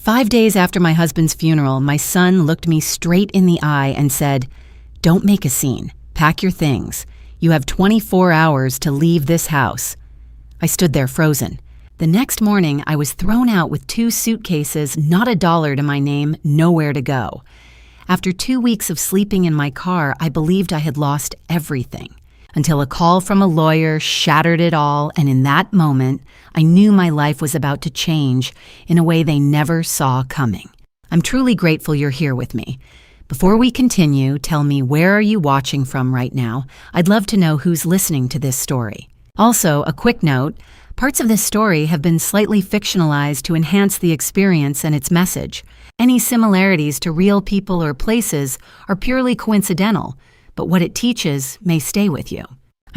5 days after my husband's funeral, my son looked me straight in the eye and said, "Don't make a scene. Pack your things. You have 24 hours to leave this house." I stood there frozen. The next morning, I was thrown out with 2 suitcases, not a dollar to my name, nowhere to go. After 2 weeks of sleeping in my car, I believed I had lost everything. Until a call from a lawyer shattered it all, and in that moment, I knew my life was about to change in a way they never saw coming. I'm truly grateful you're here with me. Before we continue, tell me, where are you watching from right now? I'd love to know who's listening to this story. Also, a quick note, parts of this story have been slightly fictionalized to enhance the experience and its message. Any similarities to real people or places are purely coincidental, but what it teaches may stay with you.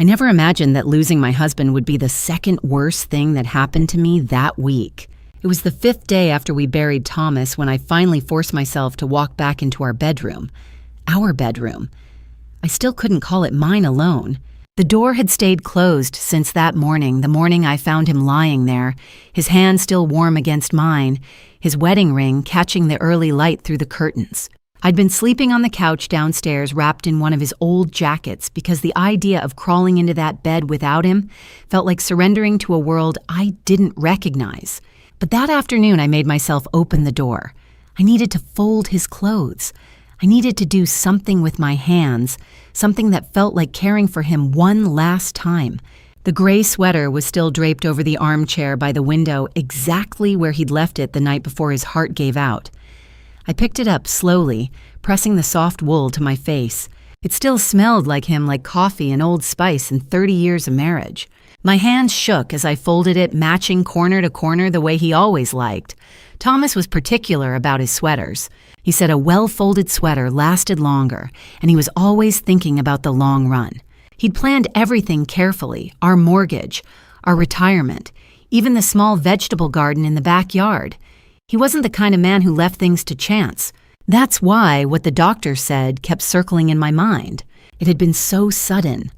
I never imagined that losing my husband would be the second worst thing that happened to me that week. It was the 5th day after we buried Thomas when I finally forced myself to walk back into our bedroom. Our bedroom. I still couldn't call it mine alone. The door had stayed closed since that morning, the morning I found him lying there, his hand still warm against mine, his wedding ring catching the early light through the curtains. I'd been sleeping on the couch downstairs wrapped in one of his old jackets because the idea of crawling into that bed without him felt like surrendering to a world I didn't recognize. But that afternoon I made myself open the door. I needed to fold his clothes. I needed to do something with my hands, something that felt like caring for him one last time. The gray sweater was still draped over the armchair by the window, exactly where he'd left it the night before his heart gave out. I picked it up slowly, pressing the soft wool to my face. It still smelled like him, like coffee and Old Spice and 30 years of marriage. My hands shook as I folded it, matching corner to corner the way he always liked. Thomas was particular about his sweaters. He said a well-folded sweater lasted longer, and he was always thinking about the long run. He'd planned everything carefully, our mortgage, our retirement, even the small vegetable garden in the backyard. He wasn't the kind of man who left things to chance. That's why what the doctor said kept circling in my mind. It had been so sudden.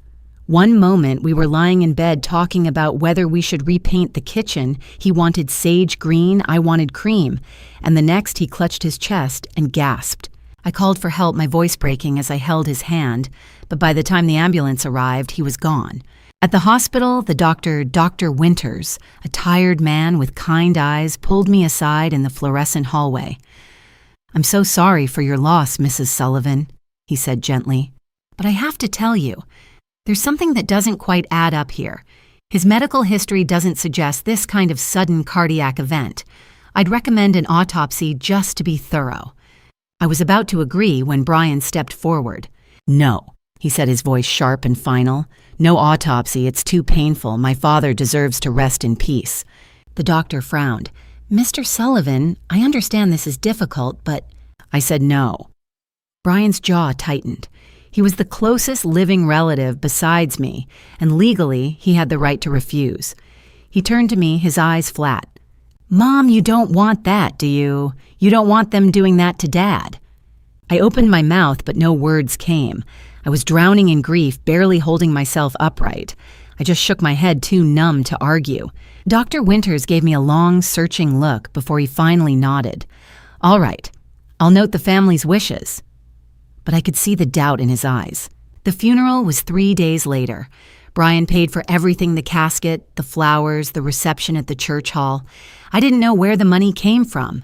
One moment we were lying in bed talking about whether we should repaint the kitchen. He wanted sage green, I wanted cream. And the next he clutched his chest and gasped. I called for help, my voice breaking as I held his hand, but by the time the ambulance arrived, he was gone. At the hospital, the doctor, Dr. Winters, a tired man with kind eyes, pulled me aside in the fluorescent hallway. "I'm so sorry for your loss, Mrs. Sullivan," he said gently. "But I have to tell you, there's something that doesn't quite add up here. His medical history doesn't suggest this kind of sudden cardiac event. I'd recommend an autopsy just to be thorough." I was about to agree when Brian stepped forward. "No," he said, his voice sharp and final. "No autopsy, it's too painful. My father deserves to rest in peace." The doctor frowned. "Mr. Sullivan, I understand this is difficult, but—" I said no. Brian's jaw tightened. He was the closest living relative besides me, and legally he had the right to refuse. He turned to me, his eyes flat. "Mom, you don't want that, do you? You don't want them doing that to Dad?" I opened my mouth, but no words came. I was drowning in grief, barely holding myself upright. I just shook my head, too numb to argue. Dr. Winters gave me a long, searching look before he finally nodded. "All right, I'll note the family's wishes." But I could see the doubt in his eyes. The funeral was 3 days later. Brian paid for everything, the casket, the flowers, the reception at the church hall. I didn't know where the money came from.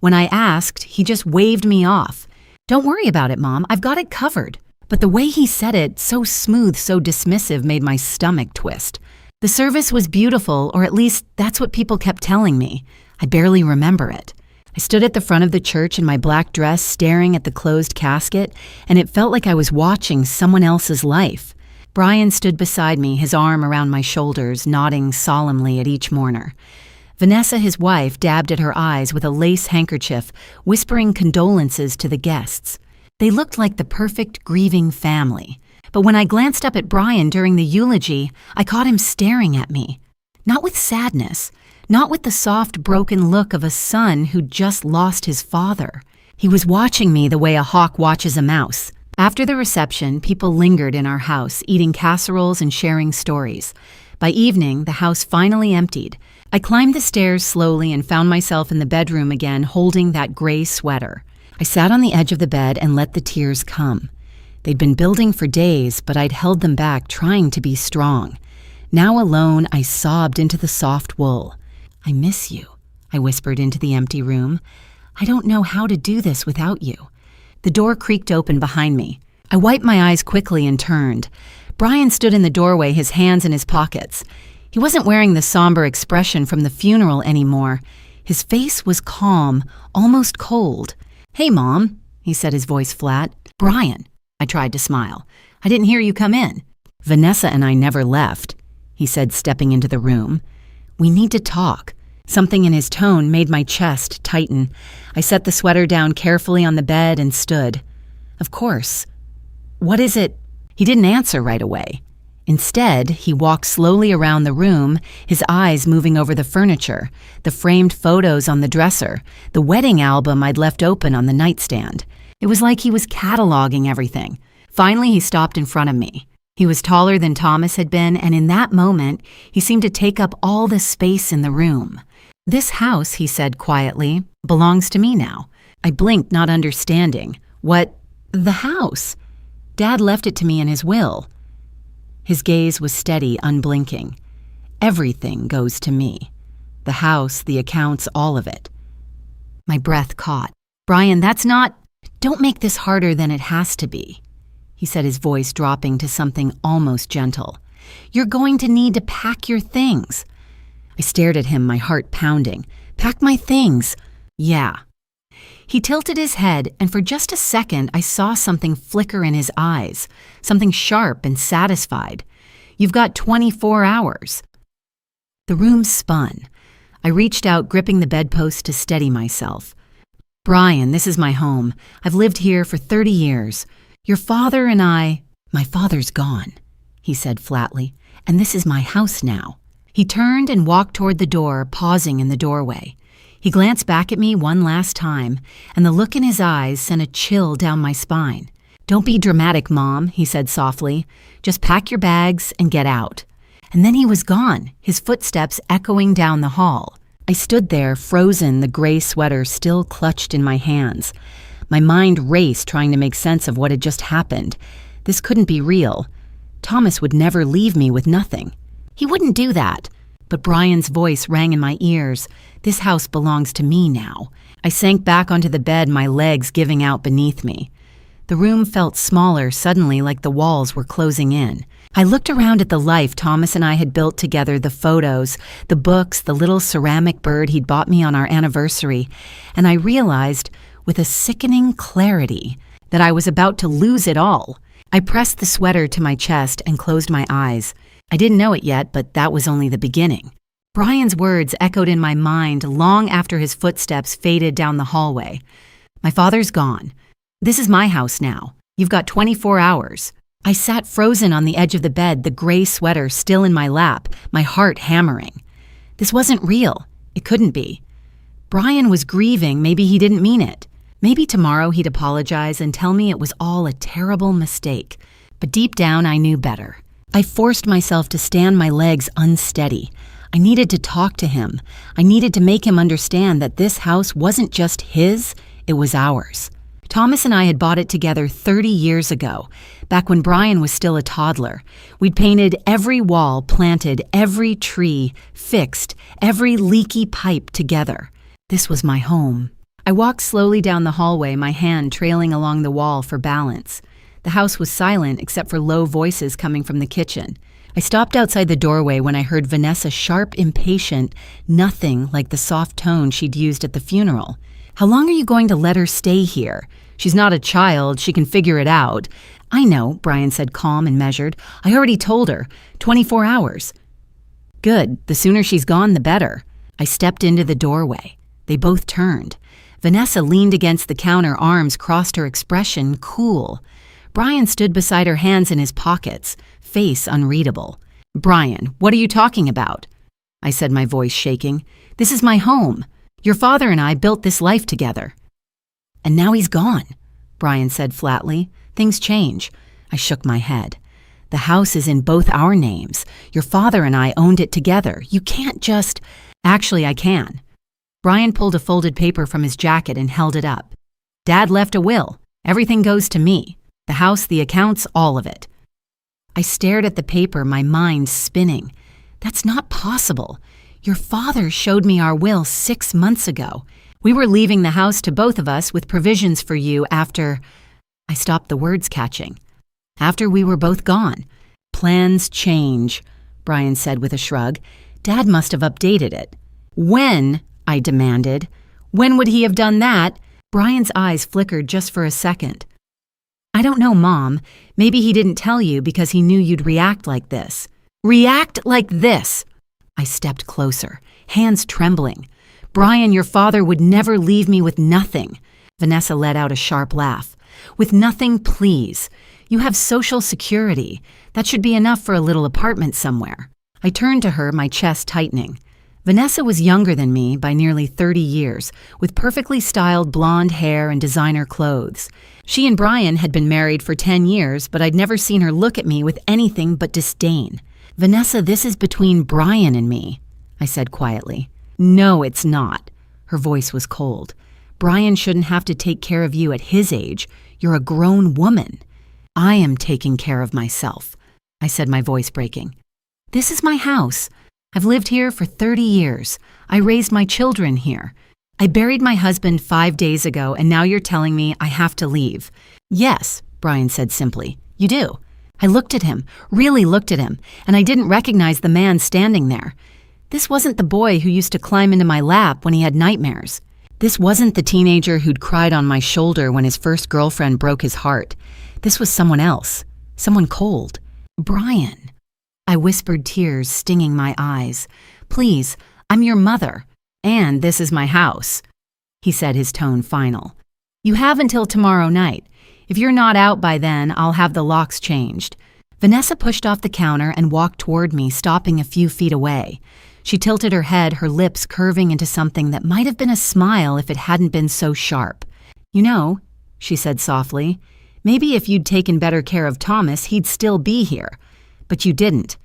When I asked, he just waved me off. "Don't worry about it, Mom. I've got it covered." But the way he said it, so smooth, so dismissive, made my stomach twist. The service was beautiful, or at least that's what people kept telling me. I barely remember it. I stood at the front of the church in my black dress, staring at the closed casket, and it felt like I was watching someone else's life. Brian stood beside me, his arm around my shoulders, nodding solemnly at each mourner. Vanessa, his wife, dabbed at her eyes with a lace handkerchief, whispering condolences to the guests. They looked like the perfect grieving family. But when I glanced up at Brian during the eulogy, I caught him staring at me. Not with sadness, not with the soft, broken look of a son who'd just lost his father. He was watching me the way a hawk watches a mouse. After the reception, people lingered in our house, eating casseroles and sharing stories. By evening, the house finally emptied. I climbed the stairs slowly and found myself in the bedroom again, holding that gray sweater. I sat on the edge of the bed and let the tears come. They'd been building for days, but I'd held them back, trying to be strong. Now alone, I sobbed into the soft wool. "I miss you," I whispered into the empty room. "I don't know how to do this without you." The door creaked open behind me. I wiped my eyes quickly and turned. Brian stood in the doorway, his hands in his pockets. He wasn't wearing the somber expression from the funeral anymore. His face was calm, almost cold. "Hey, Mom," he said, his voice flat. "Brian," I tried to smile. "I didn't hear you come in." "Vanessa and I never left," he said, stepping into the room. "We need to talk." Something in his tone made my chest tighten. I set the sweater down carefully on the bed and stood. "Of course. What is it?" He didn't answer right away. Instead, he walked slowly around the room, his eyes moving over the furniture, the framed photos on the dresser, the wedding album I'd left open on the nightstand. It was like he was cataloging everything. Finally, he stopped in front of me. He was taller than Thomas had been, and in that moment, he seemed to take up all the space in the room. "This house," he said quietly, "belongs to me now." I blinked, not understanding. "What? The house? Dad left it to me in his will." His gaze was steady, unblinking. "Everything goes to me. The house, the accounts, all of it." My breath caught. "Brian, that's not— Don't make this harder than it has to be," he said, his voice dropping to something almost gentle. "You're going to need to pack your things." I stared at him, my heart pounding. "Pack my things?" "Yeah." He tilted his head, and for just a second I saw something flicker in his eyes, something sharp and satisfied. "You've got 24 hours. The room spun. I reached out, gripping the bedpost to steady myself. "Brian, this is my home. I've lived here for 30 years. Your father and I— My father's gone," he said flatly, "and this is my house now." He turned and walked toward the door, pausing in the doorway. He glanced back at me one last time, and the look in his eyes sent a chill down my spine. "Don't be dramatic, Mom," he said softly. "Just pack your bags and get out." And then he was gone, his footsteps echoing down the hall. I stood there, frozen, the gray sweater still clutched in my hands. My mind raced, trying to make sense of what had just happened. This couldn't be real. Thomas would never leave me with nothing. He wouldn't do that. But Brian's voice rang in my ears. "This house belongs to me now." I sank back onto the bed, my legs giving out beneath me. The room felt smaller suddenly, like the walls were closing in. I looked around at the life Thomas and I had built together, the photos, the books, the little ceramic bird he'd bought me on our anniversary, and I realized, with a sickening clarity, that I was about to lose it all. I pressed the sweater to my chest and closed my eyes. I didn't know it yet, but that was only the beginning. Brian's words echoed in my mind long after his footsteps faded down the hallway. "My father's gone. This is my house now. You've got 24 hours. I sat frozen on the edge of the bed, the gray sweater still in my lap, my heart hammering. This wasn't real. It couldn't be. Brian was grieving. Maybe he didn't mean it. Maybe tomorrow he'd apologize and tell me it was all a terrible mistake. But deep down, I knew better. I forced myself to stand, my legs unsteady. I needed to talk to him. I needed to make him understand that this house wasn't just his, it was ours. Thomas and I had bought it together 30 years ago, back when Brian was still a toddler. We'd painted every wall, planted every tree, fixed every leaky pipe together. This was my home. I walked slowly down the hallway, my hand trailing along the wall for balance. The house was silent except for low voices coming from the kitchen. I stopped outside the doorway when I heard Vanessa sharp, impatient, nothing like the soft tone she'd used at the funeral. "How long are you going to let her stay here? She's not a child, she can figure it out." "I know," Brian said, calm and measured. "I already told her. 24 hours. "Good. The sooner she's gone, the better." I stepped into the doorway. They both turned. Vanessa leaned against the counter, arms crossed, her expression cool. Brian stood beside her, hands in his pockets, face unreadable. "Brian, what are you talking about?" I said, my voice shaking. "This is my home. Your father and I built this life together." "And now he's gone," Brian said flatly. "Things change." I shook my head. "The house is in both our names. Your father and I owned it together. You can't just—" Actually, I can. Brian pulled a folded paper from his jacket and held it up. Dad left a will. Everything goes to me. The house, the accounts, all of it. I stared at the paper, my mind spinning. That's not possible. Your father showed me our will 6 months ago. We were leaving the house to both of us with provisions for you after... I stopped the words catching. After we were both gone. Plans change, Brian said with a shrug. Dad must have updated it. When? I demanded. When would he have done that? Brian's eyes flickered just for a second. I don't know, Mom. Maybe he didn't tell you because he knew you'd react like this. React like this! I stepped closer, hands trembling. Brian, your father would never leave me with nothing. Vanessa let out a sharp laugh. With nothing, please. You have Social Security. That should be enough for a little apartment somewhere. I turned to her, my chest tightening. Vanessa was younger than me by nearly 30 years, with perfectly styled blonde hair and designer clothes. She and Brian had been married for 10 years, but I'd never seen her look at me with anything but disdain. Vanessa, this is between Brian and me, I said quietly. No, it's not. Her voice was cold. Brian shouldn't have to take care of you at his age. You're a grown woman. I am taking care of myself, I said, my voice breaking. This is my house. I've lived here for 30 years. I raised my children here. I buried my husband 5 days ago, and now you're telling me I have to leave. Yes, Brian said simply. You do. I looked at him, really looked at him, and I didn't recognize the man standing there. This wasn't the boy who used to climb into my lap when he had nightmares. This wasn't the teenager who'd cried on my shoulder when his first girlfriend broke his heart. This was someone else, someone cold. Brian. I whispered, tears stinging my eyes. Please, I'm your mother, and this is my house, he said, his tone final. You have until tomorrow night. If you're not out by then, I'll have the locks changed. Vanessa pushed off the counter and walked toward me, stopping a few feet away. She tilted her head, her lips curving into something that might have been a smile if it hadn't been so sharp. You know, she said softly, maybe if you'd taken better care of Thomas, he'd still be here. But you didn't.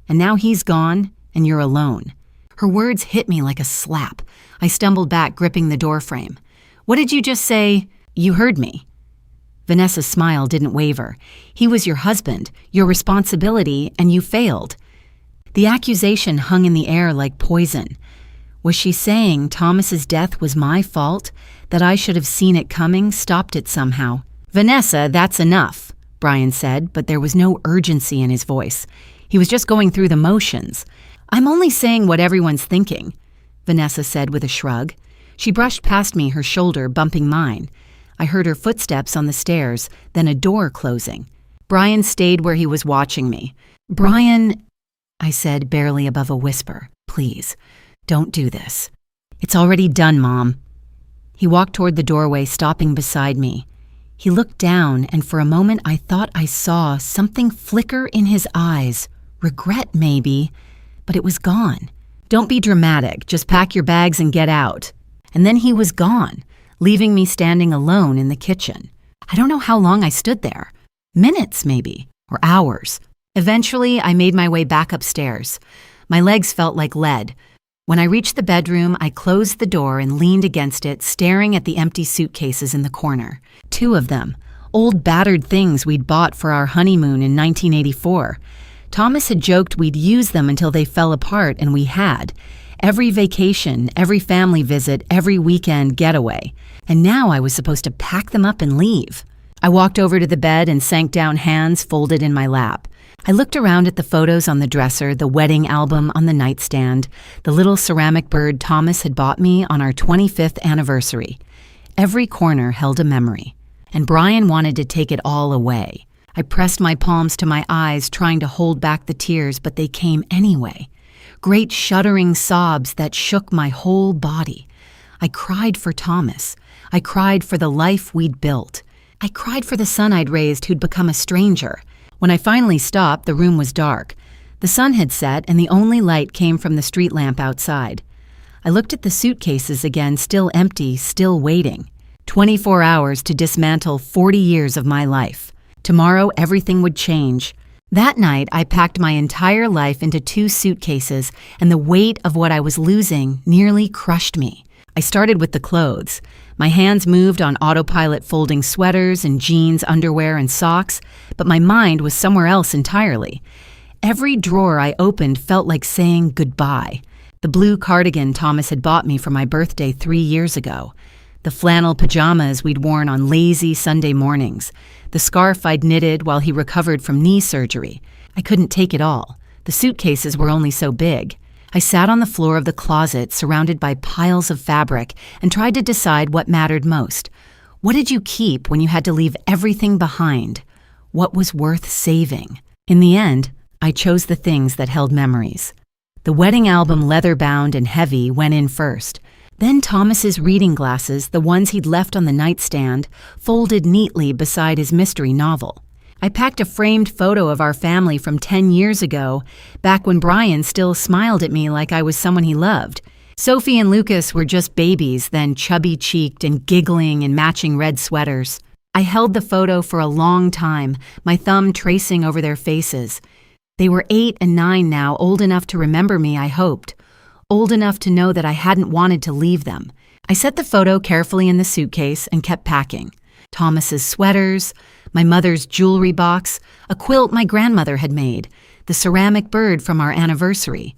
And now he's gone, and you're alone. Her words hit me like a slap. I stumbled back, gripping the doorframe. What did you just say? You heard me. Vanessa's smile didn't waver. He was your husband, your responsibility, and you failed. The accusation hung in the air like poison. Was she saying Thomas's death was my fault, that I should have seen it coming, stopped it somehow? Vanessa, that's enough, Brian said, but there was no urgency in his voice. He was just going through the motions. I'm only saying what everyone's thinking, Vanessa said with a shrug. She brushed past me, her shoulder bumping mine. I heard her footsteps on the stairs, then a door closing. Brian stayed where he was watching me. Brian, I said, barely above a whisper, please, don't do this. It's already done, Mom. He walked toward the doorway, stopping beside me. He looked down, and for a moment I thought I saw something flicker in his eyes. Regret, maybe, but it was gone. Don't be dramatic, just pack your bags and get out. And then he was gone, leaving me standing alone in the kitchen. I don't know how long I stood there. Minutes, maybe, or hours. Eventually, I made my way back upstairs. My legs felt like lead. When I reached the bedroom, I closed the door and leaned against it, staring at the empty suitcases in the corner. 2 of them, old battered things we'd bought for our honeymoon in 1984. Thomas had joked we'd use them until they fell apart, and we had. Every vacation, every family visit, every weekend getaway. And now I was supposed to pack them up and leave. I walked over to the bed and sank down, hands folded in my lap. I looked around at the photos on the dresser, the wedding album on the nightstand, the little ceramic bird Thomas had bought me on our 25th anniversary. Every corner held a memory, and Brian wanted to take it all away. I pressed my palms to my eyes, trying to hold back the tears, but they came anyway. Great shuddering sobs that shook my whole body. I cried for Thomas. I cried for the life we'd built. I cried for the son I'd raised who'd become a stranger. When I finally stopped, the room was dark. The sun had set, and the only light came from the street lamp outside. I looked at the suitcases again, still empty, still waiting. 24 hours to dismantle 40 years of my life. Tomorrow, everything would change. That night, I packed my entire life into 2 suitcases, and the weight of what I was losing nearly crushed me. I started with the clothes. My hands moved on autopilot folding sweaters and jeans, underwear, and socks, but my mind was somewhere else entirely. Every drawer I opened felt like saying goodbye. The blue cardigan Thomas had bought me for my birthday 3 years ago. The flannel pajamas we'd worn on lazy Sunday mornings. The scarf I'd knitted while he recovered from knee surgery. I couldn't take it all. The suitcases were only so big. I sat on the floor of the closet surrounded by piles of fabric and tried to decide what mattered most. What did you keep when you had to leave everything behind? What was worth saving? In the end, I chose the things that held memories. The wedding album, leather-bound and heavy, went in first. Then Thomas's reading glasses, the ones he'd left on the nightstand, folded neatly beside his mystery novel. I packed a framed photo of our family from 10 years ago, back when Brian still smiled at me like I was someone he loved. Sophie and Lucas were just babies, then chubby-cheeked and giggling in matching red sweaters. I held the photo for a long time, my thumb tracing over their faces. They were 8 and 9 now, old enough to remember me, I hoped. Old enough to know that I hadn't wanted to leave them. I set the photo carefully in the suitcase and kept packing. Thomas's sweaters, my mother's jewelry box, a quilt my grandmother had made, the ceramic bird from our anniversary.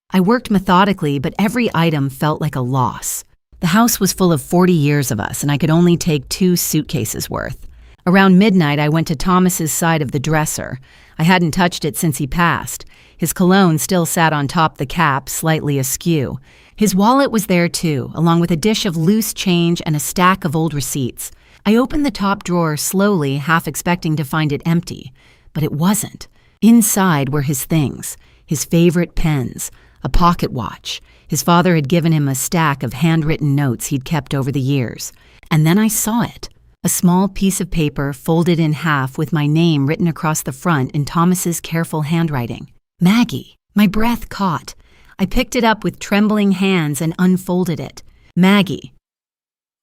I worked methodically, but every item felt like a loss. The house was full of 40 years of us, and I could only take 2 suitcases worth. Around midnight, I went to Thomas's side of the dresser. I hadn't touched it since he passed. His cologne still sat on top the cap, slightly askew. His wallet was there too, along with a dish of loose change and a stack of old receipts. I opened the top drawer slowly, half expecting to find it empty. But it wasn't. Inside were his things, his favorite pens, a pocket watch. His father had given him a stack of handwritten notes he'd kept over the years. And then I saw it. A small piece of paper folded in half with my name written across the front in Thomas's careful handwriting. Maggie. My breath caught. I picked it up with trembling hands and unfolded it. Maggie.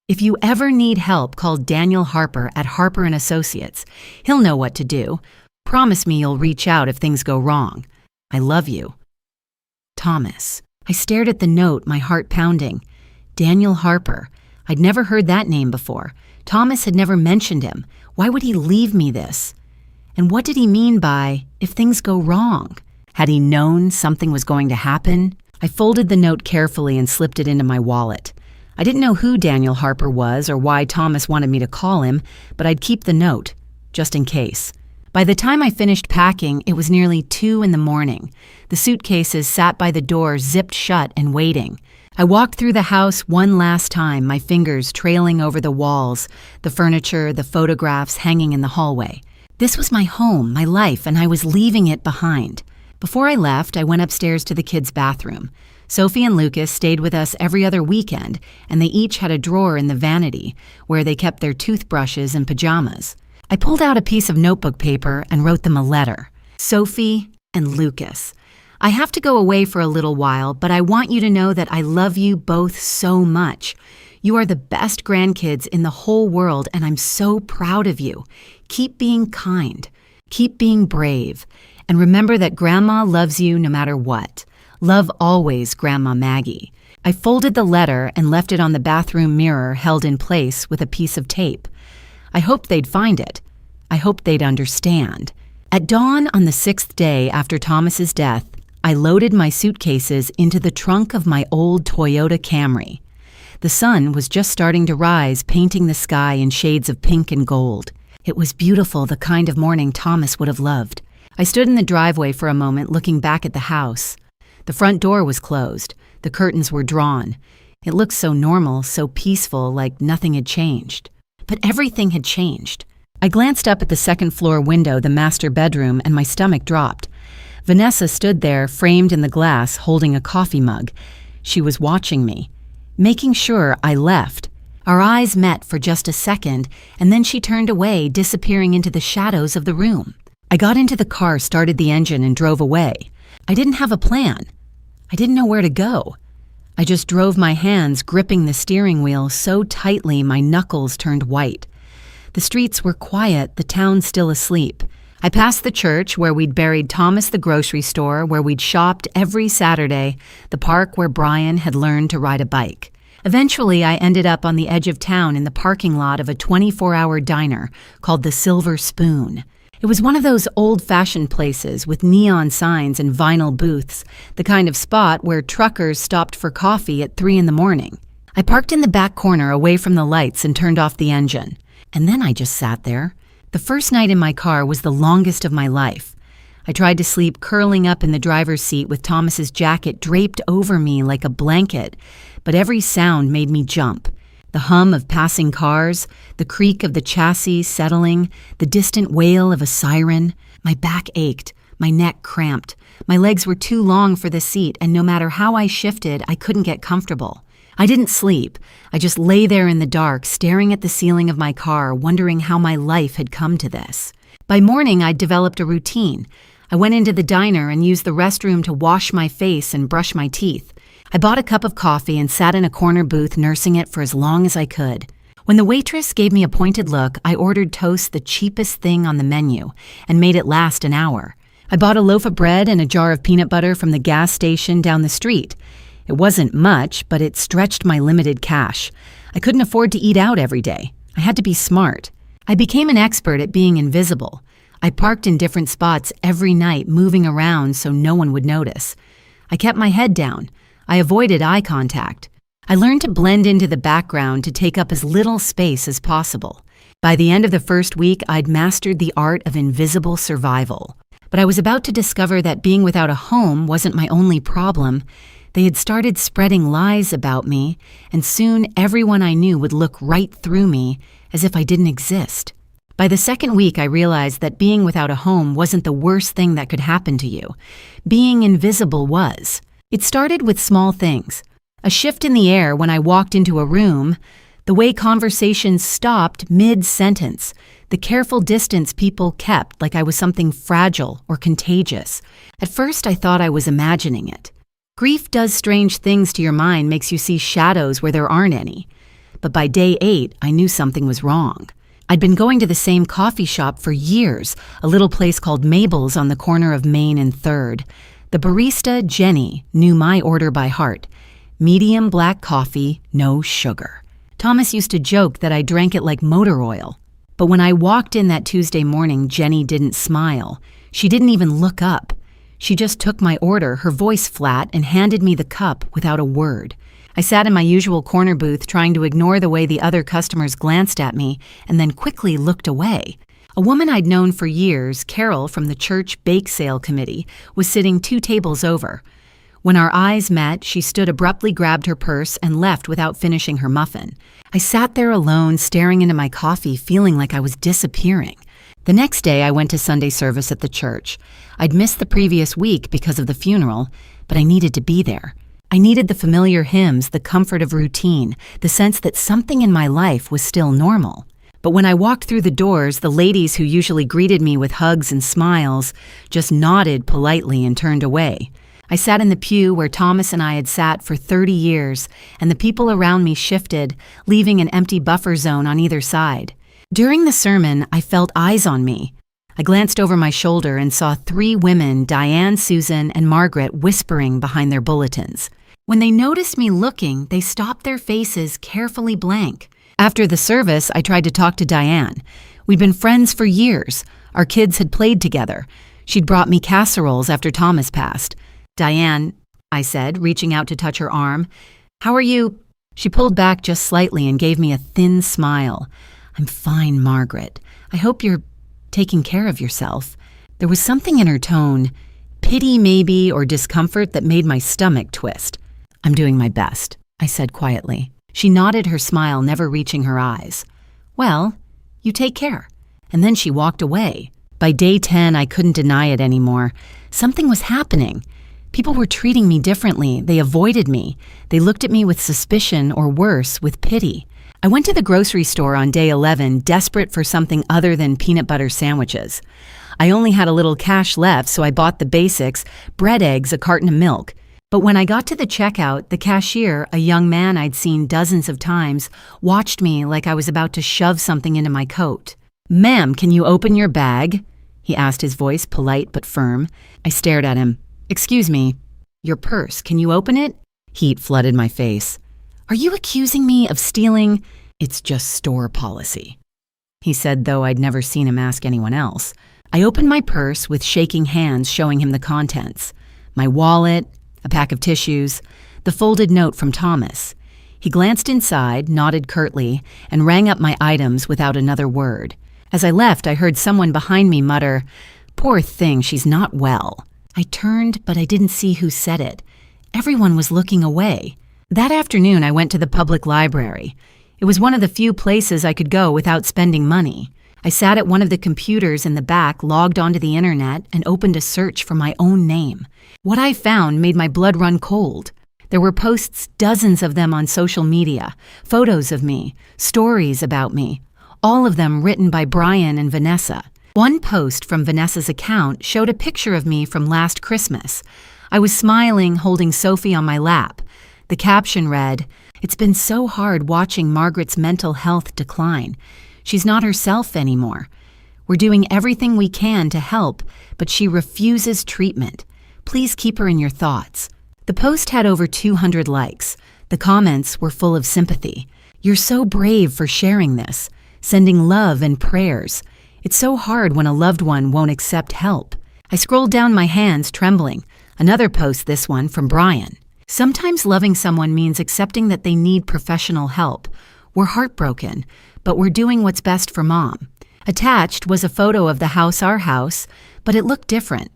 If you ever need help, call Daniel Harper at Harper & Associates. He'll know what to do. Promise me you'll reach out if things go wrong. I love you. Thomas. I stared at the note, my heart pounding. Daniel Harper. I'd never heard that name before. Thomas had never mentioned him. Why would he leave me this? And what did he mean by, if things go wrong? Had he known something was going to happen? I folded the note carefully and slipped it into my wallet. I didn't know who Daniel Harper was or why Thomas wanted me to call him, but I'd keep the note, just in case. By the time I finished packing, it was nearly 2 in the morning. The suitcases sat by the door, zipped shut and waiting. I walked through the house one last time, my fingers trailing over the walls, the furniture, the photographs hanging in the hallway. This was my home, my life, and I was leaving it behind. Before I left, I went upstairs to the kids' bathroom. Sophie and Lucas stayed with us every other weekend, and they each had a drawer in the vanity where they kept their toothbrushes and pajamas. I pulled out a piece of notebook paper and wrote them a letter. Sophie and Lucas. I have to go away for a little while, but I want you to know that I love you both so much. You are the best grandkids in the whole world, and I'm so proud of you. Keep being kind. Keep being brave. And remember that Grandma loves you no matter what. Love always, Grandma Maggie. I folded the letter and left it on the bathroom mirror held in place with a piece of tape. I hoped they'd find it. I hoped they'd understand. At dawn on the 6th day after Thomas's death, I loaded my suitcases into the trunk of my old Toyota Camry. The sun was just starting to rise, painting the sky in shades of pink and gold. It was beautiful, the kind of morning Thomas would have loved. I stood in the driveway for a moment, looking back at the house. The front door was closed. The curtains were drawn. It looked so normal, so peaceful, like nothing had changed. But everything had changed. I glanced up at the second-floor window, the master bedroom, and my stomach dropped. Vanessa stood there, framed in the glass, holding a coffee mug. She was watching me, making sure I left. Our eyes met for just a second, and then she turned away, disappearing into the shadows of the room. I got into the car, started the engine, and drove away. I didn't have a plan. I didn't know where to go. I just drove my hands, gripping the steering wheel so tightly my knuckles turned white. The streets were quiet, the town still asleep. I passed the church where we'd buried Thomas, the grocery store where we'd shopped every Saturday, the park where Brian had learned to ride a bike. Eventually, I ended up on the edge of town in the parking lot of a 24-hour diner called the Silver Spoon. It was one of those old-fashioned places with neon signs and vinyl booths, the kind of spot where truckers stopped for coffee at 3 a.m. I parked in the back corner away from the lights and turned off the engine. And then I just sat there. The first night in my car was the longest of my life. I tried to sleep curling up in the driver's seat with Thomas's jacket draped over me like a blanket, but every sound made me jump. The hum of passing cars, the creak of the chassis settling, the distant wail of a siren. My back ached, my neck cramped. My legs were too long for the seat, and no matter how I shifted, I couldn't get comfortable. I didn't sleep. I just lay there in the dark, staring at the ceiling of my car, wondering how my life had come to this. By morning, I'd developed a routine. I went into the diner and used the restroom to wash my face and brush my teeth. I bought a cup of coffee and sat in a corner booth nursing it for as long as I could. When the waitress gave me a pointed look, I ordered toast, the cheapest thing on the menu, and made it last an hour. I bought a loaf of bread and a jar of peanut butter from the gas station down the street. It wasn't much, but it stretched my limited cash. I couldn't afford to eat out every day. I had to be smart. I became an expert at being invisible. I parked in different spots every night, moving around so no one would notice. I kept my head down. I avoided eye contact. I learned to blend into the background to take up as little space as possible. By the end of the first week, I'd mastered the art of invisible survival. But I was about to discover that being without a home wasn't my only problem. They had started spreading lies about me, and soon everyone I knew would look right through me as if I didn't exist. By the second week, I realized that being without a home wasn't the worst thing that could happen to you. Being invisible was. It started with small things. A shift in the air when I walked into a room, the way conversations stopped mid-sentence, the careful distance people kept like I was something fragile or contagious. At first, I thought I was imagining it. Grief does strange things to your mind, makes you see shadows where there aren't any. But by day 8, I knew something was wrong. I'd been going to the same coffee shop for years, a little place called Mabel's on the corner of Main and 3rd. The barista, Jenny, knew my order by heart. Medium black coffee, no sugar. Thomas used to joke that I drank it like motor oil. But when I walked in that Tuesday morning, Jenny didn't smile. She didn't even look up. She just took my order, her voice flat, and handed me the cup without a word. I sat in my usual corner booth trying to ignore the way the other customers glanced at me and then quickly looked away. A woman I'd known for years, Carol from the church bake sale committee, was sitting 2 tables over. When our eyes met, she stood abruptly, grabbed her purse, and left without finishing her muffin. I sat there alone, staring into my coffee, feeling like I was disappearing. The next day, I went to Sunday service at the church. I'd missed the previous week because of the funeral, but I needed to be there. I needed the familiar hymns, the comfort of routine, the sense that something in my life was still normal. But when I walked through the doors, the ladies who usually greeted me with hugs and smiles just nodded politely and turned away. I sat in the pew where Thomas and I had sat for 30 years, and the people around me shifted, leaving an empty buffer zone on either side. During the sermon, I felt eyes on me. I glanced over my shoulder and saw 3 women, Diane, Susan, and Margaret, whispering behind their bulletins. When they noticed me looking, they stopped their faces carefully blank. After the service, I tried to talk to Diane. We'd been friends for years. Our kids had played together. She'd brought me casseroles after Thomas passed. "Diane," I said, reaching out to touch her arm. "How are you?" She pulled back just slightly and gave me a thin smile. "I'm fine, Margaret. I hope you're taking care of yourself." There was something in her tone, pity maybe, or discomfort that made my stomach twist. "I'm doing my best," I said quietly. She nodded, her smile never reaching her eyes. "Well, you take care." And then she walked away. By day 10, I couldn't deny it anymore. Something was happening. People were treating me differently. They avoided me. They looked at me with suspicion, or worse, with pity. I went to the grocery store on day 11, desperate for something other than peanut butter sandwiches. I only had a little cash left, so I bought the basics: bread, eggs, a carton of milk. But when I got to the checkout, the cashier, a young man I'd seen dozens of times, watched me like I was about to shove something into my coat. "Ma'am, can you open your bag?" he asked, his voice polite but firm. I stared at him. Excuse me. Your purse, can you open it? Heat flooded my face. Are you accusing me of stealing? It's just store policy, he said, though I'd never seen him ask anyone else. I opened my purse with shaking hands, showing him the contents. My wallet, a pack of tissues, the folded note from Thomas. He glanced inside, nodded curtly, and rang up my items without another word. As I left, I heard someone behind me mutter, "Poor thing, she's not well." I turned, but I didn't see who said it. Everyone was looking away. That afternoon, I went to the public library. It was one of the few places I could go without spending money. I sat at one of the computers in the back, logged onto the internet, and opened a search for my own name. What I found made my blood run cold. There were posts, dozens of them on social media, photos of me, stories about me, all of them written by Brian and Vanessa. One post from Vanessa's account showed a picture of me from last Christmas. I was smiling, holding Sophie on my lap. The caption read, "It's been so hard watching Margaret's mental health decline. She's not herself anymore. We're doing everything we can to help, but she refuses treatment. Please keep her in your thoughts." The post had over 200 likes. The comments were full of sympathy. "You're so brave for sharing this, sending love and prayers. It's so hard when a loved one won't accept help." I scrolled down, my hands trembling. Another post, this one from Brian. "Sometimes loving someone means accepting that they need professional help. We're heartbroken, but we're doing what's best for Mom." Attached was a photo of the house, our house, but it looked different.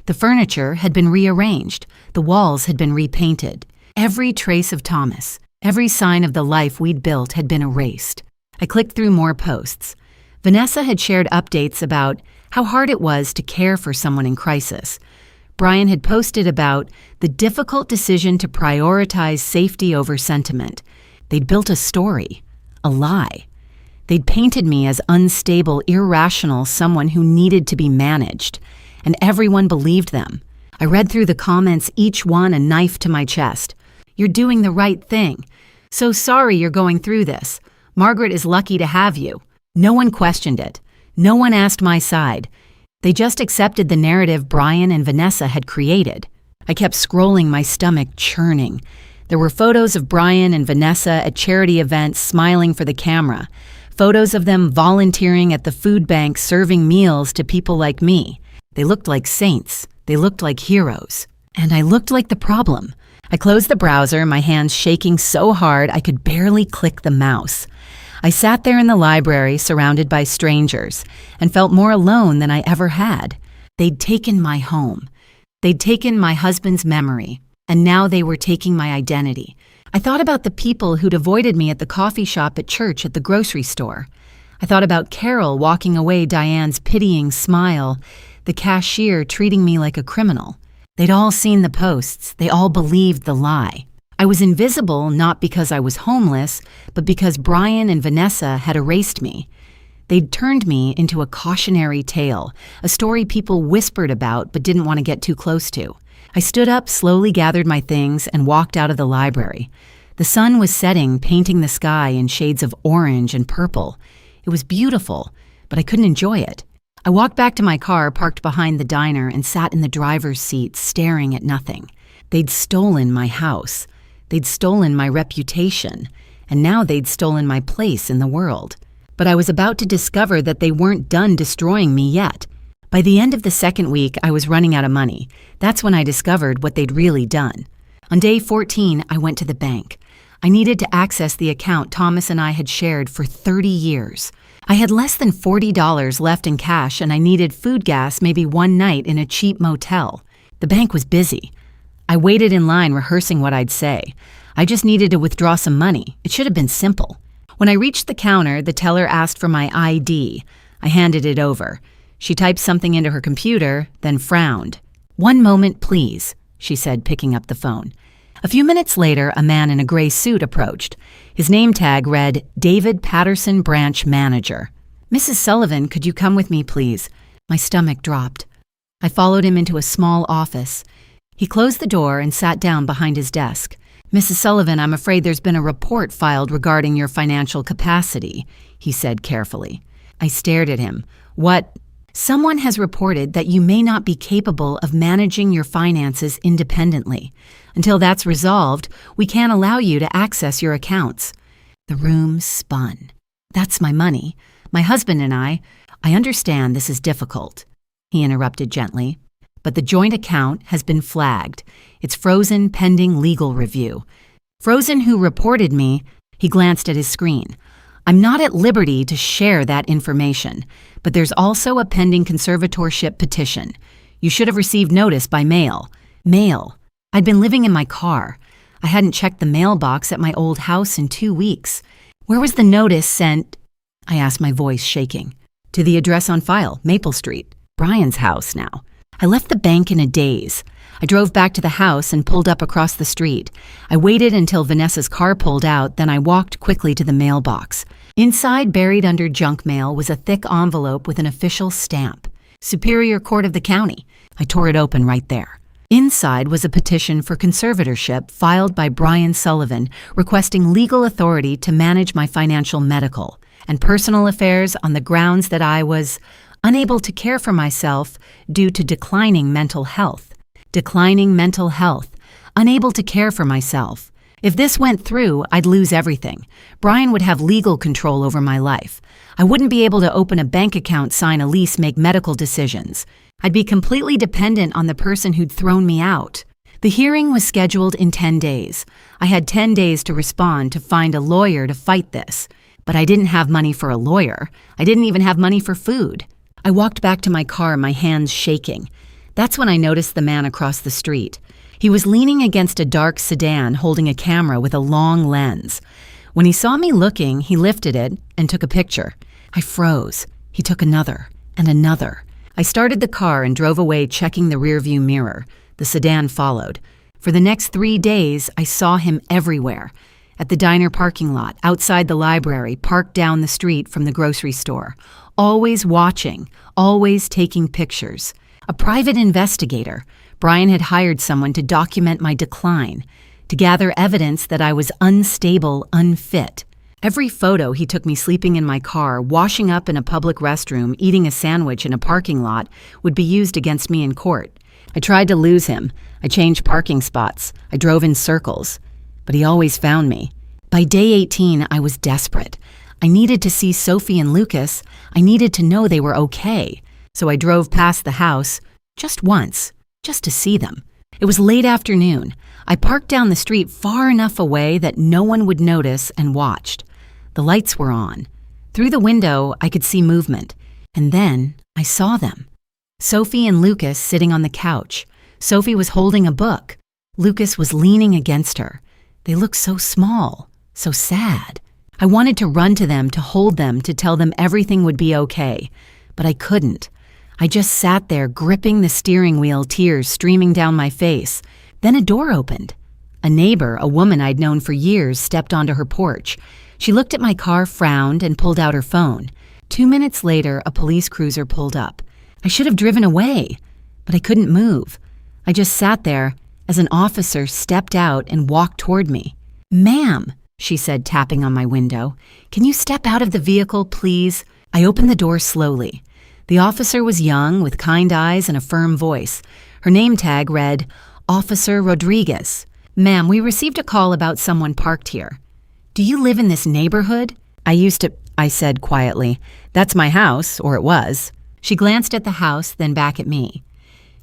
The furniture had been rearranged. The walls had been repainted. Every trace of Thomas, every sign of the life we'd built had been erased. I clicked through more posts. Vanessa had shared updates about how hard it was to care for someone in crisis. Brian had posted about the difficult decision to prioritize safety over sentiment. They'd built a story, a lie. They'd painted me as unstable, irrational, someone who needed to be managed. And everyone believed them. I read through the comments, each one a knife to my chest. "You're doing the right thing. So sorry you're going through this. Margaret is lucky to have you." No one questioned it. No one asked my side. They just accepted the narrative Brian and Vanessa had created. I kept scrolling, my stomach churning. There were photos of Brian and Vanessa at charity events smiling for the camera. Photos of them volunteering at the food bank serving meals to people like me. They looked like saints. They looked like heroes. And I looked like the problem. I closed the browser, my hands shaking so hard I could barely click the mouse. I sat there in the library, surrounded by strangers, and felt more alone than I ever had. They'd taken my home. They'd taken my husband's memory, and now they were taking my identity. I thought about the people who'd avoided me at the coffee shop, at church, at the grocery store. I thought about Carol walking away, Diane's pitying smile, the cashier treating me like a criminal. They'd all seen the posts. They all believed the lie. I was invisible not because I was homeless, but because Brian and Vanessa had erased me. They'd turned me into a cautionary tale, a story people whispered about but didn't want to get too close to. I stood up, slowly gathered my things, and walked out of the library. The sun was setting, painting the sky in shades of orange and purple. It was beautiful, but I couldn't enjoy it. I walked back to my car, parked behind the diner, and sat in the driver's seat, staring at nothing. They'd stolen my house. They'd stolen my reputation. And now they'd stolen my place in the world. But I was about to discover that they weren't done destroying me yet. By the end of the second week, I was running out of money. That's when I discovered what they'd really done. On day 14, I went to the bank. I needed to access the account Thomas and I had shared for 30 years. I had less than $40 left in cash, and I needed food gas maybe one night in a cheap motel. The bank was busy. I waited in line, rehearsing what I'd say. I just needed to withdraw some money. It should have been simple. When I reached the counter, the teller asked for my ID. I handed it over. She typed something into her computer, then frowned. "One moment, please," she said, picking up the phone. A few minutes later, a man in a gray suit approached. His name tag read, David Patterson Branch Manager. "Mrs. Sullivan, could you come with me, please?" My stomach dropped. I followed him into a small office. He closed the door and sat down behind his desk. "Mrs. Sullivan, I'm afraid there's been a report filed regarding your financial capacity," he said carefully. I stared at him. "What?" Someone has reported that you may not be capable of managing your finances independently. Until that's resolved, we can't allow you to access your accounts." The room spun. "That's my money. My husband and I understand this is difficult," he interrupted gently. "But the joint account has been flagged. It's frozen pending legal review." "Frozen who reported me?" He glanced at his screen. "I'm not at liberty to share that information, but there's also a pending conservatorship petition. You should have received notice by mail." Mail. I'd been living in my car. I hadn't checked the mailbox at my old house in 2 weeks. "Where was the notice sent?" I asked, my voice shaking. "To the address on file, Maple Street. Brian's house now." I left the bank in a daze. I drove back to the house and pulled up across the street. I waited until Vanessa's car pulled out, then I walked quickly to the mailbox. Inside, buried under junk mail, was a thick envelope with an official stamp. "Superior Court of the County." I tore it open right there. Inside was a petition for conservatorship filed by Brian Sullivan, requesting legal authority to manage my financial, medical, and personal affairs on the grounds that I was unable to care for myself due to declining mental health. Declining mental health. Unable to care for myself. If this went through, I'd lose everything. Brian would have legal control over my life. I wouldn't be able to open a bank account, sign a lease, make medical decisions. I'd be completely dependent on the person who'd thrown me out. The hearing was scheduled in 10 days. I had 10 days to respond, to find a lawyer to fight this. But I didn't have money for a lawyer. I didn't even have money for food. I walked back to my car, my hands shaking. That's when I noticed the man across the street. He was leaning against a dark sedan holding a camera with a long lens. When he saw me looking, he lifted it and took a picture. I froze. He took another and another. I started the car and drove away, checking the rearview mirror. The sedan followed. For the next 3 days, I saw him everywhere. At the diner parking lot, outside the library, parked down the street from the grocery store. Always watching, always taking pictures. A private investigator. Brian had hired someone to document my decline, to gather evidence that I was unstable, unfit. Every photo he took me sleeping in my car, washing up in a public restroom, eating a sandwich in a parking lot, would be used against me in court. I tried to lose him. I changed parking spots. I drove in circles. But he always found me. By day 18, I was desperate. I needed to see Sophie and Lucas. I needed to know they were okay. So I drove past the house, just once, just to see them. It was late afternoon. I parked down the street far enough away that no one would notice and watched. The lights were on. Through the window, I could see movement. And then I saw them. Sophie and Lucas sitting on the couch. Sophie was holding a book. Lucas was leaning against her. They looked so small, so sad. I wanted to run to them, to hold them, to tell them everything would be okay. But I couldn't. I just sat there, gripping the steering wheel, tears streaming down my face. Then a door opened. A neighbor, a woman I'd known for years, stepped onto her porch. She looked at my car, frowned, and pulled out her phone. 2 minutes later, a police cruiser pulled up. I should have driven away, but I couldn't move. I just sat there as an officer stepped out and walked toward me. "Ma'am," she said, tapping on my window, "can you step out of the vehicle, please?" I opened the door slowly. The officer was young, with kind eyes and a firm voice. Her name tag read, "Officer Rodriguez." "Ma'am, we received a call about someone parked here." "Do you live in this neighborhood?" I said quietly. "That's my house, or it was." She glanced at the house, then back at me.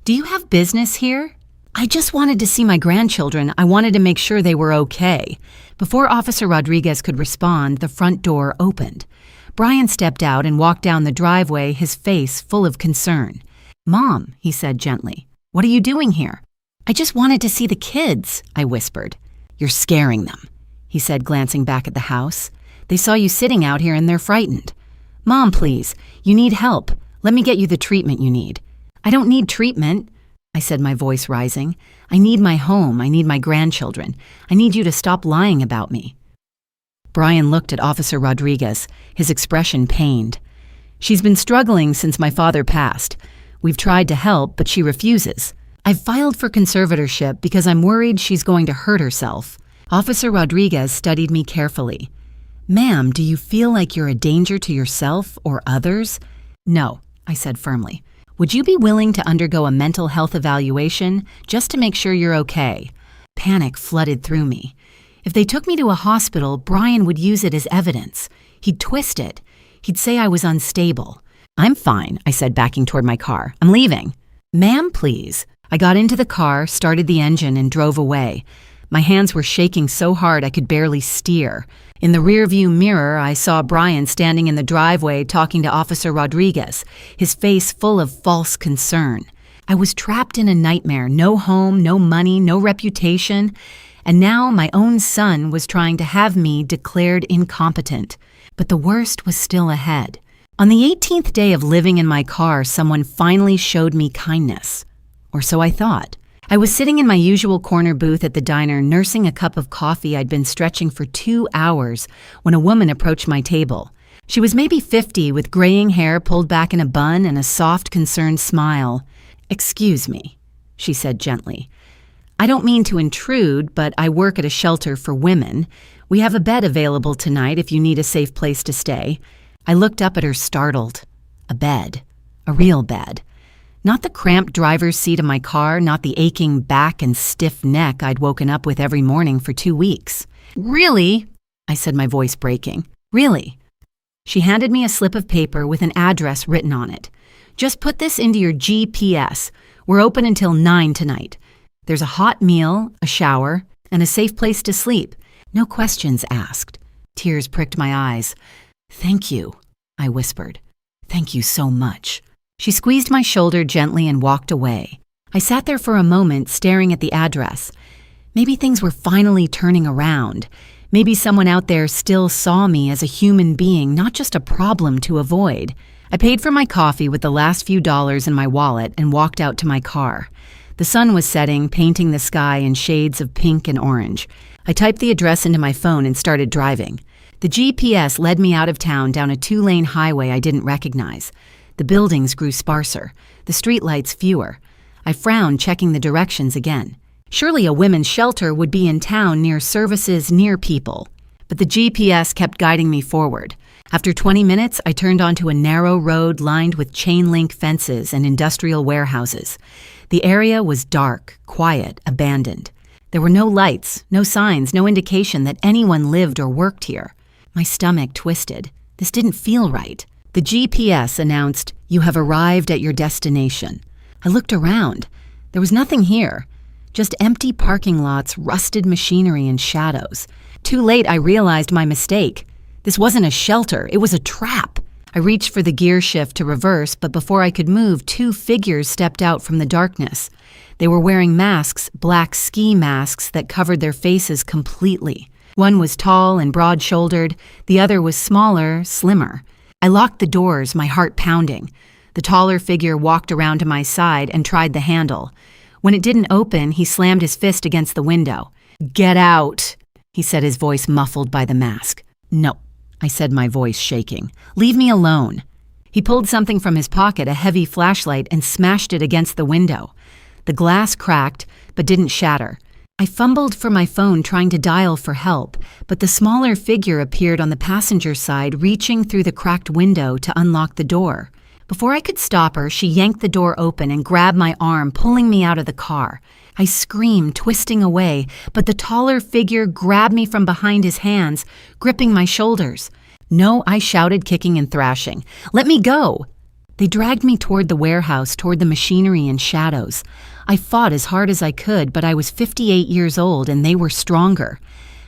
"Do you have business here?" "I just wanted to see my grandchildren. I wanted to make sure they were okay." Before Officer Rodriguez could respond, the front door opened. Brian stepped out and walked down the driveway, his face full of concern. "Mom," he said gently, "what are you doing here?" "I just wanted to see the kids," I whispered. "You're scaring them," he said, glancing back at the house. "They saw you sitting out here and they're frightened." "Mom, please, you need help. Let me get you the treatment you need." "I don't need treatment," I said, my voice rising. "I need my home. I need my grandchildren. I need you to stop lying about me." Brian looked at Officer Rodriguez, his expression pained. "She's been struggling since my father passed. We've tried to help, but she refuses. I've filed for conservatorship because I'm worried she's going to hurt herself." Officer Rodriguez studied me carefully. "Ma'am, do you feel like you're a danger to yourself or others?" "No," I said firmly. "Would you be willing to undergo a mental health evaluation just to make sure you're okay?" Panic flooded through me. If they took me to a hospital, Brian would use it as evidence. He'd twist it. He'd say I was unstable. "I'm fine," I said, backing toward my car. "I'm leaving." "Ma'am, please." I got into the car, started the engine, and drove away. My hands were shaking so hard I could barely steer. In the rearview mirror, I saw Brian standing in the driveway talking to Officer Rodriguez, his face full of false concern. I was trapped in a nightmare, no home, no money, no reputation, and now my own son was trying to have me declared incompetent. But the worst was still ahead. On the 18th day of living in my car, someone finally showed me kindness. Or so I thought. I was sitting in my usual corner booth at the diner, nursing a cup of coffee I'd been stretching for 2 hours, when a woman approached my table. She was maybe 50, with graying hair pulled back in a bun and a soft, concerned smile. "Excuse me," she said gently. "I don't mean to intrude, but I work at a shelter for women. We have a bed available tonight if you need a safe place to stay." I looked up at her, startled. A bed. A real bed. Not the cramped driver's seat of my car, not the aching back and stiff neck I'd woken up with every morning for 2 weeks. "Really?" I said, my voice breaking. "Really?" She handed me a slip of paper with an address written on it. "Just put this into your GPS. We're open until 9 tonight. There's a hot meal, a shower, and a safe place to sleep. No questions asked." Tears pricked my eyes. "Thank you," I whispered. "Thank you so much." She squeezed my shoulder gently and walked away. I sat there for a moment, staring at the address. Maybe things were finally turning around. Maybe someone out there still saw me as a human being, not just a problem to avoid. I paid for my coffee with the last few dollars in my wallet and walked out to my car. The sun was setting, painting the sky in shades of pink and orange. I typed the address into my phone and started driving. The GPS led me out of town down a 2-lane highway I didn't recognize. The buildings grew sparser, the streetlights fewer. I frowned, checking the directions again. Surely a women's shelter would be in town near services, near people. But the GPS kept guiding me forward. After 20 minutes, I turned onto a narrow road lined with chain-link fences and industrial warehouses. The area was dark, quiet, abandoned. There were no lights, no signs, no indication that anyone lived or worked here. My stomach twisted. This didn't feel right. The GPS announced, "You have arrived at your destination." I looked around. There was nothing here. Just empty parking lots, rusted machinery, and shadows. Too late, I realized my mistake. This wasn't a shelter, it was a trap. I reached for the gear shift to reverse, but before I could move, 2 figures stepped out from the darkness. They were wearing masks, black ski masks that covered their faces completely. One was tall and broad-shouldered, the other was smaller, slimmer. I locked the doors, my heart pounding. The taller figure walked around to my side and tried the handle. When it didn't open, he slammed his fist against the window. "Get out," he said, his voice muffled by the mask. "No," I said, my voice shaking. "Leave me alone." He pulled something from his pocket, a heavy flashlight, and smashed it against the window. The glass cracked, but didn't shatter. I fumbled for my phone, trying to dial for help, but the smaller figure appeared on the passenger side, reaching through the cracked window to unlock the door. Before I could stop her, she yanked the door open and grabbed my arm, pulling me out of the car. I screamed, twisting away, but the taller figure grabbed me from behind his hands, gripping my shoulders. "No," I shouted, kicking and thrashing. "Let me go!" They dragged me toward the warehouse, toward the machinery and shadows. I fought as hard as I could, but I was 58 years old and they were stronger.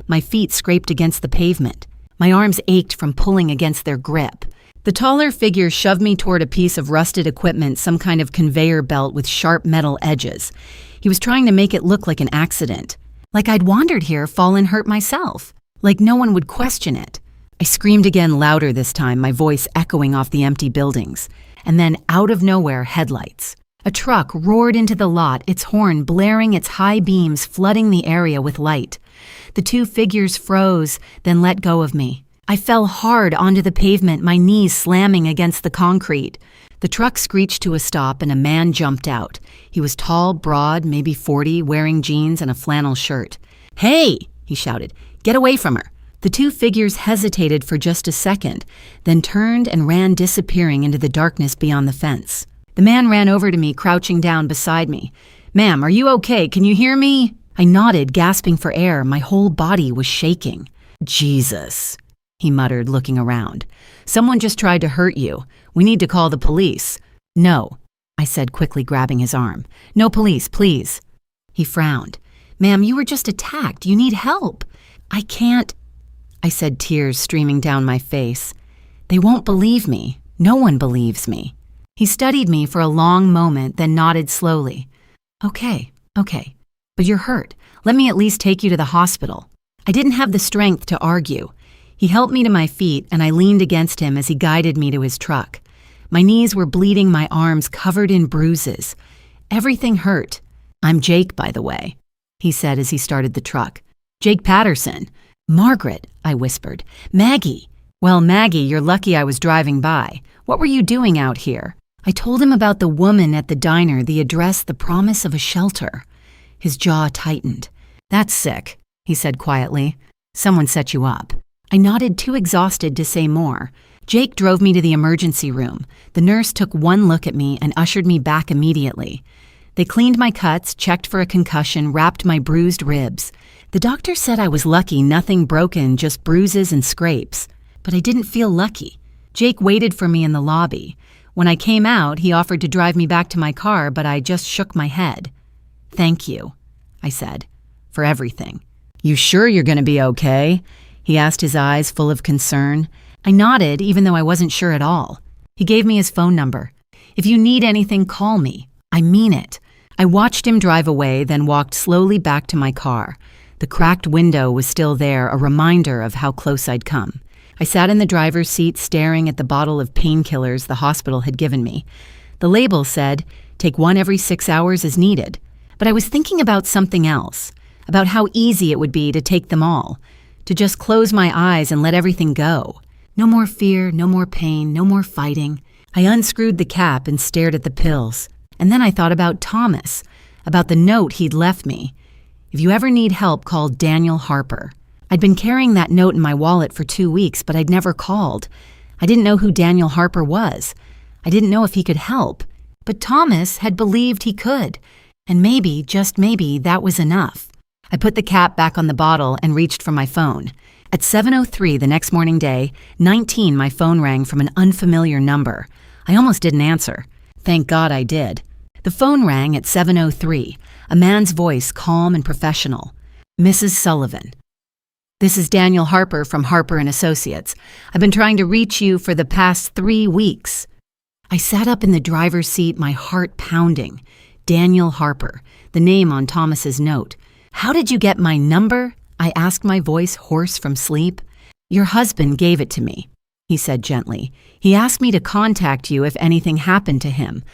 My feet scraped against the pavement. My arms ached from pulling against their grip. The taller figure shoved me toward a piece of rusted equipment, some kind of conveyor belt with sharp metal edges. He was trying to make it look like an accident. Like I'd wandered here, fallen, hurt myself. Like no one would question it. I screamed again, louder this time, my voice echoing off the empty buildings. And then, out of nowhere, headlights. A truck roared into the lot, its horn blaring its high beams, flooding the area with light. The 2 figures froze, then let go of me. I fell hard onto the pavement, my knees slamming against the concrete. The truck screeched to a stop and a man jumped out. He was tall, broad, maybe 40, wearing jeans and a flannel shirt. "Hey!" he shouted. "Get away from her!" The two figures hesitated for just a second, then turned and ran, disappearing into the darkness beyond the fence. The man ran over to me, crouching down beside me. "Ma'am, are you okay? Can you hear me?" I nodded, gasping for air. My whole body was shaking. "Jesus," he muttered, looking around. "Someone just tried to hurt you. We need to call the police." "No," I said, quickly grabbing his arm. "No police, please." He frowned. "Ma'am, you were just attacked. You need help." "I can't," I said, tears streaming down my face. "They won't believe me. No one believes me." He studied me for a long moment, then nodded slowly. Okay, but you're hurt. Let me at least take you to the hospital." I didn't have the strength to argue. He helped me to my feet, and I leaned against him as he guided me to his truck. My knees were bleeding, my arms covered in bruises. Everything hurt. "I'm Jake, by the way," he said as he started the truck. "Jake Patterson." "Margaret," I whispered. "Maggie." "Well, Maggie, you're lucky I was driving by. What were you doing out here?" I told him about the woman at the diner, the address, the promise of a shelter. His jaw tightened. "That's sick," he said quietly. "Someone set you up." I nodded, too exhausted to say more. Jake drove me to the emergency room. The nurse took one look at me and ushered me back immediately. They cleaned my cuts, checked for a concussion, wrapped my bruised ribs. The doctor said I was lucky, nothing broken, just bruises and scrapes. But I didn't feel lucky. Jake waited for me in the lobby. When I came out, he offered to drive me back to my car, but I just shook my head. "Thank you," I said, "for everything." "You sure you're going to be okay?" he asked, his eyes full of concern. I nodded, even though I wasn't sure at all. He gave me his phone number. "If you need anything, call me. I mean it." I watched him drive away, then walked slowly back to my car. The cracked window was still there, a reminder of how close I'd come. I sat in the driver's seat, staring at the bottle of painkillers the hospital had given me. The label said, "Take one every 6 hours as needed." But I was thinking about something else, about how easy it would be to take them all, to just close my eyes and let everything go. No more fear, no more pain, no more fighting. I unscrewed the cap and stared at the pills. And then I thought about Thomas, about the note he'd left me. "If you ever need help, call Daniel Harper." I'd been carrying that note in my wallet for 2 weeks, but I'd never called. I didn't know who Daniel Harper was. I didn't know if he could help. But Thomas had believed he could. And maybe, just maybe, that was enough. I put the cap back on the bottle and reached for my phone. At 7:03 the next morning day, 19, my phone rang from an unfamiliar number. I almost didn't answer. Thank God I did. The phone rang at 7:03, a man's voice, calm and professional. "Mrs. Sullivan. This is Daniel Harper from Harper & Associates. I've been trying to reach you for the past 3 weeks." I sat up in the driver's seat, my heart pounding. Daniel Harper, the name on Thomas's note. "How did you get my number?" I asked, my voice hoarse from sleep. "Your husband gave it to me," he said gently. "He asked me to contact you if anything happened to him.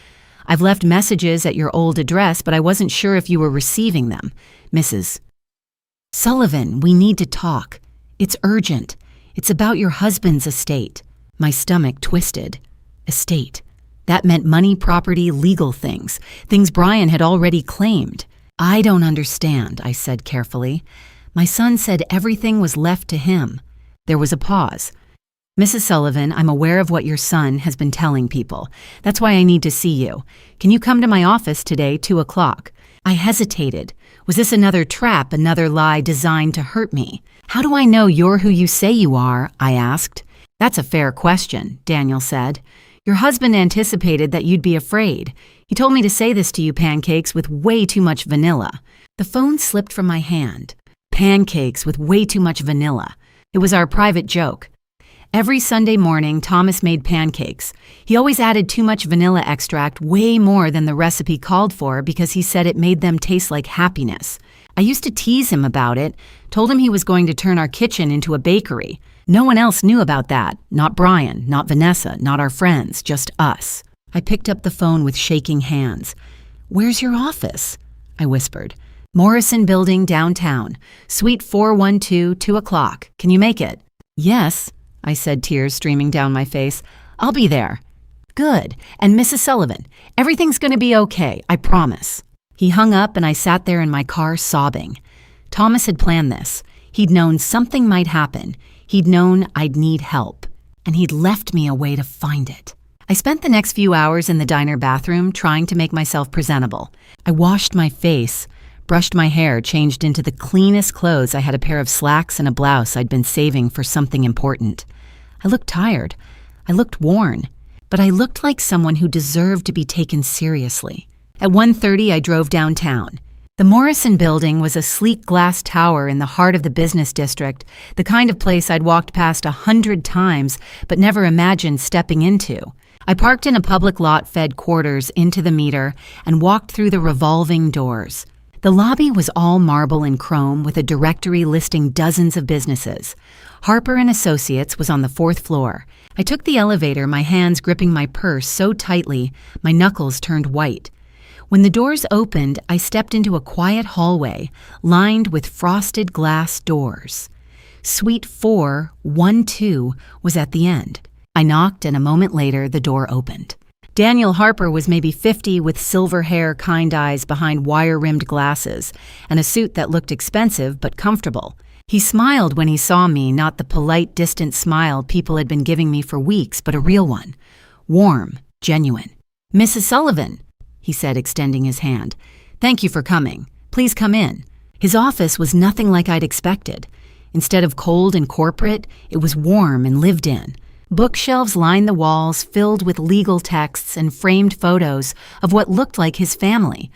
I've left messages at your old address, but I wasn't sure if you were receiving them. Mrs. Sullivan, we need to talk. It's urgent. It's about your husband's estate." My stomach twisted. Estate. That meant money, property, legal things. Things Brian had already claimed. "I don't understand," I said carefully. "My son said everything was left to him." There was a pause. "Mrs. Sullivan, I'm aware of what your son has been telling people. That's why I need to see you. Can you come to my office today, 2 o'clock? I hesitated. Was this another trap, another lie designed to hurt me? "How do I know you're who you say you are?" I asked. "That's a fair question," Daniel said. "Your husband anticipated that you'd be afraid. He told me to say this to you, pancakes with way too much vanilla." The phone slipped from my hand. Pancakes with way too much vanilla. It was our private joke. Every Sunday morning, Thomas made pancakes. He always added too much vanilla extract, way more than the recipe called for, because he said it made them taste like happiness. I used to tease him about it, told him he was going to turn our kitchen into a bakery. No one else knew about that. Not Brian, not Vanessa, not our friends, just us. I picked up the phone with shaking hands. "Where's your office?" I whispered. "Morrison Building, downtown. Suite 412, 2 o'clock. Can you make it?" "Yes," I said, tears streaming down my face. "I'll be there." "Good. And Mrs. Sullivan, everything's going to be okay, I promise." He hung up and I sat there in my car sobbing. Thomas had planned this. He'd known something might happen. He'd known I'd need help. And he'd left me a way to find it. I spent the next few hours in the diner bathroom trying to make myself presentable. I washed my face, brushed my hair, changed into the cleanest clothes. I had a pair of slacks and a blouse I'd been saving for something important. I looked tired. I looked worn. But I looked like someone who deserved to be taken seriously. At 1:30, I drove downtown. The Morrison Building was a sleek glass tower in the heart of the business district, the kind of place I'd walked past 100 times but never imagined stepping into. I parked in a public lot-fed quarters into the meter and walked through the revolving doors. The lobby was all marble and chrome with a directory listing dozens of businesses. Harper & Associates was on the 4th floor. I took the elevator, my hands gripping my purse so tightly my knuckles turned white. When the doors opened, I stepped into a quiet hallway lined with frosted glass doors. Suite 412 was at the end. I knocked, and a moment later, the door opened. Daniel Harper was maybe 50 with silver hair, kind eyes behind wire-rimmed glasses, and a suit that looked expensive but comfortable. He smiled when he saw me, not the polite, distant smile people had been giving me for weeks, but a real one. Warm, genuine. "Mrs. Sullivan," he said, extending his hand. "Thank you for coming. Please come in." His office was nothing like I'd expected. Instead of cold and corporate, it was warm and lived in. Bookshelves lined the walls, filled with legal texts and framed photos of what looked like his family.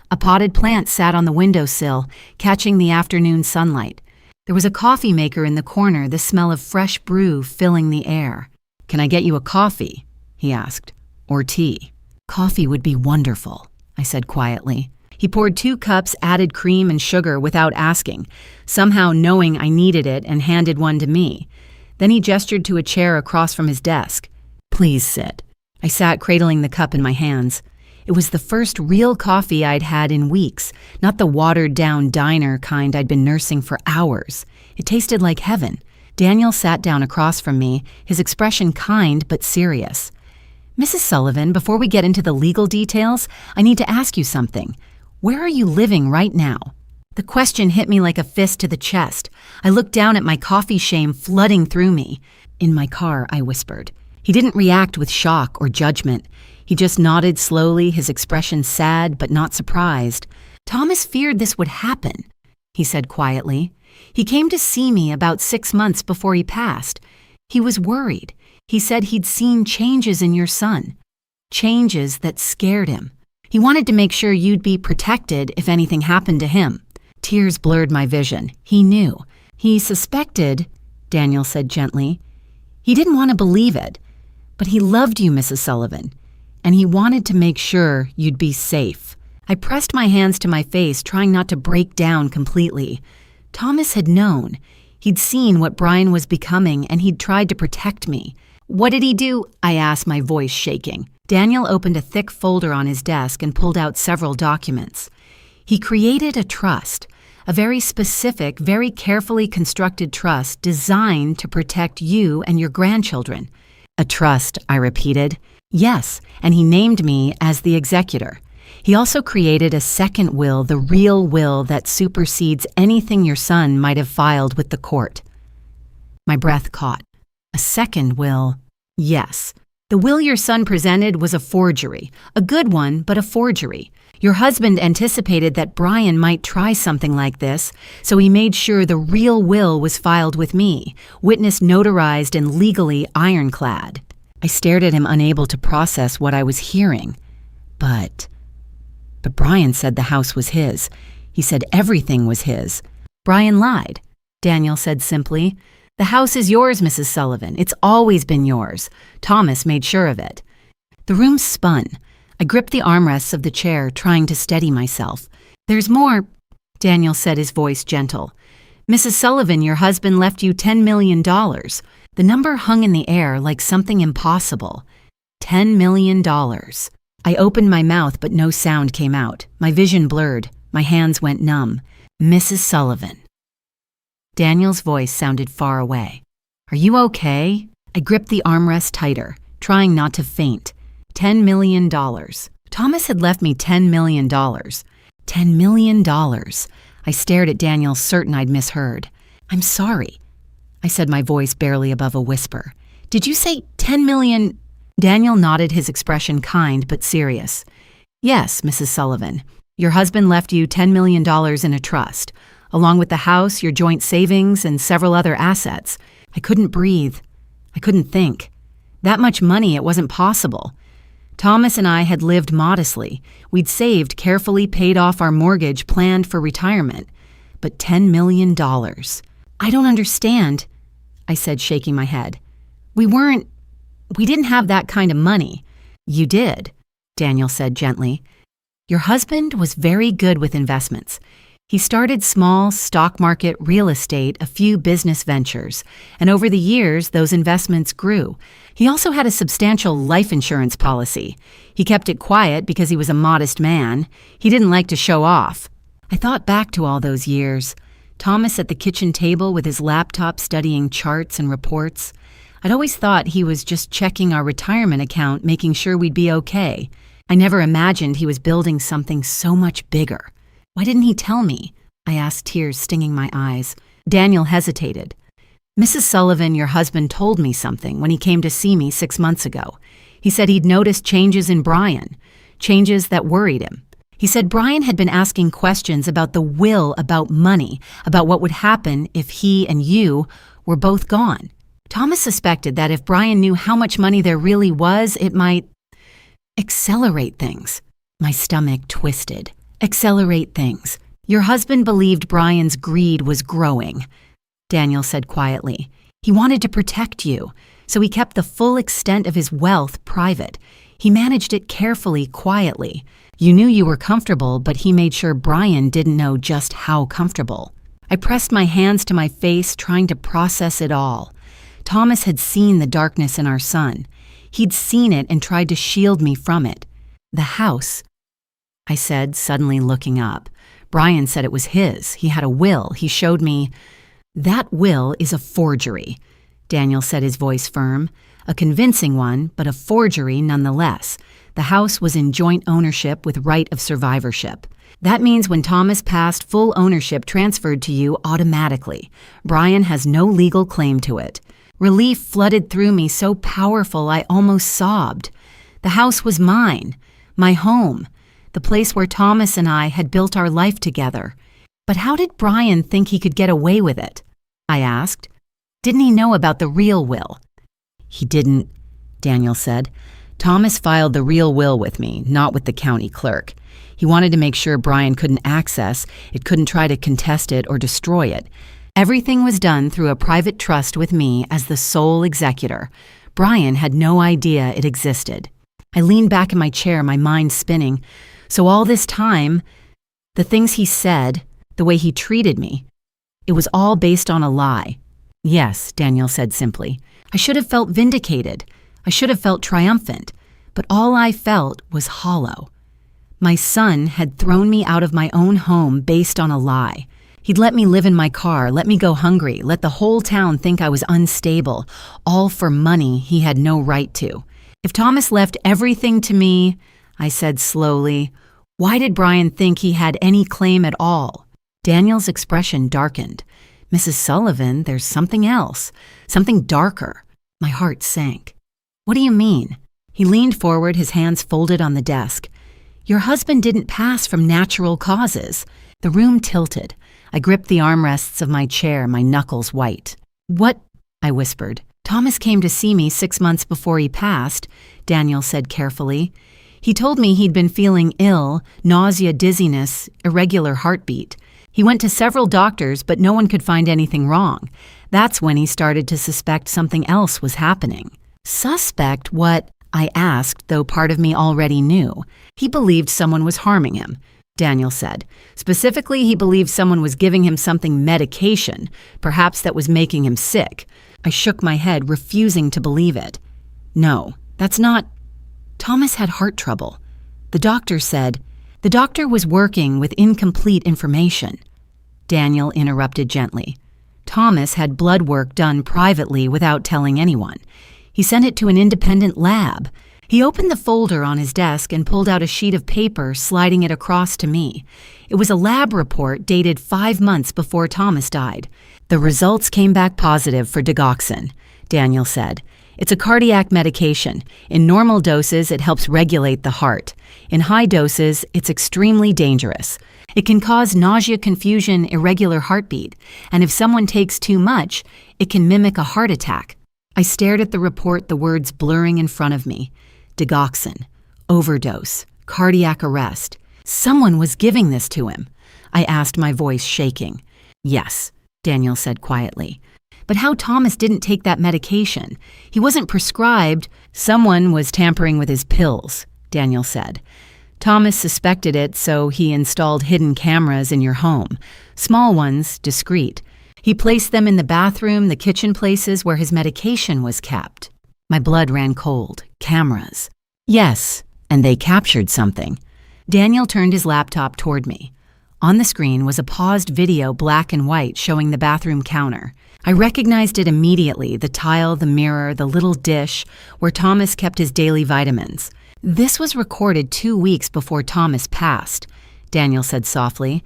A potted plant sat on the windowsill, catching the afternoon sunlight. There was a coffee maker in the corner, the smell of fresh brew filling the air. "Can I get you a coffee?" he asked. "Or tea?" "Coffee would be wonderful," I said quietly. He poured 2 cups, added cream and sugar without asking, somehow knowing I needed it, and handed one to me. Then he gestured to a chair across from his desk. "Please sit." I sat, cradling the cup in my hands. It was the first real coffee I'd had in weeks, not the watered-down diner kind I'd been nursing for hours. It tasted like heaven. Daniel sat down across from me, his expression kind but serious. "Mrs. Sullivan, before we get into the legal details, I need to ask you something. Where are you living right now?" The question hit me like a fist to the chest. I looked down at my coffee shame flooding through me. "In my car," I whispered. He didn't react with shock or judgment. He just nodded slowly, his expression sad but not surprised. "Thomas feared this would happen," he said quietly. "He came to see me about 6 months before he passed. He was worried. He said he'd seen changes in your son. Changes that scared him. He wanted to make sure you'd be protected if anything happened to him." Tears blurred my vision. He knew. "He suspected," Daniel said gently. "He didn't want to believe it. But he loved you, Mrs. Sullivan. And he wanted to make sure you'd be safe." I pressed my hands to my face, trying not to break down completely. Thomas had known. He'd seen what Brian was becoming, and he'd tried to protect me. "What did he do?" I asked, my voice shaking. Daniel opened a thick folder on his desk and pulled out several documents. "He created a trust, a very specific, very carefully constructed trust designed to protect you and your grandchildren." "A trust," I repeated. "Yes, and he named me as the executor. He also created a second will, the real will that supersedes anything your son might have filed with the court." My breath caught. "A second will?" "Yes. The will your son presented was a forgery. A good one, but a forgery. Your husband anticipated that Brian might try something like this, so he made sure the real will was filed with me, witness notarized and legally ironclad." I stared at him, unable to process what I was hearing. But Brian said the house was his. He said everything was his. "Brian lied," Daniel said simply. "The house is yours, Mrs. Sullivan. It's always been yours. Thomas made sure of it." The room spun. I gripped the armrests of the chair, trying to steady myself. "There's more," Daniel said, his voice gentle. "Mrs. Sullivan, your husband left you $10 million. The number hung in the air like something impossible. $10 million. I opened my mouth, but no sound came out. My vision blurred. My hands went numb. "Mrs. Sullivan." Daniel's voice sounded far away. "Are you okay?" I gripped the armrest tighter, trying not to faint. $10 million. Thomas had left me $10 million. $10 million. I stared at Daniel, certain I'd misheard. I'm sorry, I said, my voice barely above a whisper. Did you say 10 million? Daniel nodded, his expression kind but serious. Yes, Mrs. Sullivan. Your husband left you $10 million in a trust, along with the house, your joint savings, and several other assets. I couldn't breathe. I couldn't think. That much money, it wasn't possible. Thomas and I had lived modestly. We'd saved, carefully paid off our mortgage, planned for retirement. But $10 million. I don't understand, I said, shaking my head. We didn't have that kind of money. You did, Daniel said gently. Your husband was very good with investments. He started small, stock market, real estate, a few business ventures, and over the years, those investments grew. He also had a substantial life insurance policy. He kept it quiet because he was a modest man. He didn't like to show off. I thought back to all those years. Thomas at the kitchen table with his laptop studying charts and reports. I'd always thought he was just checking our retirement account, making sure we'd be okay. I never imagined he was building something so much bigger. Why didn't he tell me? I asked, tears stinging my eyes. Daniel hesitated. Mrs. Sullivan, your husband, told me something when he came to see me 6 months ago. He said he'd noticed changes in Brian, changes that worried him. He said Brian had been asking questions about the will, about money, about what would happen if he and you were both gone. Thomas suspected that if Brian knew how much money there really was, it might accelerate things. My stomach twisted. Accelerate things. Your husband believed Brian's greed was growing, Daniel said quietly. He wanted to protect you, so he kept the full extent of his wealth private. He managed it carefully, quietly. You knew you were comfortable, but he made sure Brian didn't know just how comfortable. I pressed my hands to my face, trying to process it all. Thomas had seen the darkness in our son. He'd seen it and tried to shield me from it. The house, I said, suddenly looking up. Brian said it was his. He had a will. He showed me. That will is a forgery, Daniel said, his voice firm. A convincing one, but a forgery nonetheless. The house was in joint ownership with right of survivorship. That means when Thomas passed, full ownership transferred to you automatically. Brian has no legal claim to it. Relief flooded through me so powerful I almost sobbed. The house was mine, my home, the place where Thomas and I had built our life together. But how did Brian think he could get away with it? I asked. Didn't he know about the real will? He didn't, Daniel said. Thomas filed the real will with me, not with the county clerk. He wanted to make sure Brian couldn't access it, couldn't try to contest it or destroy it. Everything was done through a private trust with me as the sole executor. Brian had no idea it existed. I leaned back in my chair, my mind spinning. So all this time, the things he said, the way he treated me, it was all based on a lie. Yes, Daniel said simply. I should have felt vindicated. I should have felt triumphant. But all I felt was hollow. My son had thrown me out of my own home based on a lie. He'd let me live in my car, let me go hungry, let the whole town think I was unstable, all for money he had no right to. If Thomas left everything to me, I said slowly, why did Brian think he had any claim at all? Daniel's expression darkened. Mrs. Sullivan, there's something else, something darker. My heart sank. What do you mean? He leaned forward, his hands folded on the desk. Your husband didn't pass from natural causes. The room tilted. I gripped the armrests of my chair, my knuckles white. What? I whispered. Thomas came to see me 6 months before he passed, Daniel said carefully. He told me he'd been feeling ill, nausea, dizziness, irregular heartbeat. He went to several doctors, but no one could find anything wrong. That's when he started to suspect something else was happening. Suspect what? I asked, though part of me already knew. He believed someone was harming him, Daniel said. Specifically, he believed someone was giving him something medication, perhaps that was making him sick. I shook my head, refusing to believe it. No, that's not. Thomas had heart trouble. The doctor said, the doctor was working with incomplete information. Daniel interrupted gently. Thomas had blood work done privately without telling anyone. He sent it to an independent lab. He opened the folder on his desk and pulled out a sheet of paper, sliding it across to me. It was a lab report dated 5 months before Thomas died. The results came back positive for digoxin, Daniel said. It's a cardiac medication. In normal doses, it helps regulate the heart. In high doses, it's extremely dangerous. It can cause nausea, confusion, irregular heartbeat, and if someone takes too much, it can mimic a heart attack. I stared at the report, the words blurring in front of me. Digoxin, overdose, cardiac arrest. Someone was giving this to him. I asked, my voice shaking. Yes, Daniel said quietly. But how Thomas didn't take that medication? He wasn't prescribed. Someone was tampering with his pills, Daniel said. Thomas suspected it, so he installed hidden cameras in your home. Small ones, discreet. He placed them in the bathroom, the kitchen places where his medication was kept. My blood ran cold. Cameras. Yes, and they captured something. Daniel turned his laptop toward me. On the screen was a paused video, black and white, showing the bathroom counter. I recognized it immediately, the tile, the mirror, the little dish, where Thomas kept his daily vitamins. This was recorded 2 weeks before Thomas passed, Daniel said softly.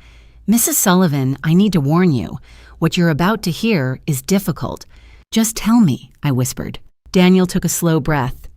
Mrs. Sullivan, I need to warn you. What you're about to hear is difficult. Just tell me, I whispered. Daniel took a slow breath.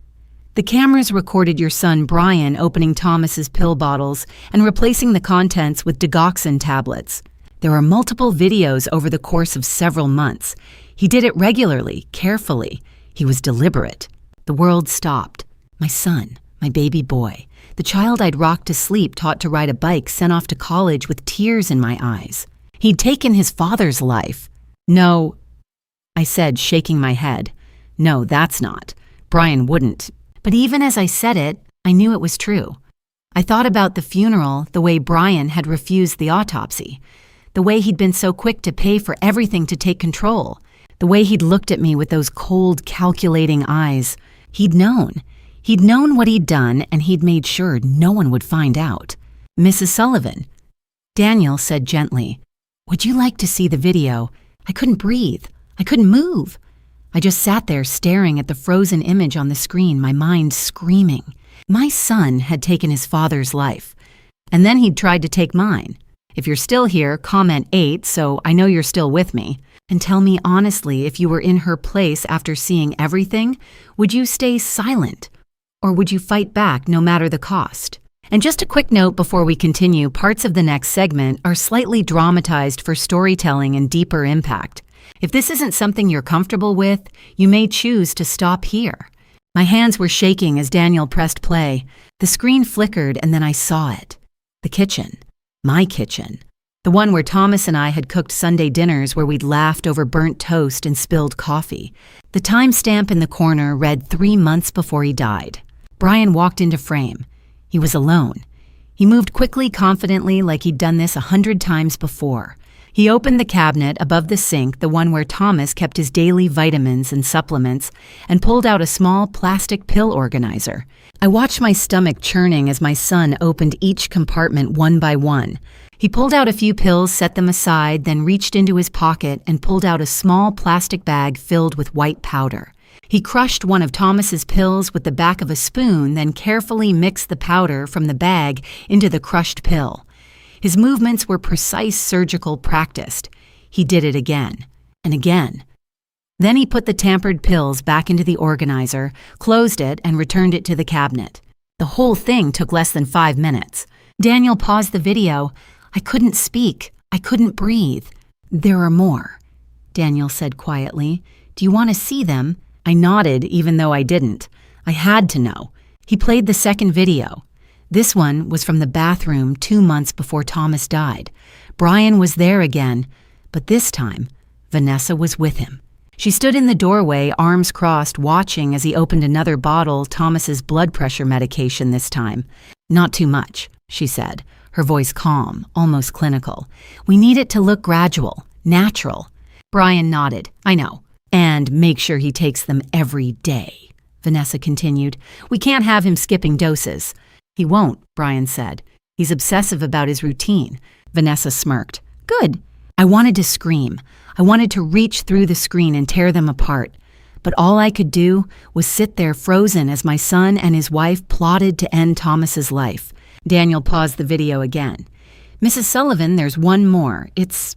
The cameras recorded your son Brian opening Thomas's pill bottles and replacing the contents with digoxin tablets. There are multiple videos over the course of several months. He did it regularly, carefully. He was deliberate. The world stopped. My son, my baby boy, the child I'd rocked to sleep, taught to ride a bike, sent off to college with tears in my eyes. He'd taken his father's life. No, I said, shaking my head. No, that's not. Brian wouldn't. But even as I said it, I knew it was true. I thought about the funeral, the way Brian had refused the autopsy, the way he'd been so quick to pay for everything to take control, the way he'd looked at me with those cold, calculating eyes. He'd known. He'd known what he'd done, and he'd made sure no one would find out. Mrs. Sullivan, Daniel said gently, would you like to see the video? I couldn't breathe. I couldn't move. I just sat there staring at the frozen image on the screen, my mind screaming. My son had taken his father's life, and then he'd tried to take mine. If you're still here, comment 8 so I know you're still with me. And tell me honestly, if you were in her place after seeing everything, would you stay silent? Or would you fight back no matter the cost? And just a quick note before we continue, parts of the next segment are slightly dramatized for storytelling and deeper impact. If this isn't something you're comfortable with, you may choose to stop here. My hands were shaking as Daniel pressed play. The screen flickered and then I saw it. The kitchen. My kitchen. The one where Thomas and I had cooked Sunday dinners, where we'd laughed over burnt toast and spilled coffee. The timestamp in the corner read 3 months before he died. Brian walked into frame. He was alone. He moved quickly, confidently, like he'd done this 100 times before. He opened the cabinet above the sink, the one where Thomas kept his daily vitamins and supplements, and pulled out a small plastic pill organizer. I watched my stomach churning as my son opened each compartment one by one. He pulled out a few pills, set them aside, then reached into his pocket and pulled out a small plastic bag filled with white powder. He crushed one of Thomas's pills with the back of a spoon, then carefully mixed the powder from the bag into the crushed pill. His movements were precise, surgical, practiced. He did it again and again. Then he put the tampered pills back into the organizer, closed it, and returned it to the cabinet. The whole thing took less than 5 minutes. Daniel paused the video. I couldn't speak. I couldn't breathe. There are more, Daniel said quietly. Do you want to see them? I nodded, even though I didn't. I had to know. He played the second video. This one was from the bathroom 2 months before Thomas died. Brian was there again, but this time, Vanessa was with him. She stood in the doorway, arms crossed, watching as he opened another bottle, Thomas's blood pressure medication this time. Not too much, she said, her voice calm, almost clinical. We need it to look gradual, natural. Brian nodded. I know. And make sure he takes them every day, Vanessa continued. We can't have him skipping doses. He won't, Brian said. He's obsessive about his routine. Vanessa smirked. Good. I wanted to scream. I wanted to reach through the screen and tear them apart. but all I could do was sit there frozen as my son and his wife plotted to end Thomas's life. Daniel paused the video again. Mrs. Sullivan, there's one more. It's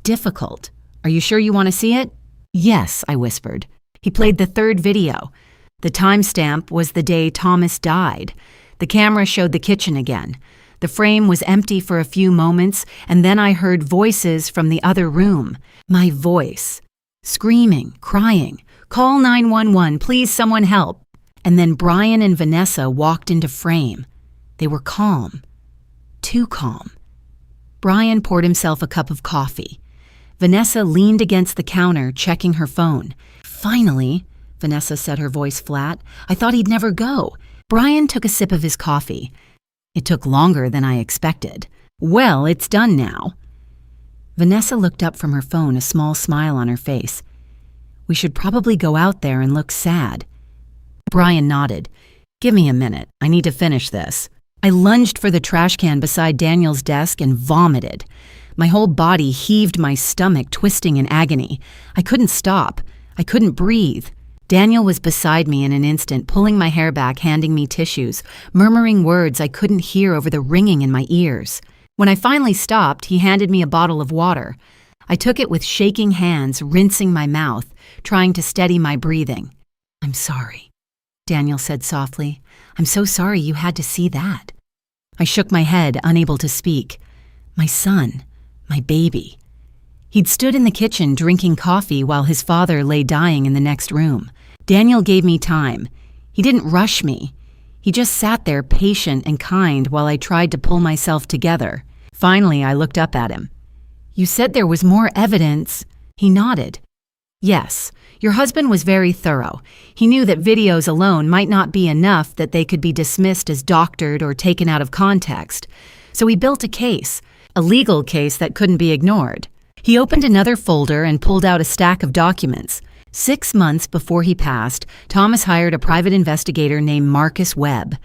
difficult. Are you sure you want to see it? Yes, I whispered. He played the third video. The timestamp was the day Thomas died. The camera showed the kitchen again. The frame was empty for a few moments, and then I heard voices from the other room. My voice. Screaming, crying. Call 911, please someone help. And then Brian and Vanessa walked into frame. They were calm. Too calm. Brian poured himself a cup of coffee. Vanessa leaned against the counter, checking her phone. Finally, Vanessa said, her voice flat, I thought he'd never go. Brian took a sip of his coffee. It took longer than I expected. Well, it's done now. Vanessa looked up from her phone, a small smile on her face. We should probably go out there and look sad. Brian nodded. Give me a minute. I need to finish this. I lunged for the trash can beside Daniel's desk and vomited. My whole body heaved, my stomach twisting in agony. I couldn't stop. I couldn't breathe. Daniel was beside me in an instant, pulling my hair back, handing me tissues, murmuring words I couldn't hear over the ringing in my ears. When I finally stopped, he handed me a bottle of water. I took it with shaking hands, rinsing my mouth, trying to steady my breathing. I'm sorry, Daniel said softly. I'm so sorry you had to see that. I shook my head, unable to speak. My son, my baby. He'd stood in the kitchen drinking coffee while his father lay dying in the next room. Daniel gave me time. He didn't rush me. He just sat there patient and kind while I tried to pull myself together. Finally, I looked up at him. You said there was more evidence. He nodded. Yes, your husband was very thorough. He knew that videos alone might not be enough, that they could be dismissed as doctored or taken out of context. So he built a case, a legal case that couldn't be ignored. He opened another folder and pulled out a stack of documents. 6 months before he passed, Thomas hired a private investigator named Marcus Webb,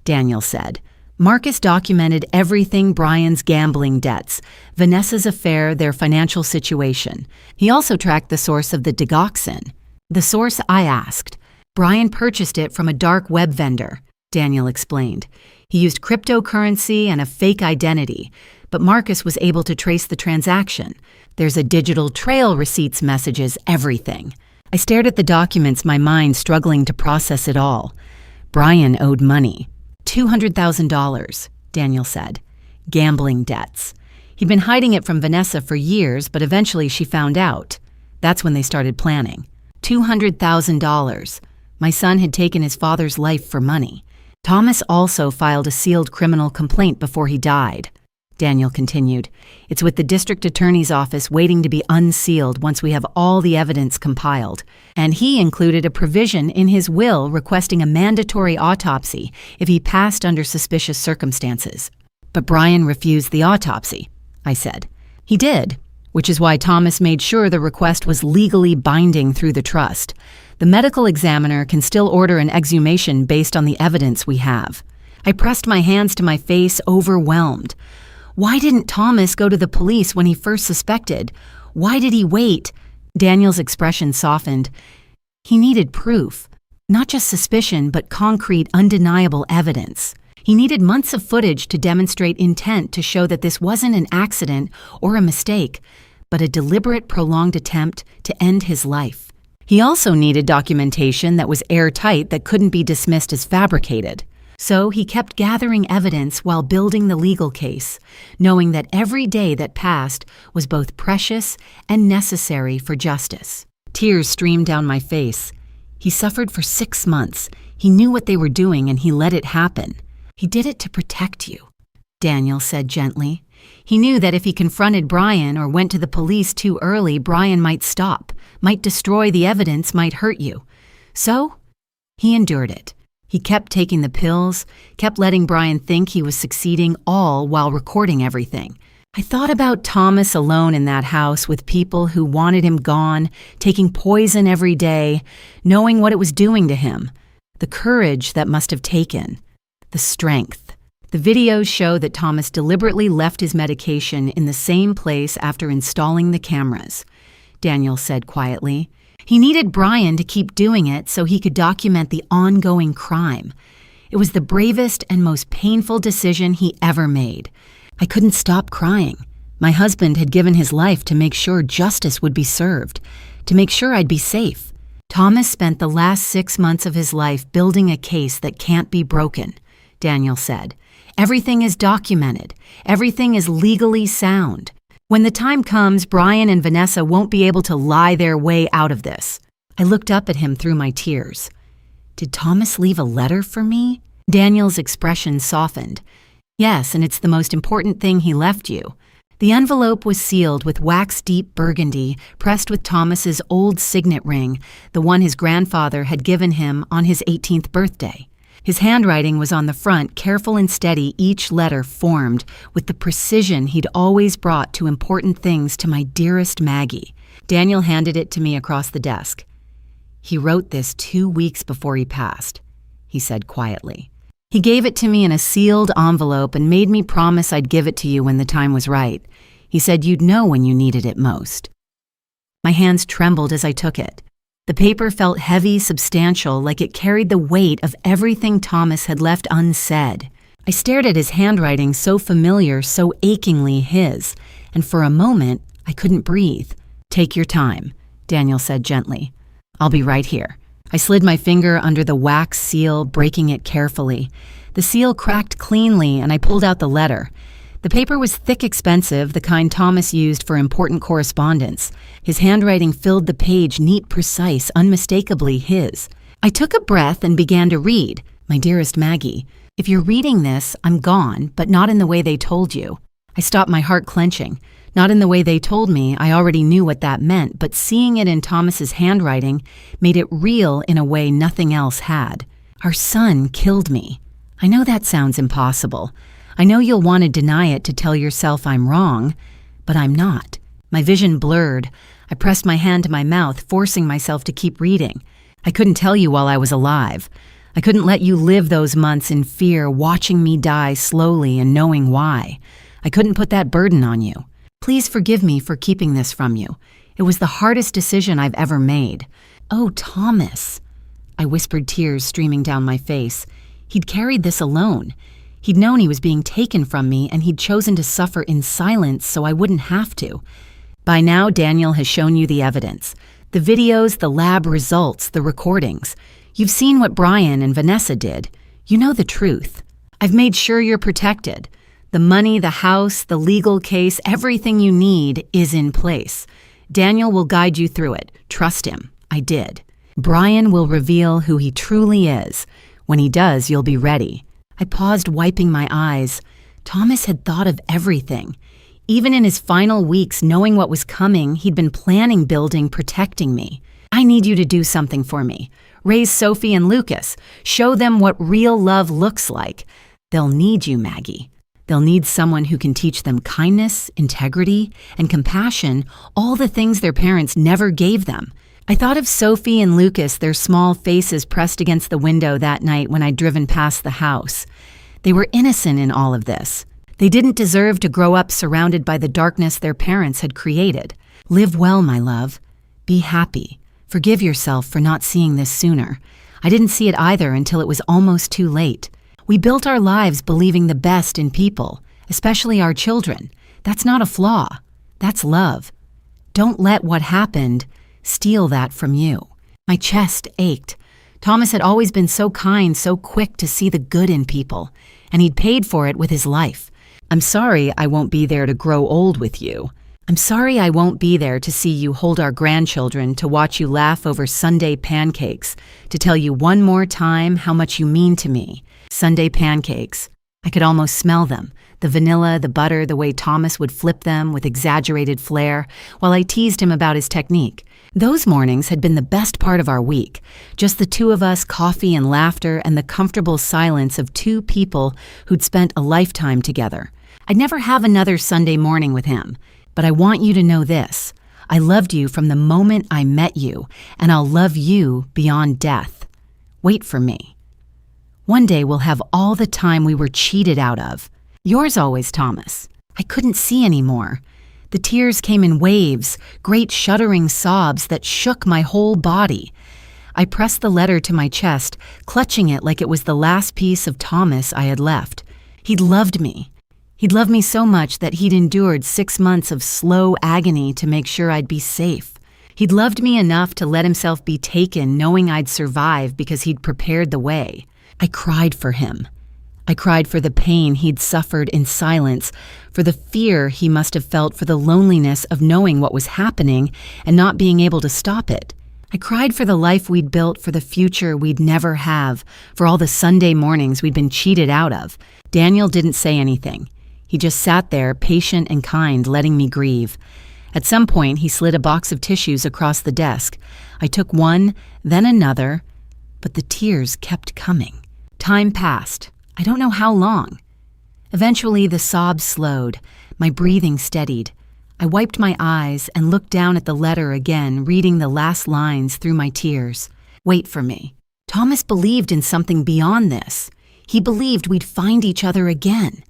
Daniel said. Marcus documented everything: Brian's gambling debts, Vanessa's affair, their financial situation. He also tracked the source of the digoxin. The source, I asked. Brian purchased it from a dark web vendor, Daniel explained. He used cryptocurrency and a fake identity, but Marcus was able to trace the transaction. There's a digital trail, receipts, messages, everything. I stared at the documents, my mind struggling to process it all. Brian owed money. $200,000, Daniel said. Gambling debts. He'd been hiding it from Vanessa for years, but eventually she found out. That's when they started planning. $200,000. My son had taken his father's life for money. Thomas also filed a sealed criminal complaint before he died. Daniel continued. It's with the district attorney's office waiting to be unsealed once we have all the evidence compiled. And he included a provision in his will requesting a mandatory autopsy if he passed under suspicious circumstances. But Brian refused the autopsy, I said. He did, which is why Thomas made sure the request was legally binding through the trust. The medical examiner can still order an exhumation based on the evidence we have. I pressed my hands to my face, overwhelmed. Why didn't Thomas go to the police when he first suspected? Why did he wait? Daniel's expression softened. He needed proof. Not just suspicion, but concrete, undeniable evidence. He needed months of footage to demonstrate intent, to show that this wasn't an accident or a mistake, but a deliberate, prolonged attempt to end his life. He also needed documentation that was airtight, that couldn't be dismissed as fabricated. So he kept gathering evidence while building the legal case, knowing that every day that passed was both precious and necessary for justice. Tears streamed down my face. He suffered for 6 months. He knew what they were doing, and he let it happen. He did it to protect you, Daniel said gently. He knew that if he confronted Brian or went to the police too early, Brian might stop, might destroy the evidence, might hurt you. So he endured it. He kept taking the pills, kept letting Brian think he was succeeding, all while recording everything. I thought about Thomas alone in that house with people who wanted him gone, taking poison every day, knowing what it was doing to him. The courage that must have taken. The strength. The videos show that Thomas deliberately left his medication in the same place after installing the cameras, Daniel said quietly. He needed Brian to keep doing it so he could document the ongoing crime. It was the bravest and most painful decision he ever made. I couldn't stop crying. My husband had given his life to make sure justice would be served, to make sure I'd be safe. Thomas spent the last 6 months of his life building a case that can't be broken, Daniel said. Everything is documented. Everything is legally sound. When the time comes, Brian and Vanessa won't be able to lie their way out of this. I looked up at him through my tears. Did Thomas leave a letter for me? Daniel's expression softened. Yes, and it's the most important thing he left you. The envelope was sealed with wax-deep burgundy, pressed with Thomas's old signet ring, the one his grandfather had given him on his 18th birthday. His handwriting was on the front, careful and steady, each letter formed with the precision he'd always brought to important things to my dearest Maggie. Daniel handed it to me across the desk. He wrote this 2 weeks before he passed, he said quietly. He gave it to me in a sealed envelope and made me promise I'd give it to you when the time was right. He said you'd know when you needed it most. My hands trembled as I took it. The paper felt heavy, substantial, like it carried the weight of everything Thomas had left unsaid. I stared at his handwriting, so familiar, so achingly his, and for a moment I couldn't breathe. Take your time, Daniel said gently. I'll be right here. I slid my finger under the wax seal, breaking it carefully. The seal cracked cleanly, and I pulled out the letter. The paper was thick, expensive, the kind Thomas used for important correspondence. His handwriting filled the page, neat, precise, unmistakably his. I took a breath and began to read. My dearest Maggie, if you're reading this, I'm gone, but not in the way they told you. I stopped, my heart clenching. Not in the way they told me, I already knew what that meant, but seeing it in Thomas's handwriting made it real in a way nothing else had. Our son killed me. I know that sounds impossible. I know you'll want to deny it to tell yourself I'm wrong, but I'm not. My vision blurred. I pressed my hand to my mouth, forcing myself to keep reading. I couldn't tell you while I was alive. I couldn't let you live those months in fear, watching me die slowly and knowing why. I couldn't put that burden on you. Please forgive me for keeping this from you. It was the hardest decision I've ever made. Oh, Thomas, I whispered, tears streaming down my face. He'd carried this alone. He'd known he was being taken from me, and he'd chosen to suffer in silence so I wouldn't have to. By now, Daniel has shown you the evidence. The videos, the lab results, the recordings. You've seen what Brian and Vanessa did. You know the truth. I've made sure you're protected. The money, the house, the legal case, everything you need is in place. Daniel will guide you through it. Trust him. I did. Brian will reveal who he truly is. When he does, you'll be ready. I paused, wiping my eyes. Thomas had thought of everything. Even in his final weeks, knowing what was coming, he'd been planning, building, protecting me. I need you to do something for me. Raise Sophie and Lucas. Show them what real love looks like. They'll need you, Maggie. They'll need someone who can teach them kindness, integrity, and compassion, all the things their parents never gave them. I thought of Sophie and Lucas, their small faces pressed against the window that night when I'd driven past the house. They were innocent in all of this. They didn't deserve to grow up surrounded by the darkness their parents had created. Live well, my love. Be happy. Forgive yourself for not seeing this sooner. I didn't see it either until it was almost too late. We built our lives believing the best in people, especially our children. That's not a flaw. That's love. Don't let what happened steal that from you. My chest ached. Thomas had always been so kind, so quick to see the good in people, and he'd paid for it with his life. I'm sorry I won't be there to grow old with you. I'm sorry I won't be there to see you hold our grandchildren, to watch you laugh over Sunday pancakes, to tell you one more time how much you mean to me. Sunday pancakes. I could almost smell them. The vanilla, the butter, the way Thomas would flip them with exaggerated flair, while I teased him about his technique. Those mornings had been the best part of our week. Just the two of us, coffee and laughter, and the comfortable silence of two people who'd spent a lifetime together. I'd never have another Sunday morning with him. But I want you to know this. I loved you from the moment I met you, and I'll love you beyond death. Wait for me. One day we'll have all the time we were cheated out of. Yours always, Thomas. I couldn't see anymore. The tears came in waves, great shuddering sobs that shook my whole body. I pressed the letter to my chest, clutching it like it was the last piece of Thomas I had left. He'd loved me. He'd loved me so much that he'd endured 6 months of slow agony to make sure I'd be safe. He'd loved me enough to let himself be taken, knowing I'd survive because he'd prepared the way. I cried for him. I cried for the pain he'd suffered in silence, for the fear he must have felt, for the loneliness of knowing what was happening and not being able to stop it. I cried for the life we'd built, for the future we'd never have, for all the Sunday mornings we'd been cheated out of. Daniel didn't say anything. He just sat there, patient and kind, letting me grieve. At some point, he slid a box of tissues across the desk. I took one, then another, but the tears kept coming. Time passed. I don't know how long. Eventually, the sobs slowed. My breathing steadied. I wiped my eyes and looked down at the letter again, reading the last lines through my tears. Wait for me. Thomas believed in something beyond this. He believed we'd find each other again.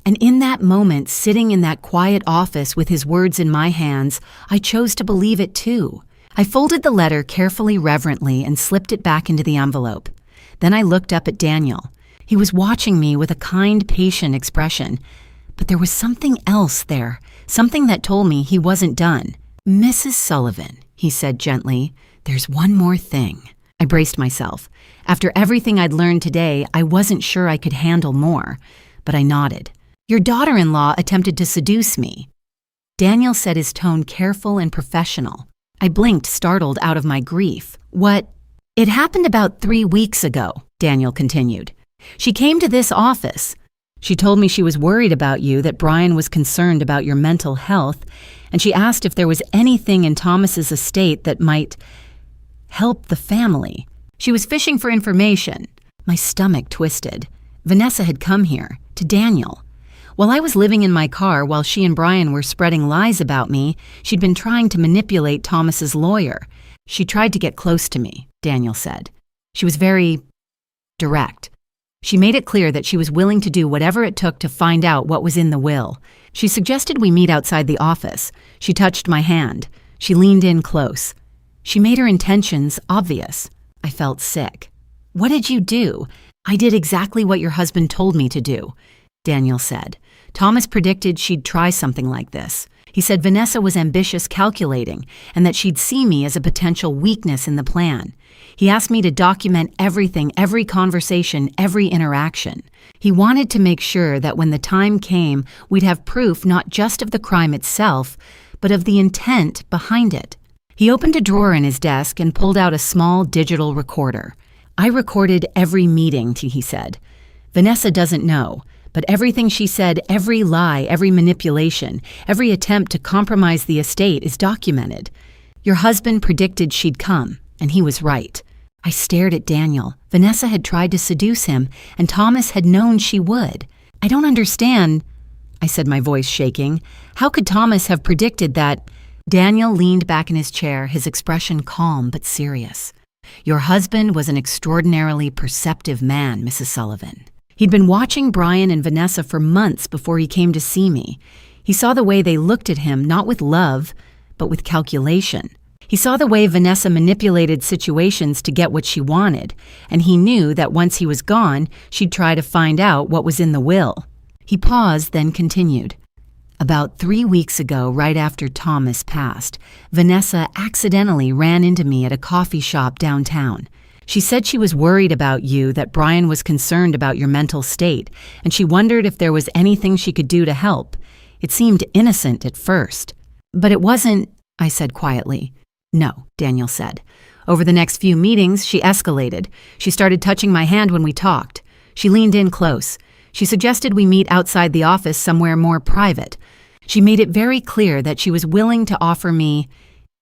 And in that moment, sitting in that quiet office with his words in my hands, I chose to believe it too. I folded the letter carefully, reverently, and slipped it back into the envelope. Then I looked up at Daniel. He was watching me with a kind, patient expression. But there was something else there, something that told me he wasn't done. "Mrs. Sullivan," he said gently, "there's one more thing." I braced myself. After everything I'd learned today, I wasn't sure I could handle more, but I nodded. "Your daughter-in-law attempted to seduce me." Daniel said, his tone careful and professional. I blinked, startled out of my grief. "What?" "It happened about 3 weeks ago," Daniel continued. "She came to this office. She told me she was worried about you, that Brian was concerned about your mental health, and she asked if there was anything in Thomas's estate that might help the family. She was fishing for information." My stomach twisted. Vanessa had come here, to Daniel. While I was living in my car while she and Brian were spreading lies about me, she'd been trying to manipulate Thomas's lawyer. "She tried to get close to me," Daniel said. "She was very direct. She made it clear that she was willing to do whatever it took to find out what was in the will. She suggested we meet outside the office. She touched my hand. She leaned in close. She made her intentions obvious." I felt sick. "What did you do?" "I did exactly what your husband told me to do," Daniel said. "Thomas predicted she'd try something like this. He said Vanessa was ambitious, calculating, and that she'd see me as a potential weakness in the plan. He asked me to document everything, every conversation, every interaction. He wanted to make sure that when the time came, we'd have proof not just of the crime itself, but of the intent behind it." He opened a drawer in his desk and pulled out a small digital recorder. "I recorded every meeting," he said. "Vanessa doesn't know, but everything she said, every lie, every manipulation, every attempt to compromise the estate is documented. Your husband predicted she'd come, and he was right." I stared at Daniel. Vanessa had tried to seduce him, and Thomas had known she would. "I don't understand," I said, my voice shaking. "How could Thomas have predicted that?" Daniel leaned back in his chair, his expression calm but serious. "Your husband was an extraordinarily perceptive man, Mrs. Sullivan. He'd been watching Brian and Vanessa for months before he came to see me. He saw the way they looked at him, not with love, but with calculation. He saw the way Vanessa manipulated situations to get what she wanted, and he knew that once he was gone, she'd try to find out what was in the will." He paused, then continued. "About 3 weeks ago, right after Thomas passed, Vanessa accidentally ran into me at a coffee shop downtown. She said she was worried about you, that Brian was concerned about your mental state, and she wondered if there was anything she could do to help. It seemed innocent at first." "But it wasn't," I said quietly. "No," Daniel said. "Over the next few meetings, she escalated. She started touching my hand when we talked. She leaned in close. She suggested we meet outside the office somewhere more private. She made it very clear that she was willing to offer me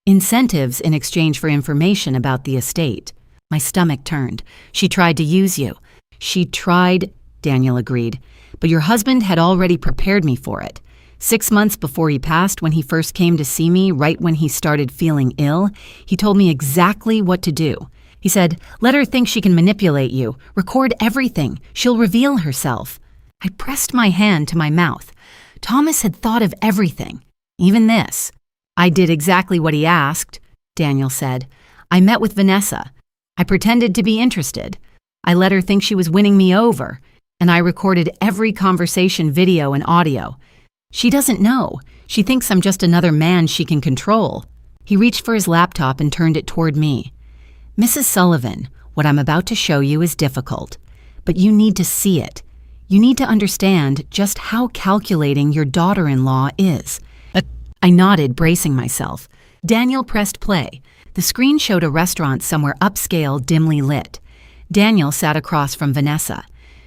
incentives in exchange for information about the estate." My stomach turned. "She tried to use you." "She tried," Daniel agreed, "but your husband had already prepared me for it. 6 months before he passed, when he first came to see me, right when he started feeling ill, he told me exactly what to do. He said, 'Let her think she can manipulate you. Record everything. She'll reveal herself.' I pressed my hand to my mouth. Thomas had thought of everything. Even this. I did exactly what he asked, Daniel said. I met with Vanessa. I pretended to be interested. I let her think she was winning me over, and I recorded every conversation, video and audio. She doesn't know. She thinks I'm just another man she can control. He reached for his laptop and turned it toward me. Mrs. Sullivan, what I'm about to show you is difficult, but you need to see it. You need to understand just how calculating your daughter-in-law is. I nodded, bracing myself. Daniel pressed play. The screen showed a restaurant somewhere upscale, dimly lit. Daniel sat across from Vanessa.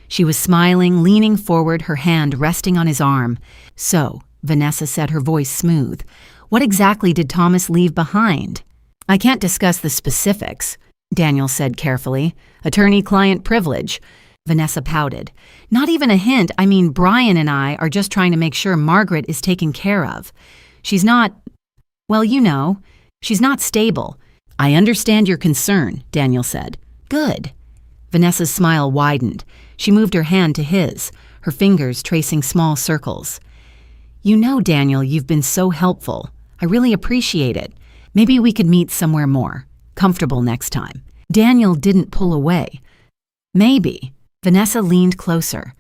She was smiling, leaning forward, her hand resting on his arm. So, Vanessa said, her voice smooth, what exactly did Thomas leave behind? I can't discuss the specifics, Daniel said carefully. Attorney-client privilege. Vanessa pouted. Not even a hint. I mean, Brian and I are just trying to make sure Margaret is taken care of. She's not, well, you know, she's not stable. I understand your concern, Daniel said. Good. Vanessa's smile widened. She moved her hand to his, her fingers tracing small circles. You know, Daniel, you've been so helpful. I really appreciate it. Maybe we could meet somewhere more comfortable next time. Daniel didn't pull away. Maybe. Vanessa leaned closer.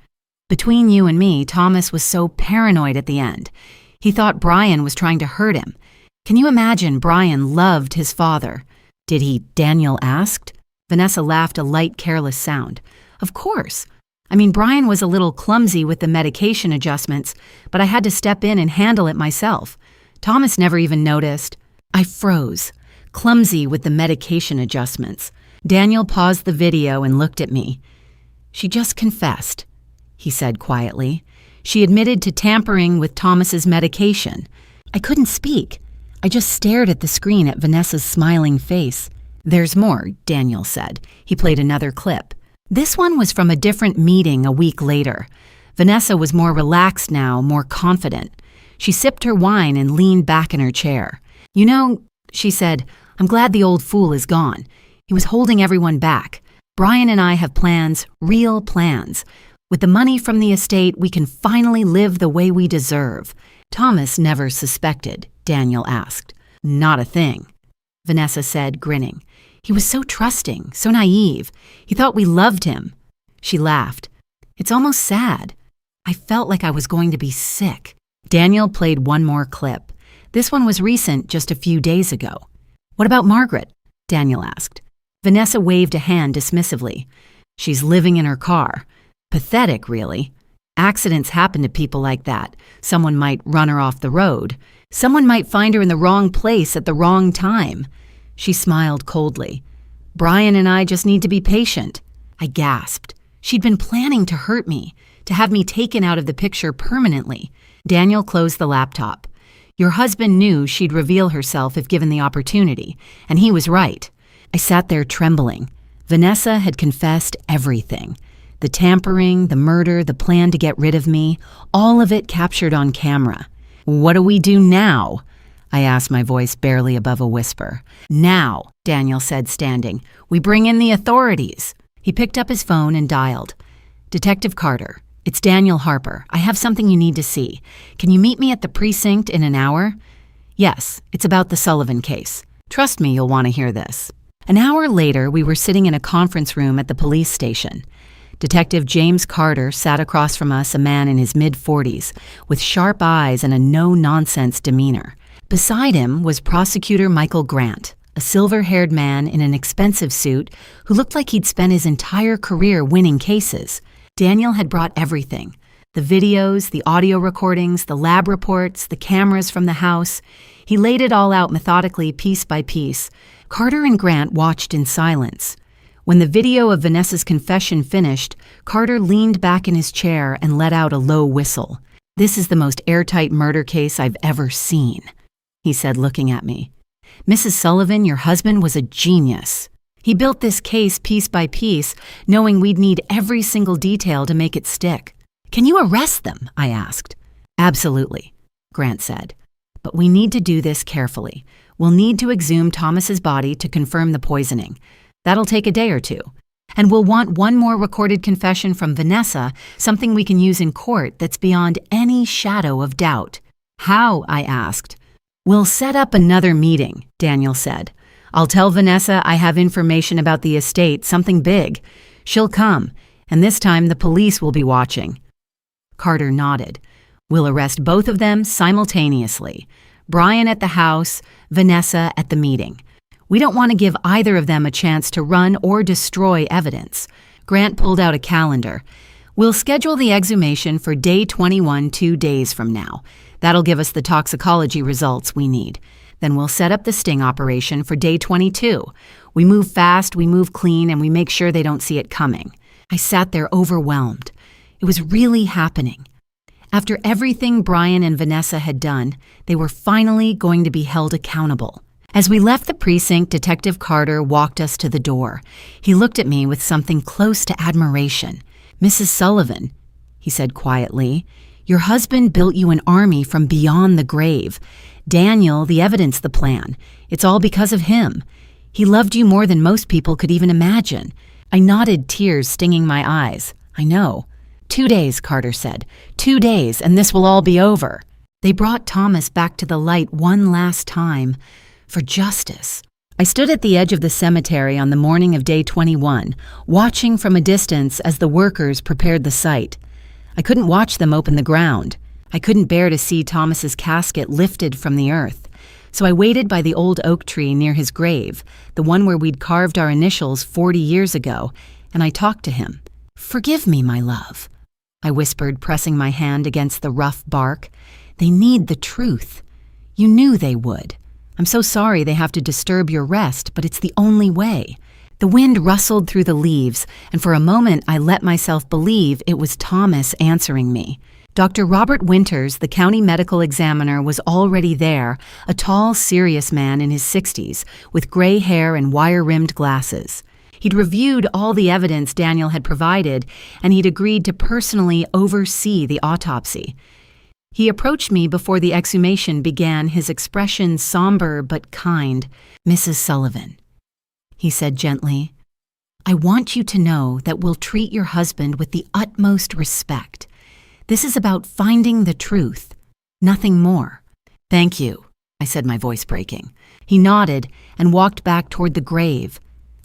Between you and me, Thomas was so paranoid at the end. He thought Brian was trying to hurt him. Can you imagine Brian loved his father? Did he? Daniel asked. Vanessa laughed, a light, careless sound. Of course. I mean, Brian was a little clumsy with the medication adjustments, but I had to step in and handle it myself. Thomas never even noticed. I froze. Clumsy with the medication adjustments. Daniel paused the video and looked at me. She just confessed, he said quietly. She admitted to tampering with Thomas's medication. I couldn't speak. I just stared at the screen at Vanessa's smiling face. There's more, Daniel said. He played another clip. This one was from a different meeting a week later. Vanessa was more relaxed now, more confident. She sipped her wine and leaned back in her chair. You know, she said, I'm glad the old fool is gone. He was holding everyone back. Brian and I have plans, real plans. With the money from the estate, we can finally live the way we deserve. Thomas never suspected, Daniel asked. Not a thing, Vanessa said, grinning. He was so trusting, so naive. He thought we loved him. She laughed. It's almost sad. I felt like I was going to be sick. Daniel played one more clip. This one was recent, just a few days ago. What about Margaret? Daniel asked. Vanessa waved a hand dismissively. She's living in her car. Pathetic, really. Accidents happen to people like that. Someone might run her off the road. Someone might find her in the wrong place at the wrong time. She smiled coldly. Brian and I just need to be patient. I gasped. She'd been planning to hurt me, to have me taken out of the picture permanently. Daniel closed the laptop. Your husband knew she'd reveal herself if given the opportunity, and he was right. I sat there trembling. Vanessa had confessed everything. The tampering, the murder, the plan to get rid of me, all of it captured on camera. What do we do now? I asked, my voice barely above a whisper. Now, Daniel said, standing. We bring in the authorities. He picked up his phone and dialed. Detective Carter, it's Daniel Harper. I have something you need to see. Can you meet me at the precinct in an hour? Yes, it's about the Sullivan case. Trust me, you'll want to hear this. An hour later, we were sitting in a conference room at the police station. Detective James Carter sat across from us, a man in his mid-40s, with sharp eyes and a no-nonsense demeanor. Beside him was Prosecutor Michael Grant, a silver-haired man in an expensive suit who looked like he'd spent his entire career winning cases. Daniel had brought everything. The videos, the audio recordings, the lab reports, the cameras from the house. He laid it all out methodically, piece by piece. Carter and Grant watched in silence. When the video of Vanessa's confession finished, Carter leaned back in his chair and let out a low whistle. This is the most airtight murder case I've ever seen, he said, looking at me. Mrs. Sullivan, your husband was a genius. He built this case piece by piece, knowing we'd need every single detail to make it stick. Can you arrest them? I asked. Absolutely, Grant said. But we need to do this carefully. We'll need to exhume Thomas's body to confirm the poisoning. That'll take a day or two. And we'll want one more recorded confession from Vanessa, something we can use in court that's beyond any shadow of doubt. How? I asked. We'll set up another meeting, Daniel said. I'll tell Vanessa I have information about the estate, something big. She'll come, and this time the police will be watching. Carter nodded. We'll arrest both of them simultaneously. Brian at the house, Vanessa at the meeting. We don't want to give either of them a chance to run or destroy evidence. Grant pulled out a calendar. We'll schedule the exhumation for day 21 2 days from now. That'll give us the toxicology results we need. Then we'll set up the sting operation for day 22. We move fast, we move clean, and we make sure they don't see it coming. I sat there overwhelmed. It was really happening. After everything Brian and Vanessa had done, they were finally going to be held accountable. As we left the precinct, Detective Carter walked us to the door. He looked at me with something close to admiration. Mrs. Sullivan, he said quietly, your husband built you an army from beyond the grave. Daniel, the evidence, the plan. It's all because of him. He loved you more than most people could even imagine. I nodded, tears stinging my eyes. I know. 2 days, Carter said. 2 days, and this will all be over. They brought Thomas back to the light one last time for justice. I stood at the edge of the cemetery on the morning of day 21, watching from a distance as the workers prepared the site. I couldn't watch them open the ground. I couldn't bear to see Thomas's casket lifted from the earth. So I waited by the old oak tree near his grave, the one where we'd carved our initials 40 years ago, and I talked to him. Forgive me, my love, I whispered, pressing my hand against the rough bark. They need the truth. You knew they would. I'm so sorry they have to disturb your rest, but it's the only way. The wind rustled through the leaves, and for a moment I let myself believe it was Thomas answering me. Dr. Robert Winters, the county medical examiner, was already there, a tall, serious man in his 60s, with gray hair and wire-rimmed glasses. He'd reviewed all the evidence Daniel had provided, and he'd agreed to personally oversee the autopsy. He approached me before the exhumation began, his expression somber but kind. Mrs. Sullivan, he said gently, I want you to know that we'll treat your husband with the utmost respect. This is about finding the truth, nothing more. Thank you, I said, my voice breaking. He nodded and walked back toward the grave.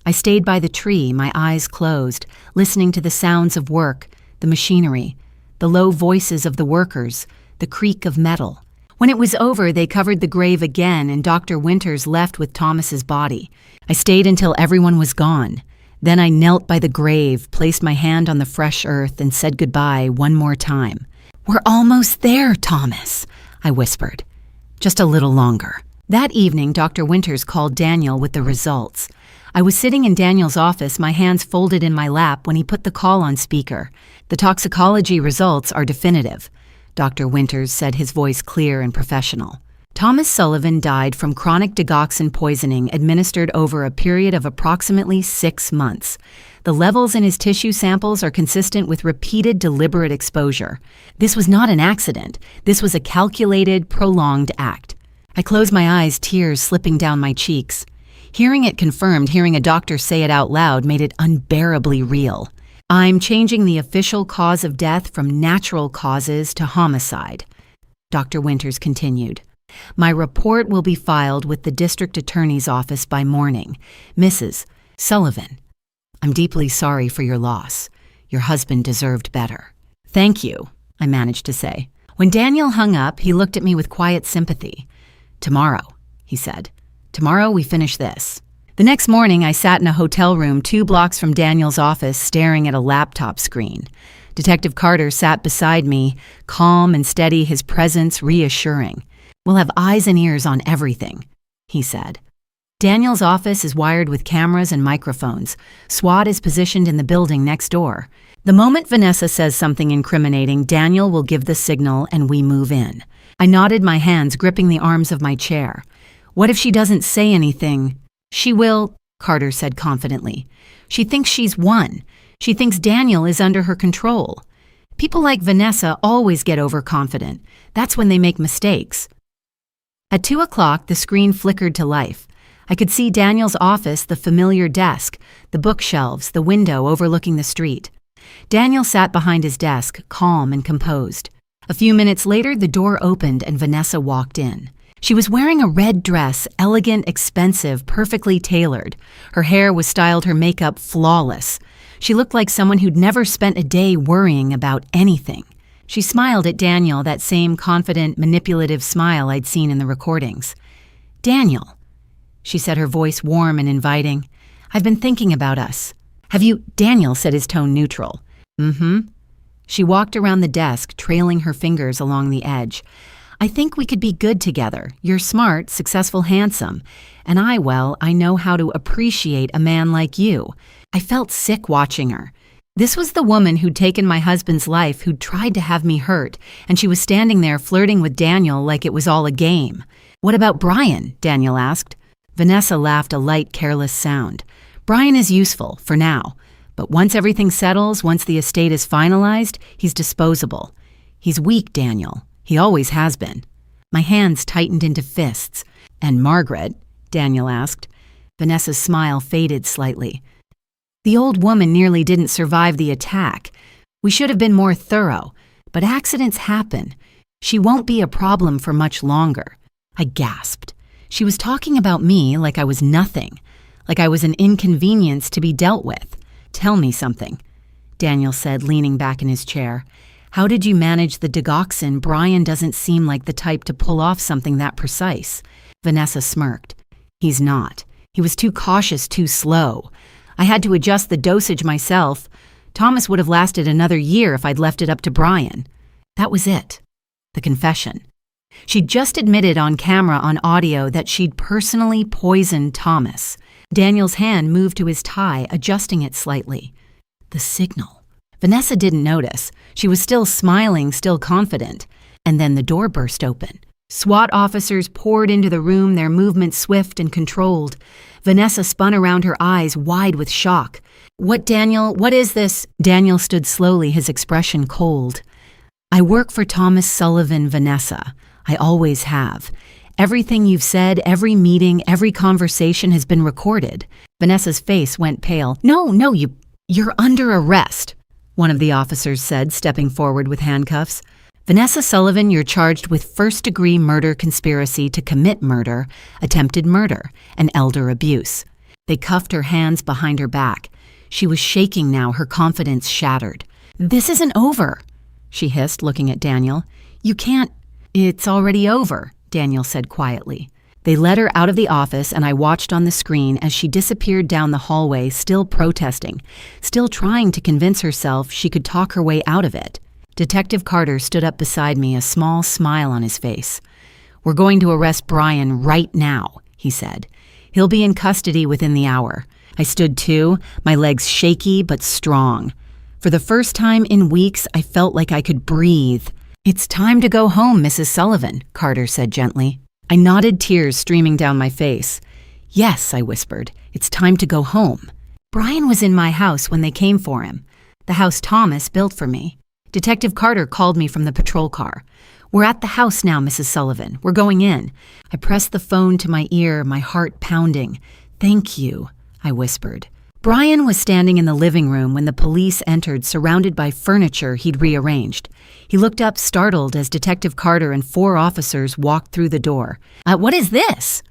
I stayed by the tree, my eyes closed, listening to the sounds of work, the machinery, the low voices of the workers, the creak of metal. When it was over, they covered the grave again, and Dr. Winters left with Thomas's body. I stayed until everyone was gone. Then I knelt by the grave, placed my hand on the fresh earth, and said goodbye one more time. We're almost there, Thomas, I whispered. Just a little longer. That evening, Dr. Winters called Daniel with the results. I was sitting in Daniel's office, my hands folded in my lap, when he put the call on speaker. The toxicology results are definitive, Dr. Winters said, his voice clear and professional. Thomas Sullivan died from chronic digoxin poisoning administered over a period of approximately 6 months. The levels in his tissue samples are consistent with repeated deliberate exposure. This was not an accident. This was a calculated, prolonged act. I closed my eyes, tears slipping down my cheeks. Hearing it confirmed, hearing a doctor say it out loud made it unbearably real. I'm changing the official cause of death from natural causes to homicide, Dr. Winters continued. My report will be filed with the district attorney's office by morning. Mrs. Sullivan, I'm deeply sorry for your loss. Your husband deserved better. Thank you, I managed to say. When Daniel hung up, he looked at me with quiet sympathy. Tomorrow, he said. Tomorrow we finish this. The next morning, I sat in a hotel room 2 blocks from Daniel's office, staring at a laptop screen. Detective Carter sat beside me, calm and steady, his presence reassuring. We'll have eyes and ears on everything, he said. Daniel's office is wired with cameras and microphones. SWAT is positioned in the building next door. The moment Vanessa says something incriminating, Daniel will give the signal and we move in. I nodded, my hands gripping the arms of my chair. What if she doesn't say anything? She will, Carter said confidently. She thinks she's won. She thinks Daniel is under her control. People like Vanessa always get overconfident. That's when they make mistakes. At 2 o'clock, the screen flickered to life. I could see Daniel's office, the familiar desk, the bookshelves, the window overlooking the street. Daniel sat behind his desk, calm and composed. A few minutes later, the door opened and Vanessa walked in. She was wearing a red dress, elegant, expensive, perfectly tailored. Her hair was styled, her makeup flawless. She looked like someone who'd never spent a day worrying about anything. She smiled at Daniel, that same confident, manipulative smile I'd seen in the recordings. "Daniel," she said, her voice warm and inviting. "I've been thinking about us." "Have you—" Daniel said, his tone neutral. "Mm-hmm." She walked around the desk, trailing her fingers along the edge. "I think we could be good together. You're smart, successful, handsome. And I know how to appreciate a man like you." I felt sick watching her. This was the woman who'd taken my husband's life, who'd tried to have me hurt, and she was standing there flirting with Daniel like it was all a game. "What about Brian?" Daniel asked. Vanessa laughed, a light, careless sound. "Brian is useful, for now. But once everything settles, once the estate is finalized, he's disposable. He's weak, Daniel. He always has been." My hands tightened into fists. "And Margaret?" Daniel asked. Vanessa's smile faded slightly. "The old woman nearly didn't survive the attack. We should have been more thorough, but accidents happen. She won't be a problem for much longer." I gasped. She was talking about me like I was nothing, like I was an inconvenience to be dealt with. "Tell me something," Daniel said, leaning back in his chair. "How did you manage the digoxin? Brian doesn't seem like the type to pull off something that precise." Vanessa smirked. "He's not. He was too cautious, too slow. I had to adjust the dosage myself. Thomas would have lasted another year if I'd left it up to Brian." That was it. The confession. She'd just admitted on camera, on audio, that she'd personally poisoned Thomas. Daniel's hand moved to his tie, adjusting it slightly. The signal. Vanessa didn't notice. She was still smiling, still confident. And then the door burst open. SWAT officers poured into the room, their movements swift and controlled. Vanessa spun around, her eyes wide with shock. "What, Daniel? What is this?" Daniel stood slowly, his expression cold. "I work for Thomas Sullivan, Vanessa. I always have. Everything you've said, every meeting, every conversation has been recorded." Vanessa's face went pale. No, you're under arrest," one of the officers said, stepping forward with handcuffs. "Vanessa Sullivan, you're charged with first-degree murder conspiracy to commit murder, attempted murder, and elder abuse." They cuffed her hands behind her back. She was shaking now, her confidence shattered. "This isn't over," she hissed, looking at Daniel. "You can't—" "It's already over," Daniel said quietly. They led her out of the office, and I watched on the screen as she disappeared down the hallway, still protesting, still trying to convince herself she could talk her way out of it. Detective Carter stood up beside me, a small smile on his face. "We're going to arrest Brian right now," he said. "He'll be in custody within the hour." I stood too, my legs shaky but strong. For the first time in weeks, I felt like I could breathe. "It's time to go home, Mrs. Sullivan," Carter said gently. I nodded, tears streaming down my face. "Yes," I whispered, "it's time to go home." Brian was in my house when they came for him, the house Thomas built for me. Detective Carter called me from the patrol car. "We're at the house now, Mrs. Sullivan. We're going in." I pressed the phone to my ear, my heart pounding. "Thank you," I whispered. Brian was standing in the living room when the police entered, surrounded by furniture he'd rearranged. He looked up, startled, as Detective Carter and 4 officers walked through the door. What is this?"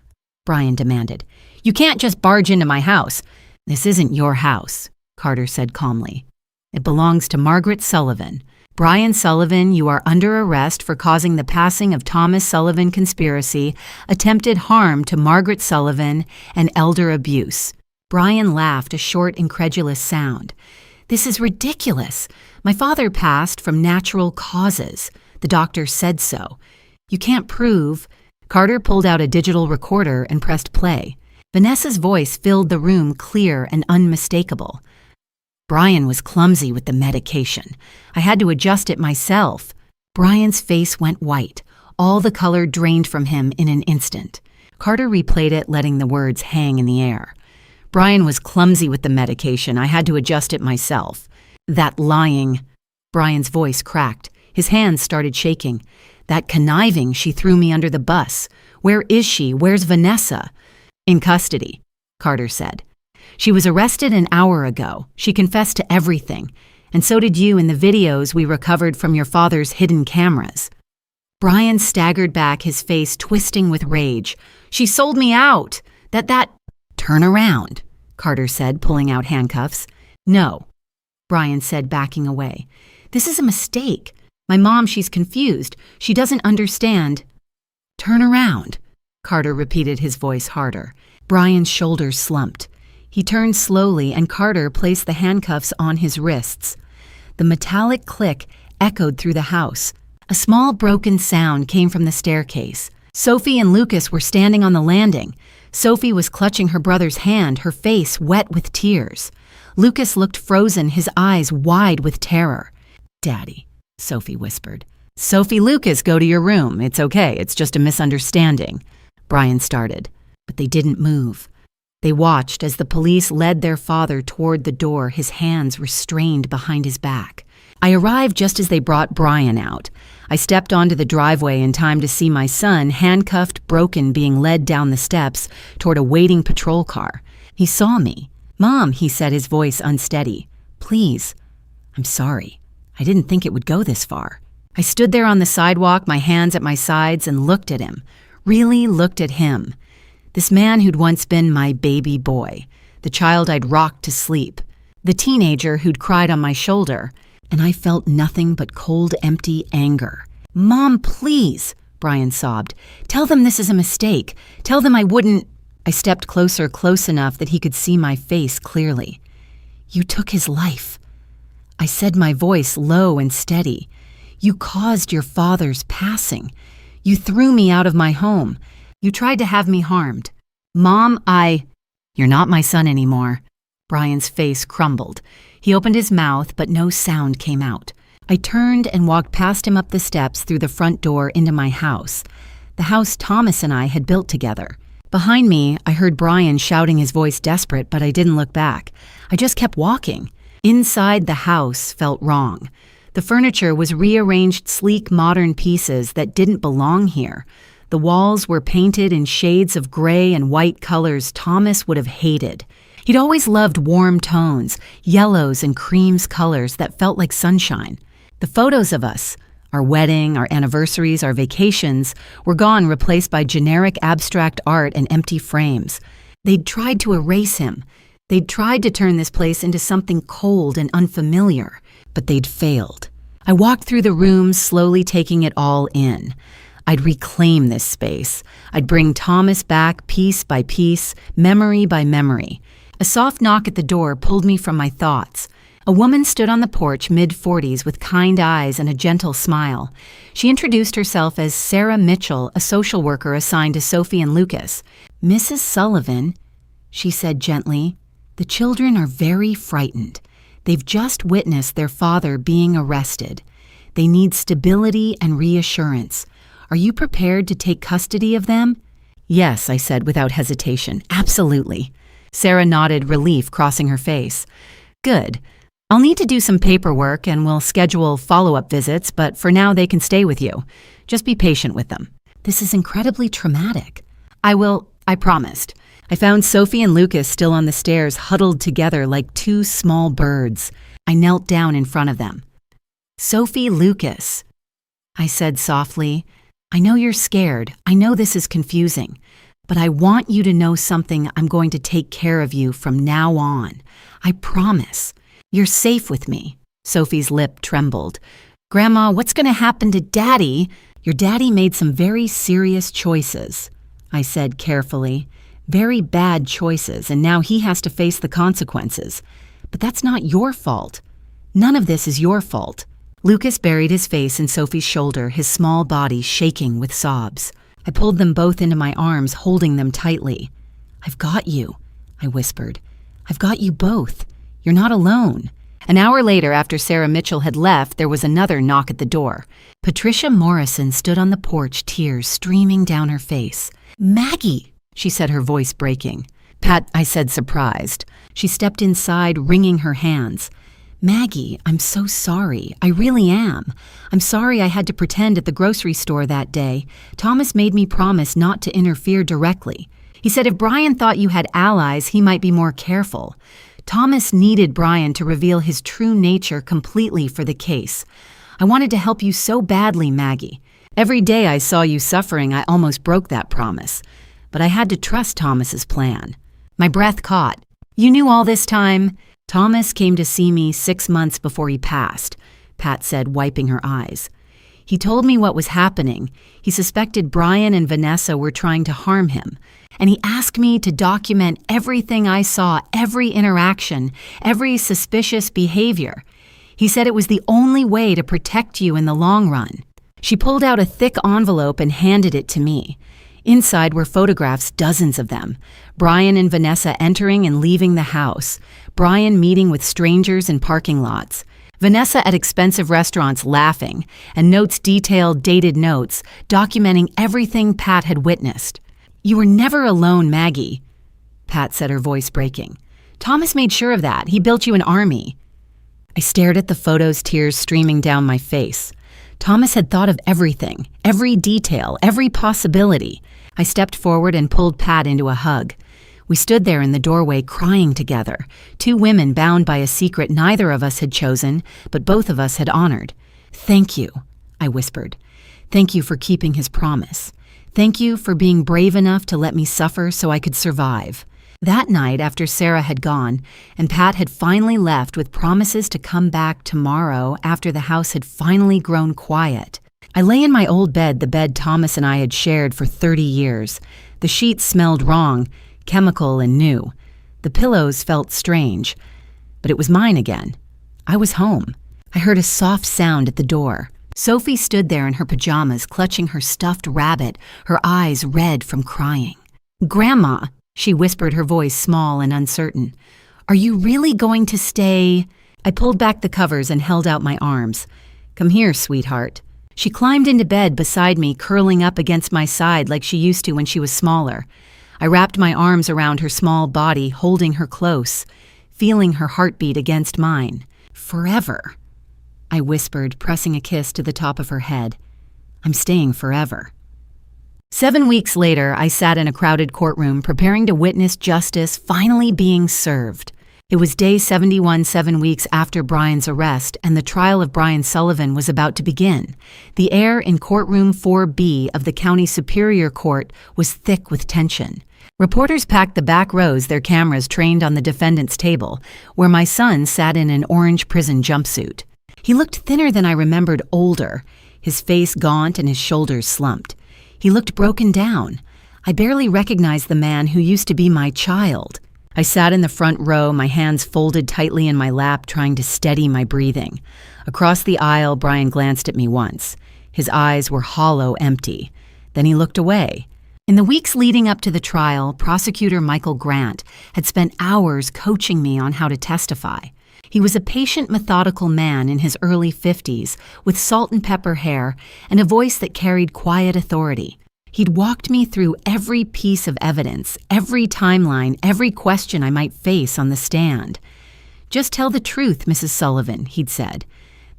Brian demanded. "You can't just barge into my house." "This isn't your house," Carter said calmly. "It belongs to Margaret Sullivan. Brian Sullivan, you are under arrest for causing the passing of Thomas Sullivan conspiracy, attempted harm to Margaret Sullivan, and elder abuse." Brian laughed, a short, incredulous sound. "This is ridiculous. My father passed from natural causes. The doctor said so. You can't prove—" Carter pulled out a digital recorder and pressed play. Vanessa's voice filled the room, clear and unmistakable. "Brian was clumsy with the medication. I had to adjust it myself." Brian's face went white. All the color drained from him in an instant. Carter replayed it, letting the words hang in the air. "Brian was clumsy with the medication. I had to adjust it myself." "That lying—" Brian's voice cracked. His hands started shaking. "That conniving, she threw me under the bus. Where is she? Where's Vanessa?" "In custody," Carter said. "She was arrested an hour ago. She confessed to everything. And so did you in the videos we recovered from your father's hidden cameras." Brian staggered back, his face twisting with rage. "She sold me out! That— "Turn around," Carter said, pulling out handcuffs. "No," Brian said, backing away. "This is a mistake. My mom, she's confused. She doesn't understand." "Turn around," Carter repeated, his voice harder. Brian's shoulders slumped. He turned slowly, and Carter placed the handcuffs on his wrists. The metallic click echoed through the house. A small broken sound came from the staircase. Sophie and Lucas were standing on the landing. Sophie was clutching her brother's hand, her face wet with tears. Lucas looked frozen, his eyes wide with terror. "Daddy," Sophie whispered. "Sophie, Lucas, go to your room. It's okay. It's just a misunderstanding," Brian started. But they didn't move. They watched as the police led their father toward the door, his hands restrained behind his back. I arrived just as they brought Brian out. I stepped onto the driveway in time to see my son, handcuffed, broken, being led down the steps toward a waiting patrol car. He saw me. "Mom," he said, his voice unsteady. "Please." "I'm sorry. I didn't think it would go this far." I stood there on the sidewalk, my hands at my sides, and looked at him. Really looked at him. This man who'd once been my baby boy, the child I'd rocked to sleep, the teenager who'd cried on my shoulder, and I felt nothing but cold, empty anger. "Mom, please," Brian sobbed. "Tell them this is a mistake. Tell them I wouldn't—" I stepped closer, close enough that he could see my face clearly. "You took his life." I said, my voice low and steady. "You caused your father's passing. You threw me out of my home. You tried to have me harmed. Mom, You're not my son anymore." Brian's face crumbled. He opened his mouth, but no sound came out. I turned and walked past him up the steps through the front door into my house, the house Thomas and I had built together. Behind me, I heard Brian shouting, his voice desperate, but I didn't look back. I just kept walking. Inside, the house felt wrong. The furniture was rearranged, sleek, modern pieces that didn't belong here. The walls were painted in shades of gray and white colors Thomas would have hated. He'd always loved warm tones, yellows and creams colors that felt like sunshine. The photos of us, our wedding, our anniversaries, our vacations, were gone, replaced by generic abstract art and empty frames. They'd tried to erase him. They'd tried to turn this place into something cold and unfamiliar, but they'd failed. I walked through the rooms, slowly taking it all in. I'd reclaim this space. I'd bring Thomas back piece by piece, memory by memory. A soft knock at the door pulled me from my thoughts. A woman stood on the porch, mid-40s, with kind eyes and a gentle smile. She introduced herself as Sarah Mitchell, a social worker assigned to Sophie and Lucas. "Mrs. Sullivan," she said gently, "the children are very frightened. They've just witnessed their father being arrested. They need stability and reassurance. Are you prepared to take custody of them?" "Yes," I said without hesitation. "Absolutely." Sarah nodded, relief crossing her face. "Good. I'll need to do some paperwork and we'll schedule follow-up visits, but for now they can stay with you. Just be patient with them." "This is incredibly traumatic." "I will, I promised." I found Sophie and Lucas still on the stairs, huddled together like two small birds. I knelt down in front of them. "Sophie, Lucas," I said softly, "I know you're scared. I know this is confusing. But I want you to know something. I'm going to take care of you from now on. I promise. You're safe with me." Sophie's lip trembled. "Grandma, what's going to happen to Daddy?" "Your daddy made some very serious choices," I said carefully. "Very bad choices, and now he has to face the consequences. But that's not your fault. None of this is your fault." Lucas buried his face in Sophie's shoulder, his small body shaking with sobs. I pulled them both into my arms, holding them tightly. "I've got you," I whispered. "I've got you both. You're not alone." An hour later, after Sarah Mitchell had left, there was another knock at the door. Patricia Morrison stood on the porch, tears streaming down her face. "Maggie," she said, her voice breaking. "Pat," I said, surprised. She stepped inside, wringing her hands. "Maggie, I'm so sorry. I really am. I'm sorry I had to pretend at the grocery store that day. Thomas made me promise not to interfere directly. He said if Brian thought you had allies, he might be more careful. Thomas needed Brian to reveal his true nature completely for the case. I wanted to help you so badly, Maggie. Every day I saw you suffering, I almost broke that promise. But I had to trust Thomas's plan. My breath caught. You knew all this time? Thomas came to see me 6 months before he passed, Pat said, wiping her eyes. He told me what was happening. He suspected Brian and Vanessa were trying to harm him. And he asked me to document everything I saw, every interaction, every suspicious behavior. He said it was the only way to protect you in the long run. She pulled out a thick envelope and handed it to me. Inside were photographs, dozens of them. Brian and Vanessa entering and leaving the house. Brian meeting with strangers in parking lots. Vanessa at expensive restaurants laughing, and notes detailed, dated notes, documenting everything Pat had witnessed. You were never alone, Maggie, Pat said, her voice breaking. Thomas made sure of that. He built you an army. I stared at the photos, tears streaming down my face. Thomas had thought of everything, every detail, every possibility. I stepped forward and pulled Pat into a hug. We stood there in the doorway crying together, two women bound by a secret neither of us had chosen, but both of us had honored. Thank you, I whispered. Thank you for keeping his promise. Thank you for being brave enough to let me suffer so I could survive. That night, after Sarah had gone, and Pat had finally left with promises to come back tomorrow after the house had finally grown quiet, I lay in my old bed, the bed Thomas and I had shared for 30 years. The sheets smelled wrong, chemical and new. The pillows felt strange, but it was mine again. I was home. I heard a soft sound at the door. Sophie stood there in her pajamas, clutching her stuffed rabbit, her eyes red from crying. Grandma, she whispered, her voice small and uncertain. Are you really going to stay? I pulled back the covers and held out my arms. Come here, sweetheart. She climbed into bed beside me, curling up against my side like she used to when she was smaller. I wrapped my arms around her small body, holding her close, feeling her heartbeat against mine. Forever, I whispered, pressing a kiss to the top of her head. I'm staying forever. 7 weeks later, I sat in a crowded courtroom preparing to witness justice finally being served. It was day 71, 7 weeks after Brian's arrest, and the trial of Brian Sullivan was about to begin. The air in courtroom 4B of the County Superior Court was thick with tension. Reporters packed the back rows, their cameras trained on the defendant's table, where my son sat in an orange prison jumpsuit. He looked thinner than I remembered, older, his face gaunt and his shoulders slumped. He looked broken down. I barely recognized the man who used to be my child. I sat in the front row, my hands folded tightly in my lap, trying to steady my breathing. Across the aisle, Brian glanced at me once. His eyes were hollow, empty. Then he looked away. In the weeks leading up to the trial, prosecutor Michael Grant had spent hours coaching me on how to testify. He was a patient, methodical man in his early 50s, with salt and pepper hair and a voice that carried quiet authority. He'd walked me through every piece of evidence, every timeline, every question I might face on the stand. Just tell the truth, Mrs. Sullivan, he'd said.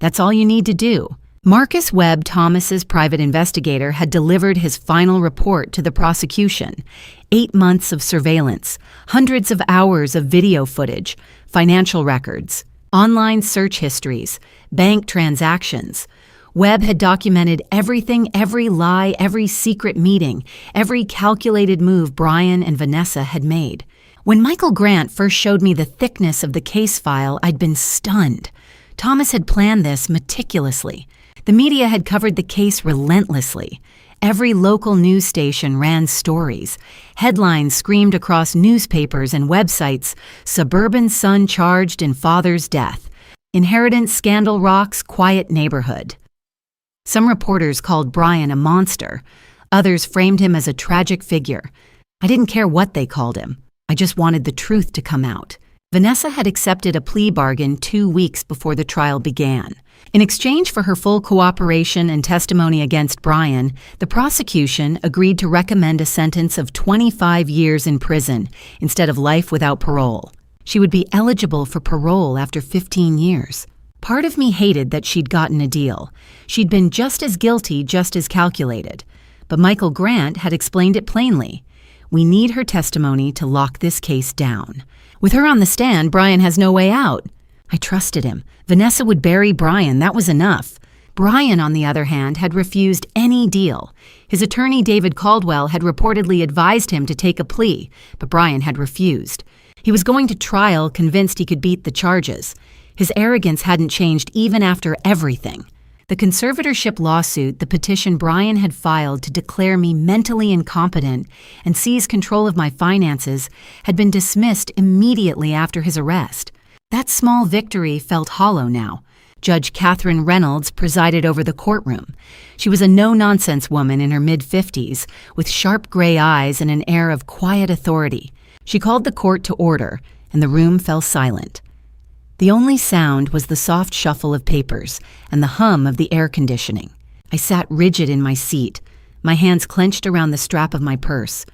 That's all you need to do. Marcus Webb, Thomas's private investigator, had delivered his final report to the prosecution. 8 months of surveillance, hundreds of hours of video footage, financial records, online search histories, bank transactions. Webb had documented everything, every lie, every secret meeting, every calculated move Brian and Vanessa had made. When Michael Grant first showed me the thickness of the case file, I'd been stunned. Thomas had planned this meticulously. The media had covered the case relentlessly. Every local news station ran stories. Headlines screamed across newspapers and websites, "Suburban son charged in father's death. Inheritance scandal rocks quiet neighborhood." Some reporters called Brian a monster. Others framed him as a tragic figure. I didn't care what they called him. I just wanted the truth to come out. Vanessa had accepted a plea bargain 2 weeks before the trial began. In exchange for her full cooperation and testimony against Brian, the prosecution agreed to recommend a sentence of 25 years in prison instead of life without parole. She would be eligible for parole after 15 years. Part of me hated that she'd gotten a deal. She'd been just as guilty, just as calculated. But Michael Grant had explained it plainly. We need her testimony to lock this case down. With her on the stand, Brian has no way out. I trusted him. Vanessa would bury Brian, that was enough. Brian, on the other hand, had refused any deal. His attorney, David Caldwell, had reportedly advised him to take a plea, but Brian had refused. He was going to trial, convinced he could beat the charges. His arrogance hadn't changed even after everything. The conservatorship lawsuit, the petition Brian had filed to declare me mentally incompetent and seize control of my finances, had been dismissed immediately after his arrest. That small victory felt hollow now. Judge Catherine Reynolds presided over the courtroom. She was a no-nonsense woman in her mid-50s, with sharp gray eyes and an air of quiet authority. She called the court to order, and the room fell silent. The only sound was the soft shuffle of papers and the hum of the air conditioning. I sat rigid in my seat, my hands clenched around the strap of my purse.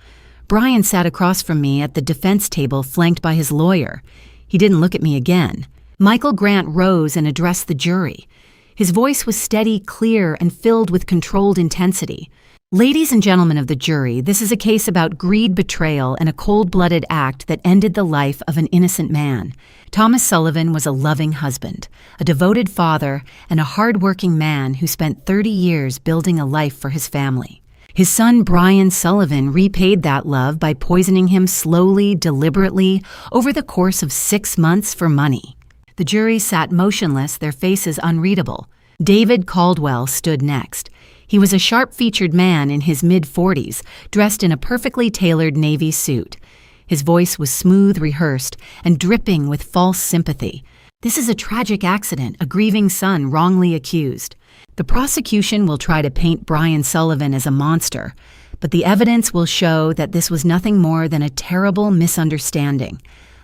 Brian sat across from me at the defense table, flanked by his lawyer. He didn't look at me again. Michael Grant rose and addressed the jury. His voice was steady, clear, and filled with controlled intensity. Ladies and gentlemen of the jury, this is a case about greed, betrayal, and a cold-blooded act that ended the life of an innocent man. Thomas Sullivan was a loving husband, a devoted father, and a hard-working man who spent 30 years building a life for his family. His son, Brian Sullivan, repaid that love by poisoning him slowly, deliberately, over the course of 6 months for money. The jury sat motionless, their faces unreadable. David Caldwell stood next. He was a sharp-featured man in his mid-40s, dressed in a perfectly tailored navy suit. His voice was smooth, rehearsed, and dripping with false sympathy. This is a tragic accident, a grieving son wrongly accused. The prosecution will try to paint Brian Sullivan as a monster, but the evidence will show that this was nothing more than a terrible misunderstanding,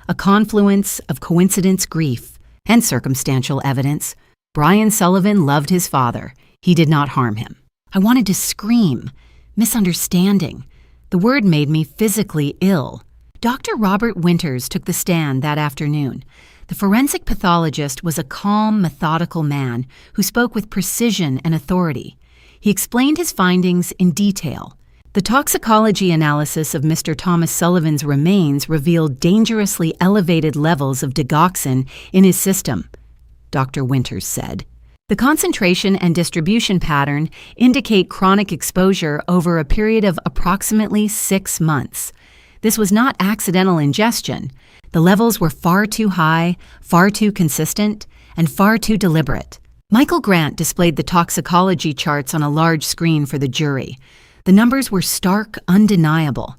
a confluence of coincidence, grief, and circumstantial evidence. Brian Sullivan loved his father. He did not harm him. I wanted to scream. Misunderstanding. The word made me physically ill. Dr. Robert Winters took the stand that afternoon. The forensic pathologist was a calm, methodical man who spoke with precision and authority. He explained his findings in detail. The toxicology analysis of Mr. Thomas Sullivan's remains revealed dangerously elevated levels of digoxin in his system, Dr. Winters said. The concentration and distribution pattern indicate chronic exposure over a period of approximately 6 months. This was not accidental ingestion. The levels were far too high, far too consistent, and far too deliberate. Michael Grant displayed the toxicology charts on a large screen for the jury. The numbers were stark, undeniable.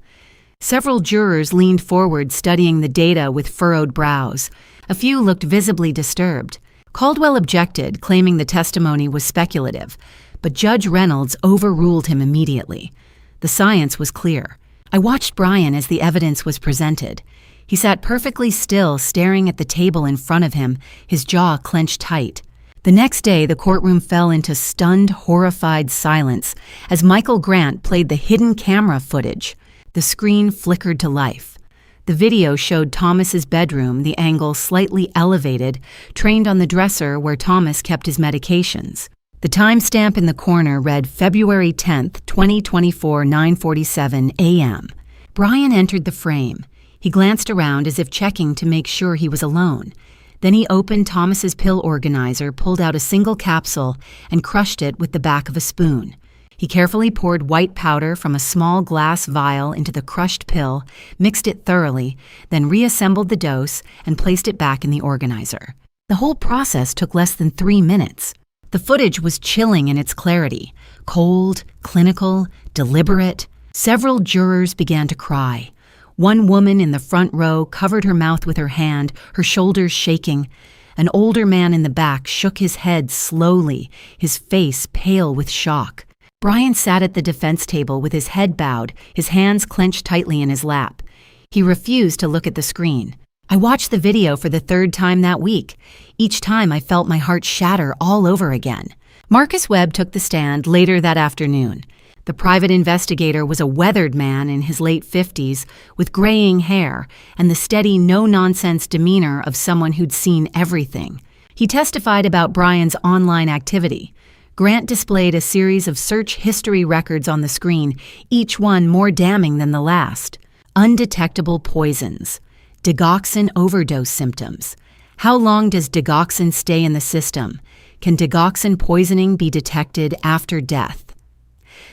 Several jurors leaned forward, studying the data with furrowed brows. A few looked visibly disturbed. Caldwell objected, claiming the testimony was speculative, but Judge Reynolds overruled him immediately. The science was clear. I watched Brian as the evidence was presented. He sat perfectly still, staring at the table in front of him, his jaw clenched tight. The next day, the courtroom fell into stunned, horrified silence as Michael Grant played the hidden camera footage. The screen flickered to life. The video showed Thomas's bedroom, the angle slightly elevated, trained on the dresser where Thomas kept his medications. The timestamp in the corner read February 10th, 2024, 9:47 a.m. Brian entered the frame. He glanced around as if checking to make sure he was alone. Then he opened Thomas's pill organizer, pulled out a single capsule, and crushed it with the back of a spoon. He carefully poured white powder from a small glass vial into the crushed pill, mixed it thoroughly, then reassembled the dose and placed it back in the organizer. The whole process took less than 3 minutes. The footage was chilling in its clarity, cold, clinical, deliberate. Several jurors began to cry. One woman in the front row covered her mouth with her hand, her shoulders shaking. An older man in the back shook his head slowly, his face pale with shock. Brian sat at the defense table with his head bowed, his hands clenched tightly in his lap. He refused to look at the screen. I watched the video for the 3rd time that week. Each time I felt my heart shatter all over again. Marcus Webb took the stand later that afternoon. The private investigator was a weathered man in his late 50s with graying hair and the steady, no-nonsense demeanor of someone who'd seen everything. He testified about Brian's online activity. Grant displayed a series of search history records on the screen, each one more damning than the last. undetectable poisons, digoxin overdose symptoms. How long does digoxin stay in the system? Can digoxin poisoning be detected after death?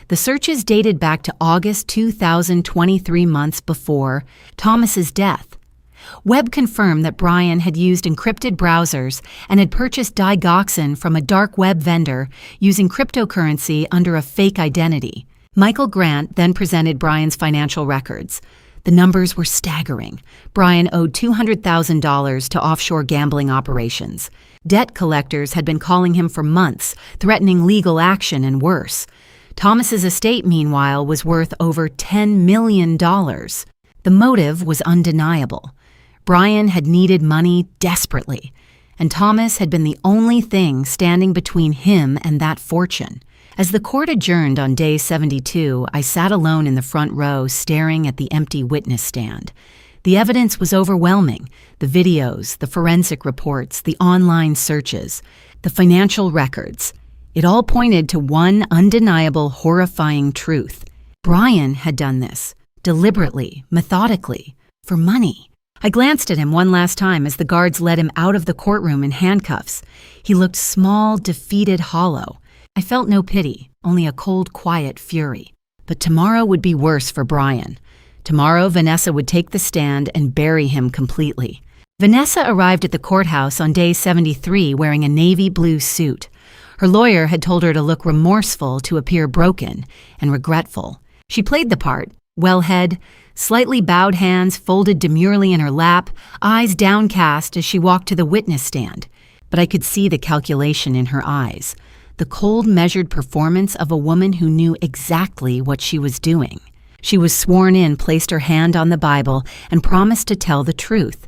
The searches dated back to August 2023, months before Thomas's death. Webb confirmed that Brian had used encrypted browsers and had purchased digoxin from a dark web vendor using cryptocurrency under a fake identity. Michael Grant then presented Brian's financial records. The numbers were staggering. Brian owed $200,000 to offshore gambling operations. Debt collectors had been calling him for months, threatening legal action and worse. Thomas's estate, meanwhile, was worth over $10 million. The motive was undeniable. Brian had needed money desperately, and Thomas had been the only thing standing between him and that fortune. As the court adjourned on day 72, I sat alone in the front row staring at the empty witness stand. The evidence was overwhelming: the videos, the forensic reports, the online searches, the financial records. It all pointed to one undeniable, horrifying truth. Brian had done this, deliberately, methodically, for money. I glanced at him one last time as the guards led him out of the courtroom in handcuffs. He looked small, defeated, hollow. I felt no pity, only a cold, quiet fury. But tomorrow would be worse for Brian. Tomorrow, Vanessa would take the stand and bury him completely. Vanessa arrived at the courthouse on day 73 wearing a navy blue suit. Her lawyer had told her to look remorseful to appear broken and regretful. She played the part, well-head, slightly bowed hands folded demurely in her lap, eyes downcast as she walked to the witness stand. But I could see the calculation in her eyes. The cold, measured performance of a woman who knew exactly what she was doing. She was sworn in, placed her hand on the Bible, and promised to tell the truth.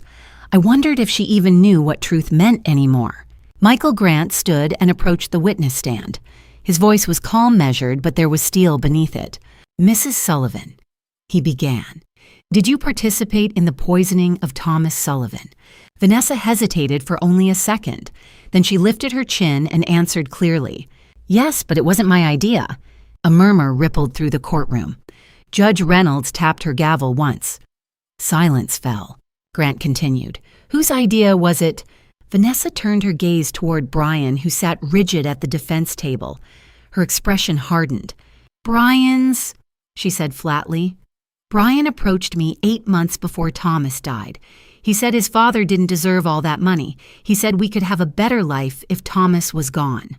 I wondered if she even knew what truth meant anymore. Michael Grant stood and approached the witness stand. His voice was calm, measured, but there was steel beneath it. "Mrs. Sullivan," he began, "did you participate in the poisoning of Thomas Sullivan?" Vanessa hesitated for only a second. Then she lifted her chin and answered clearly, "Yes, but it wasn't my idea." A murmur rippled through the courtroom. Judge Reynolds tapped her gavel once. Silence fell. Grant continued, "Whose idea was it?" Vanessa turned her gaze toward Brian, who sat rigid at the defense table. Her expression hardened. "Brian's," she said flatly. "Brian approached me 8 months before Thomas died. He said his father didn't deserve all that money. He said we could have a better life if Thomas was gone."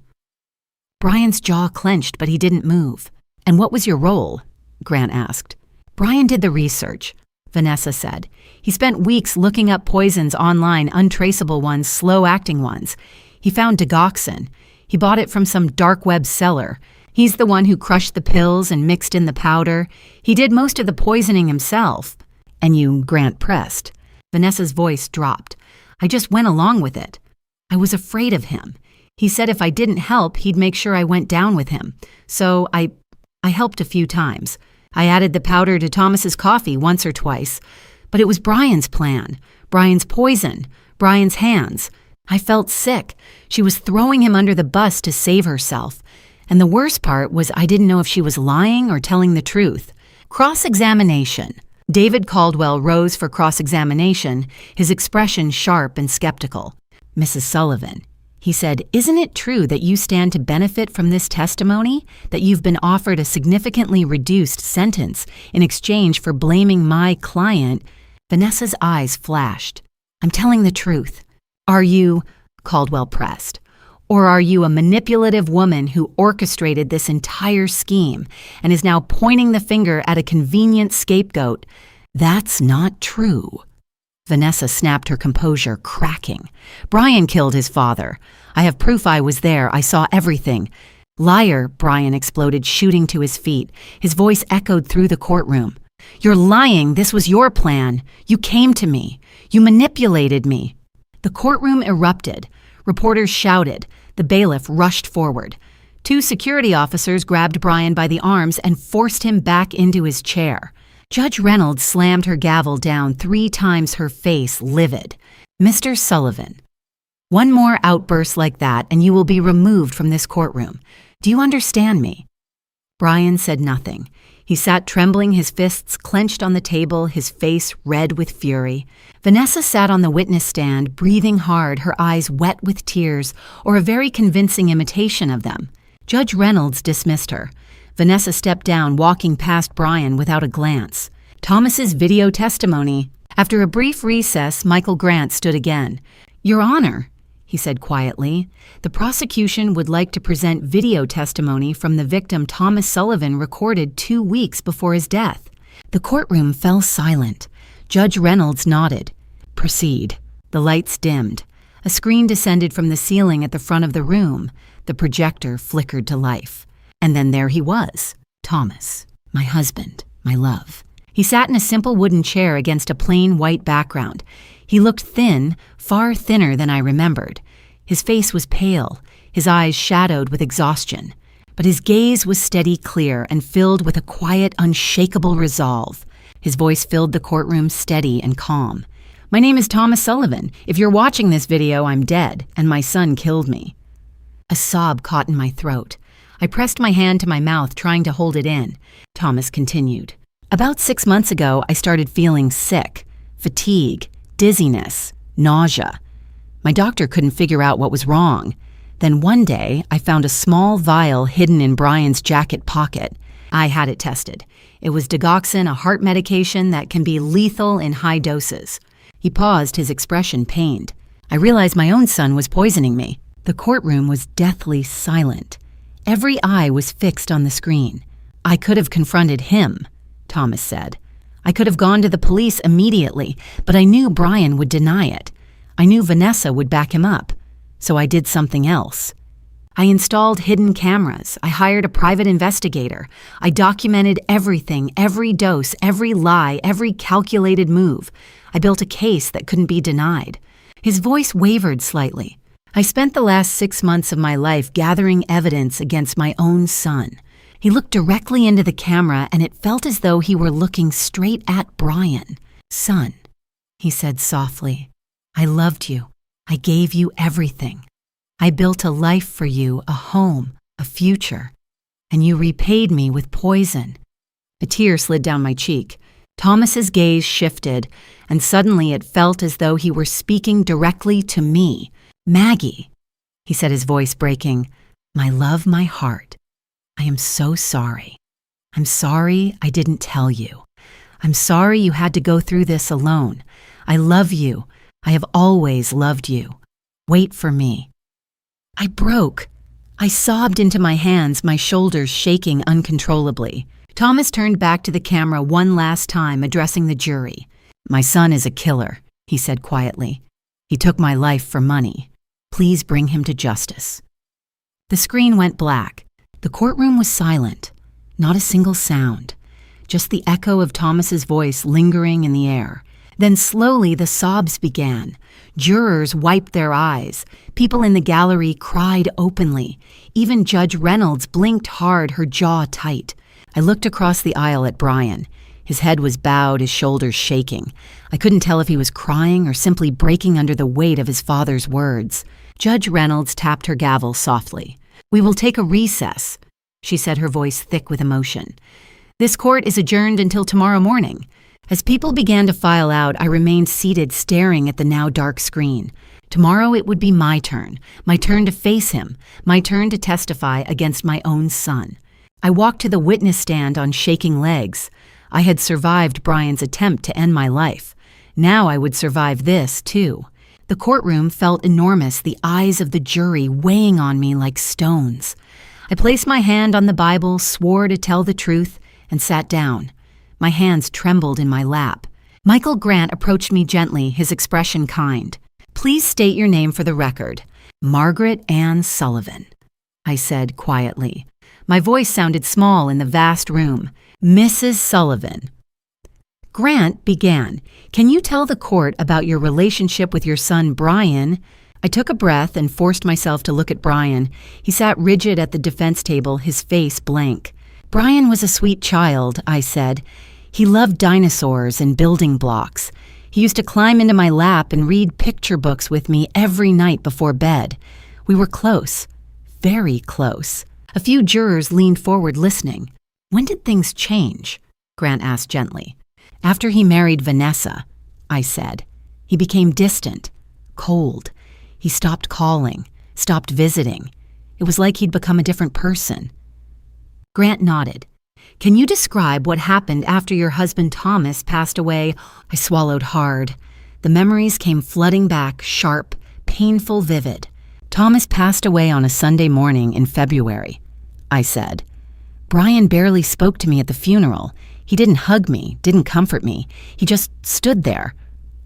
Brian's jaw clenched, but he didn't move. "And what was your role?" Grant asked. "Brian did the research," Vanessa said. "He spent weeks looking up poisons online, untraceable ones, slow-acting ones. He found digoxin. He bought it from some dark web seller. He's the one who crushed the pills and mixed in the powder. He did most of the poisoning himself." "And you," Grant pressed. Vanessa's voice dropped. "I just went along with it. I was afraid of him. He said if I didn't help, he'd make sure I went down with him. So I helped a few times. I added the powder to Thomas's coffee once or twice. But it was Brian's plan, Brian's poison, Brian's hands. I felt sick. She was throwing him under the bus to save herself. And the worst part was I didn't know if she was lying or telling the truth." Cross-examination. David Caldwell rose for cross-examination, his expression sharp and skeptical. "Mrs. Sullivan," he said, "isn't it true that you stand to benefit from this testimony, that you've been offered a significantly reduced sentence in exchange for blaming my client?" Vanessa's eyes flashed. "I'm telling the truth." "Are you," Caldwell pressed, "or are you a manipulative woman who orchestrated this entire scheme and is now pointing the finger at a convenient scapegoat?" "That's not true." Vanessa snapped her composure, cracking. "Brian killed his father. I have proof I was there. I saw everything." "Liar," Brian exploded, shooting to his feet. His voice echoed through the courtroom. "You're lying. This was your plan. You came to me. You manipulated me." The courtroom erupted. Reporters shouted. The bailiff rushed forward. 2 security officers grabbed Brian by the arms and forced him back into his chair. Judge Reynolds slammed her gavel down 3 times, her face livid. "Mr. Sullivan, one more outburst like that and you will be removed from this courtroom. Do you understand me?" Brian said nothing. He sat trembling, his fists clenched on the table, his face red with fury. Vanessa sat on the witness stand, breathing hard, her eyes wet with tears, or a very convincing imitation of them. Judge Reynolds dismissed her. Vanessa stepped down, walking past Brian without a glance. Thomas's video testimony. After a brief recess, Michael Grant stood again. "Your Honor," he said quietly, "the prosecution would like to present video testimony from the victim Thomas Sullivan recorded 2 weeks before his death." The courtroom fell silent. Judge Reynolds nodded. "Proceed." The lights dimmed. A screen descended from the ceiling at the front of the room. The projector flickered to life. And then there he was, Thomas, my husband, my love. He sat in a simple wooden chair against a plain white background. He looked thin, far thinner than I remembered. His face was pale, his eyes shadowed with exhaustion. But his gaze was steady, clear, and filled with a quiet, unshakable resolve. His voice filled the courtroom steady and calm. "My name is Thomas Sullivan. If you're watching this video, I'm dead, and my son killed me." A sob caught in my throat. I pressed my hand to my mouth, trying to hold it in. Thomas continued. "About 6 months ago, I started feeling sick, fatigue, dizziness, nausea. My doctor couldn't figure out what was wrong. Then one day, I found a small vial hidden in Brian's jacket pocket. I had it tested. It was digoxin, a heart medication that can be lethal in high doses." He paused, his expression pained. "I realized my own son was poisoning me." The courtroom was deathly silent. Every eye was fixed on the screen. "I could have confronted him," Thomas said. "I could have gone to the police immediately, but I knew Brian would deny it. I knew Vanessa would back him up. So I did something else. I installed hidden cameras. I hired a private investigator. I documented everything, every dose, every lie, every calculated move. I built a case that couldn't be denied." His voice wavered slightly. "I spent the last 6 months of my life gathering evidence against my own son." He looked directly into the camera, and it felt as though he were looking straight at Brian. "Son," he said softly, "I loved you. I gave you everything. I built a life for you, a home, a future, and you repaid me with poison." A tear slid down my cheek. Thomas's gaze shifted, and suddenly it felt as though he were speaking directly to me. "Maggie," he said, his voice breaking, "my love, my heart, I am so sorry. I'm sorry I didn't tell you. I'm sorry you had to go through this alone. I love you. I have always loved you. Wait for me." I broke. I sobbed into my hands, my shoulders shaking uncontrollably. Thomas turned back to the camera one last time, addressing the jury. "My son is a killer," he said quietly. "He took my life for money. Please bring him to justice." The screen went black. The courtroom was silent. Not a single sound. Just the echo of Thomas's voice lingering in the air. Then slowly the sobs began. Jurors wiped their eyes. People in the gallery cried openly. Even Judge Reynolds blinked hard, her jaw tight. I looked across the aisle at Brian. His head was bowed, his shoulders shaking. I couldn't tell if he was crying or simply breaking under the weight of his father's words. Judge Reynolds tapped her gavel softly. "We will take a recess," she said, her voice thick with emotion. "This court is adjourned until tomorrow morning." As people began to file out, I remained seated, staring at the now dark screen. Tomorrow it would be my turn to face him, my turn to testify against my own son. I walked to the witness stand on shaking legs. I had survived Brian's attempt to end my life. Now I would survive this, too. The courtroom felt enormous, the eyes of the jury weighing on me like stones. I placed my hand on the Bible, swore to tell the truth, and sat down. My hands trembled in my lap. Michael Grant approached me gently, his expression kind. "Please state your name for the record." "Margaret Ann Sullivan," I said quietly. My voice sounded small in the vast room. "Mrs. Sullivan." Grant began, "Can you tell the court about your relationship with your son Brian?" I took a breath and forced myself to look at Brian. He sat rigid at the defense table, his face blank. "Brian was a sweet child," I said. "He loved dinosaurs and building blocks. He used to climb into my lap and read picture books with me every night before bed. We were close, very close." A few jurors leaned forward listening. When did things change? Grant asked gently. After he married Vanessa, I said. He became distant, cold. He stopped calling, stopped visiting. It was like he'd become a different person. Grant nodded. Can you describe what happened after your husband Thomas passed away? I swallowed hard. The memories came flooding back, sharp, painful, vivid. Thomas passed away on a Sunday morning in February, I said. Brian barely spoke to me at the funeral. He didn't hug me, didn't comfort me. He just stood there,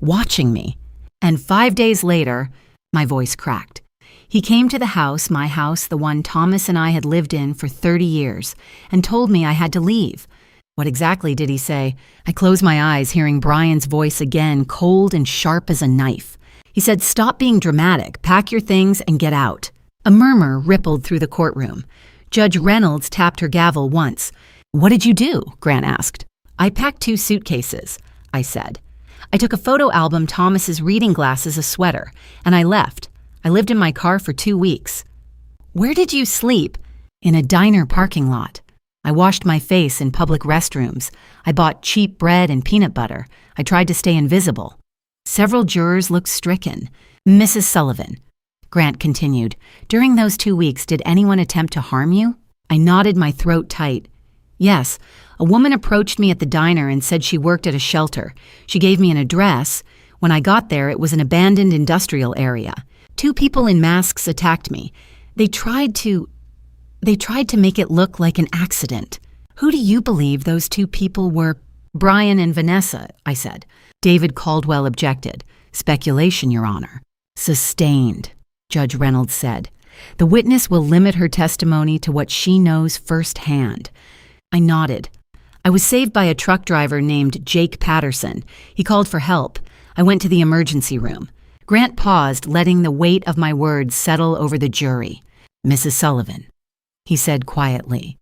watching me. And 5 days later, my voice cracked. He came to the house, my house, the one Thomas and I had lived in for 30 years, and told me I had to leave. What exactly did he say? I closed my eyes, hearing Brian's voice again, cold and sharp as a knife. He said, "Stop being dramatic, pack your things and get out." A murmur rippled through the courtroom. Judge Reynolds tapped her gavel once. "What did you do?" Grant asked. "I packed 2 suitcases," I said. "I took a photo album, Thomas's reading glasses, a sweater, and I left. I lived in my car for 2 weeks." "Where did you sleep?" "In a diner parking lot. I washed my face in public restrooms. I bought cheap bread and peanut butter. I tried to stay invisible." Several jurors looked stricken. "Mrs. Sullivan," Grant continued, "during those 2 weeks, did anyone attempt to harm you?" I nodded, my throat tight. "Yes, a woman approached me at the diner and said she worked at a shelter. She gave me an address. When I got there, it was an abandoned industrial area. 2 people in masks attacked me. They tried to make it look like an accident." "Who do you believe those 2 people were?" "Brian and Vanessa," I said. David Caldwell objected. "Speculation, Your Honor." "Sustained," Judge Reynolds said. "The witness will limit her testimony to what she knows firsthand." I nodded. "I was saved by a truck driver named Jake Patterson. He called for help. I went to the emergency room." Grant paused, letting the weight of my words settle over the jury. "Mrs. Sullivan," he said quietly,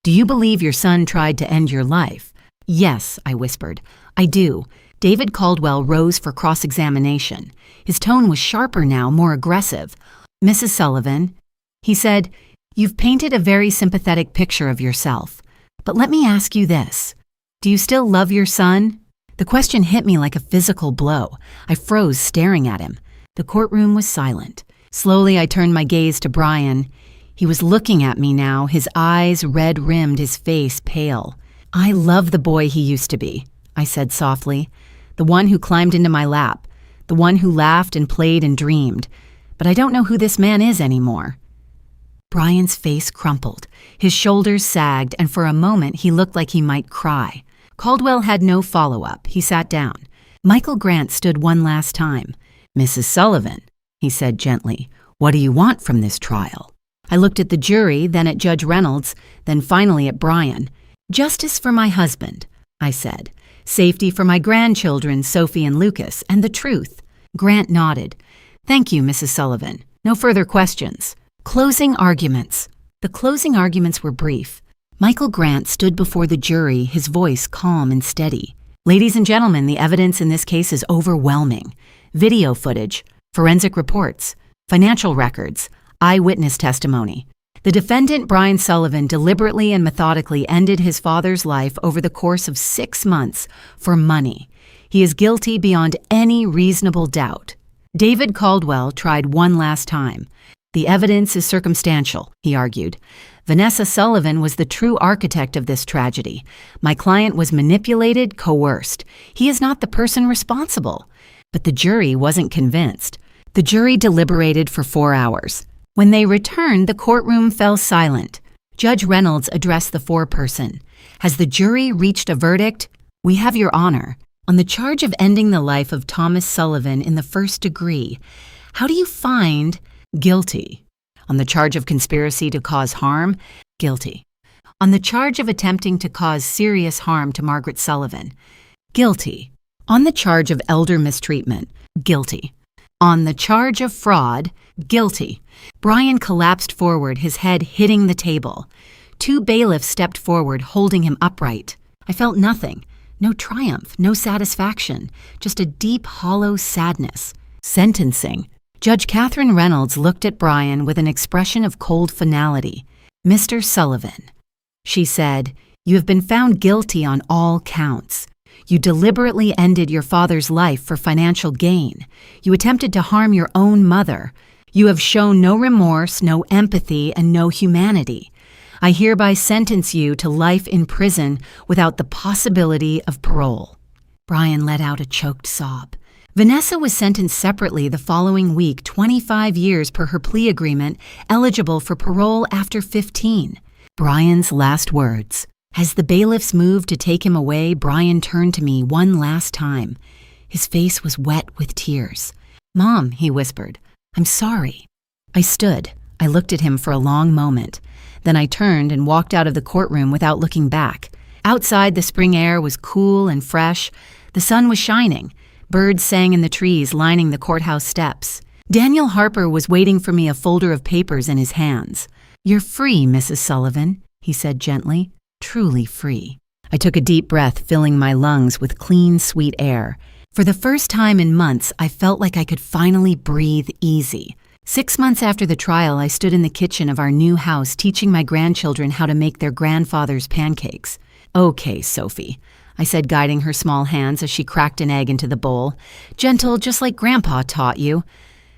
"do you believe your son tried to end your life?" "Yes," I whispered. "I do." David Caldwell rose for cross-examination. His tone was sharper now, more aggressive. "Mrs. Sullivan," he said, "you've painted a very sympathetic picture of yourself. But let me ask you this. Do you still love your son?" The question hit me like a physical blow. I froze, staring at him. The courtroom was silent. Slowly, I turned my gaze to Brian. He was looking at me now, his eyes red-rimmed, his face pale. "I love the boy he used to be," I said softly. "The one who climbed into my lap. The one who laughed and played and dreamed. But I don't know who this man is anymore." Brian's face crumpled. His shoulders sagged, and for a moment he looked like he might cry. Caldwell had no follow-up. He sat down. Michael Grant stood one last time. "Mrs. Sullivan," he said gently, "what do you want from this trial?" I looked at the jury, then at Judge Reynolds, then finally at Brian. "Justice for my husband," I said. "Safety for my grandchildren, Sophie and Lucas, and the truth." Grant nodded. "Thank you, Mrs. Sullivan. No further questions." Closing arguments. The closing arguments were brief. Michael Grant stood before the jury, his voice calm and steady. "Ladies and gentlemen, the evidence in this case is overwhelming. Video footage, forensic reports, financial records, eyewitness testimony. The defendant, Brian Sullivan, deliberately and methodically ended his father's life over the course of 6 months for money. He is guilty beyond any reasonable doubt." David Caldwell tried one last time. "The evidence is circumstantial," he argued. "Vanessa Sullivan was the true architect of this tragedy. My client was manipulated, coerced. He is not the person responsible." But the jury wasn't convinced. The jury deliberated for 4 hours. When they returned, the courtroom fell silent. Judge Reynolds addressed the foreperson. "Has the jury reached a verdict?" "We have, Your Honor. On the charge of ending the life of Thomas Sullivan in the 1st degree, how do you find guilty? On the charge of conspiracy to cause harm, guilty. On the charge of attempting to cause serious harm to Margaret Sullivan, guilty. On the charge of elder mistreatment, guilty. On the charge of fraud, guilty." Brian collapsed forward, his head hitting the table. 2 bailiffs stepped forward, holding him upright. I felt nothing. No triumph, no satisfaction, just a deep, hollow sadness. Sentencing. Judge Catherine Reynolds looked at Brian with an expression of cold finality. "Mr. Sullivan," she said, You have been found guilty on all counts. You deliberately ended your father's life for financial gain. You attempted to harm your own mother. You have shown no remorse, no empathy, and no humanity. I hereby sentence you to life in prison without the possibility of parole." Brian let out a choked sob. Vanessa was sentenced separately the following week, 25 years per her plea agreement, eligible for parole after 15. Brian's last words. As the bailiffs moved to take him away, Brian turned to me one last time. His face was wet with tears. "Mom," he whispered, "I'm sorry." I stood. I looked at him for a long moment. Then I turned and walked out of the courtroom without looking back. Outside, the spring air was cool and fresh. The sun was shining. Birds sang in the trees lining the courthouse steps. Daniel Harper was waiting for me, a folder of papers in his hands. "You're free, Mrs. Sullivan," he said gently. "Truly free." I took a deep breath, filling my lungs with clean, sweet air. For the first time in months, I felt like I could finally breathe easy. 6 months after the trial, I stood in the kitchen of our new house teaching my grandchildren how to make their grandfather's pancakes. "Okay, Sophie," I said, guiding her small hands as she cracked an egg into the bowl. "Gentle, just like Grandpa taught you."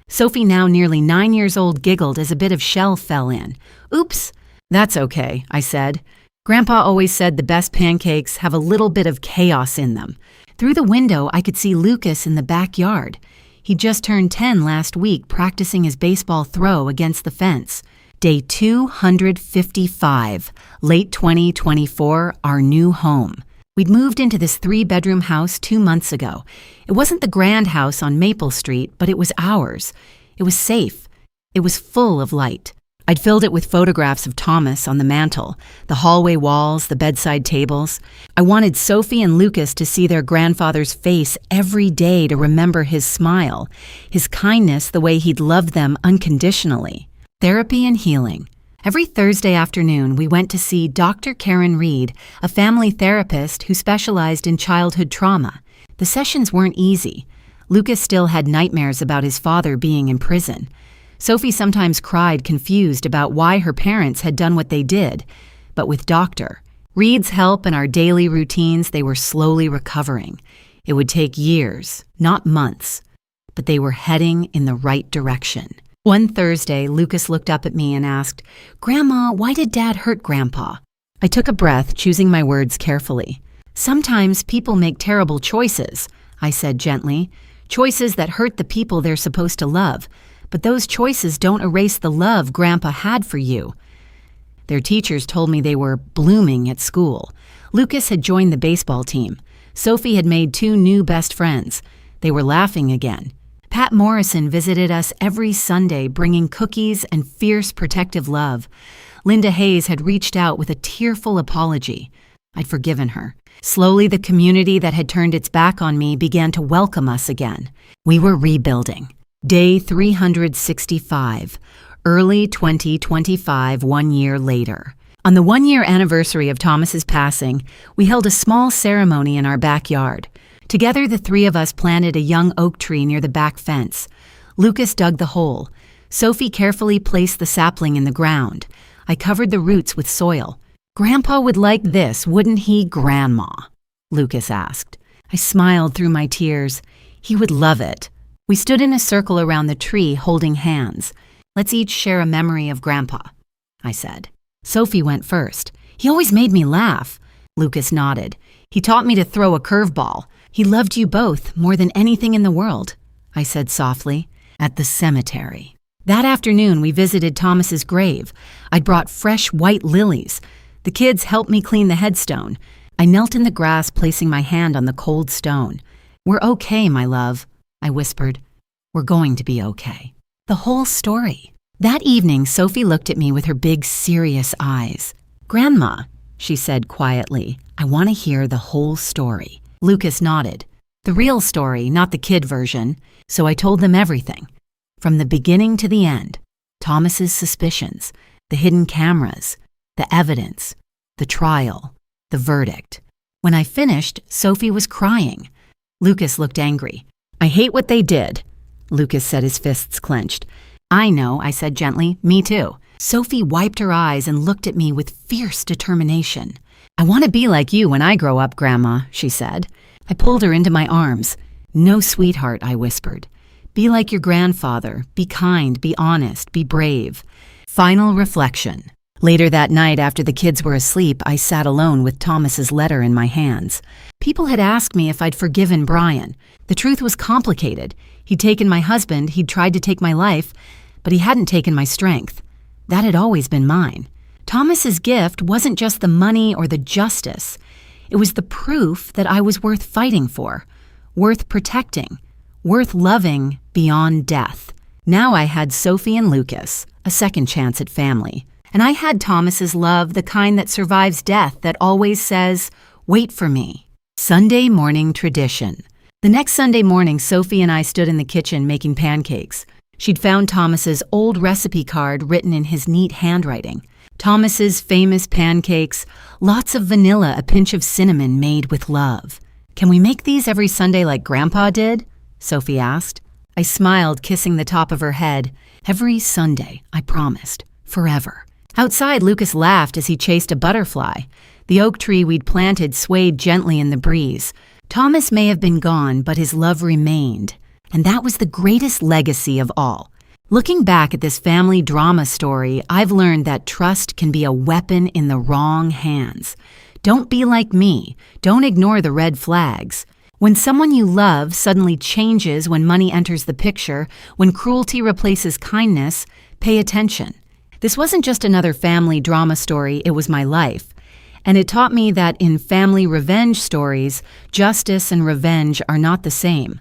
Sophie, now nearly 9 years old, giggled as a bit of shell fell in. "Oops." "That's okay," I said. "Grandpa always said the best pancakes have a little bit of chaos in them." Through the window, I could see Lucas in the backyard. He just turned 10 last week, practicing his baseball throw against the fence. Day 255, late 2024, our new home. We'd moved into this 3-bedroom house 2 months ago. It wasn't the grand house on Maple Street, but it was ours. It was safe. It was full of light. I'd filled it with photographs of Thomas on the mantel, the hallway walls, the bedside tables. I wanted Sophie and Lucas to see their grandfather's face every day, to remember his smile, his kindness, the way he'd loved them unconditionally. Therapy and healing. Every Thursday afternoon, we went to see Dr. Karen Reed, a family therapist who specialized in childhood trauma. The sessions weren't easy. Lucas still had nightmares about his father being in prison. Sophie sometimes cried, confused about why her parents had done what they did. But with Dr. Reed's help and our daily routines, they were slowly recovering. It would take years, not months, but they were heading in the right direction. One Thursday, Lucas looked up at me and asked, "Grandma, why did Dad hurt Grandpa?" I took a breath, choosing my words carefully. "Sometimes people make terrible choices," I said gently, "choices that hurt the people they're supposed to love. But those choices don't erase the love Grandpa had for you." Their teachers told me they were blooming at school. Lucas had joined the baseball team. Sophie had made 2 new best friends. They were laughing again. Pat Morrison visited us every Sunday, bringing cookies and fierce protective love. Linda Hayes had reached out with a tearful apology. I'd forgiven her. Slowly, the community that had turned its back on me began to welcome us again. We were rebuilding. Day 365, early 2025, 1 year later. On the 1-year anniversary of Thomas's passing, we held a small ceremony in our backyard. Together, the 3 of us planted a young oak tree near the back fence. Lucas dug the hole. Sophie carefully placed the sapling in the ground. I covered the roots with soil. "Grandpa would like this, wouldn't he, Grandma?" Lucas asked. I smiled through my tears. He would love it. We stood in a circle around the tree, holding hands. "Let's each share a memory of Grandpa," I said. Sophie went first. "He always made me laugh." Lucas nodded. "He taught me to throw a curveball. He loved you both more than anything in the world," I said softly. "At the cemetery." That afternoon, we visited Thomas's grave. I'd brought fresh white lilies. The kids helped me clean the headstone. I knelt in the grass, placing my hand on the cold stone. "We're okay, my love," I whispered. "We're going to be okay." The whole story. That evening, Sophie looked at me with her big, serious eyes. "Grandma," she said quietly, "I want to hear the whole story." Lucas nodded. "The real story, not the kid version." So I told them everything. From the beginning to the end. Thomas's suspicions, the hidden cameras, the evidence, the trial, the verdict. When I finished, Sophie was crying. Lucas looked angry. "I hate what they did." Lucas said, his fists clenched. "I know," I said gently. "Me too." Sophie wiped her eyes and looked at me with fierce determination. "I want to be like you when I grow up, Grandma," she said. I pulled her into my arms. "No, sweetheart," I whispered. "Be like your grandfather. Be kind, be honest, be brave." Final reflection. Later that night, after the kids were asleep, I sat alone with Thomas's letter in my hands. People had asked me if I'd forgiven Brian. The truth was complicated. He'd taken my husband, he'd tried to take my life, but he hadn't taken my strength. That had always been mine. Thomas's gift wasn't just the money or the justice. It was the proof that I was worth fighting for, worth protecting, worth loving beyond death. Now I had Sophie and Lucas, a second chance at family. And I had Thomas's love, the kind that survives death, that always says, "Wait for me." Sunday morning tradition. The next Sunday morning, Sophie and I stood in the kitchen making pancakes. She'd found Thomas's old recipe card written in his neat handwriting. Thomas's famous pancakes, lots of vanilla, a pinch of cinnamon made with love. "Can we make these every Sunday like Grandpa did?" Sophie asked. I smiled, kissing the top of her head. "Every Sunday, I promised. Forever." Outside, Lucas laughed as he chased a butterfly. The oak tree we'd planted swayed gently in the breeze. Thomas may have been gone, but his love remained. And that was the greatest legacy of all. Looking back at this family drama story, I've learned that trust can be a weapon in the wrong hands. Don't be like me. Don't ignore the red flags. When someone you love suddenly changes when money enters the picture, when cruelty replaces kindness, pay attention. This wasn't just another family drama story, it was my life. And it taught me that in family revenge stories, justice and revenge are not the same.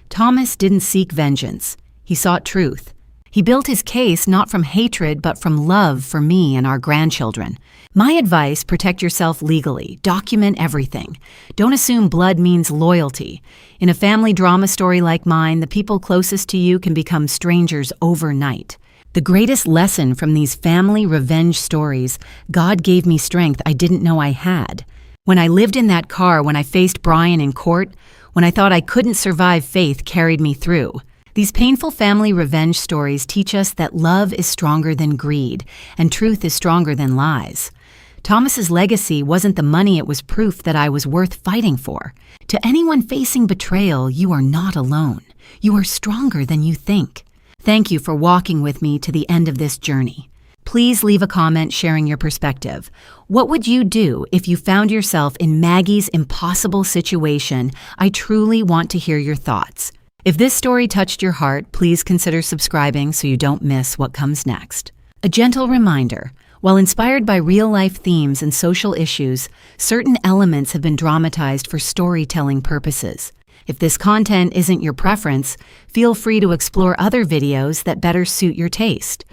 Thomas didn't seek vengeance. He sought truth. He built his case not from hatred, but from love for me and our grandchildren. My advice, protect yourself legally. Document everything. Don't assume blood means loyalty. In a family drama story like mine, the people closest to you can become strangers overnight. The greatest lesson from these family revenge stories, God gave me strength I didn't know I had. When I lived in that car, when I faced Brian in court, when I thought I couldn't survive, faith carried me through. These painful family revenge stories teach us that love is stronger than greed, and truth is stronger than lies. Thomas's legacy wasn't the money, it was proof that I was worth fighting for. To anyone facing betrayal, you are not alone. You are stronger than you think. Thank you for walking with me to the end of this journey. Please leave a comment sharing your perspective. What would you do if you found yourself in Maggie's impossible situation? I truly want to hear your thoughts. If this story touched your heart, please consider subscribing so you don't miss what comes next. A gentle reminder, while inspired by real-life themes and social issues, certain elements have been dramatized for storytelling purposes. If this content isn't your preference, feel free to explore other videos that better suit your taste.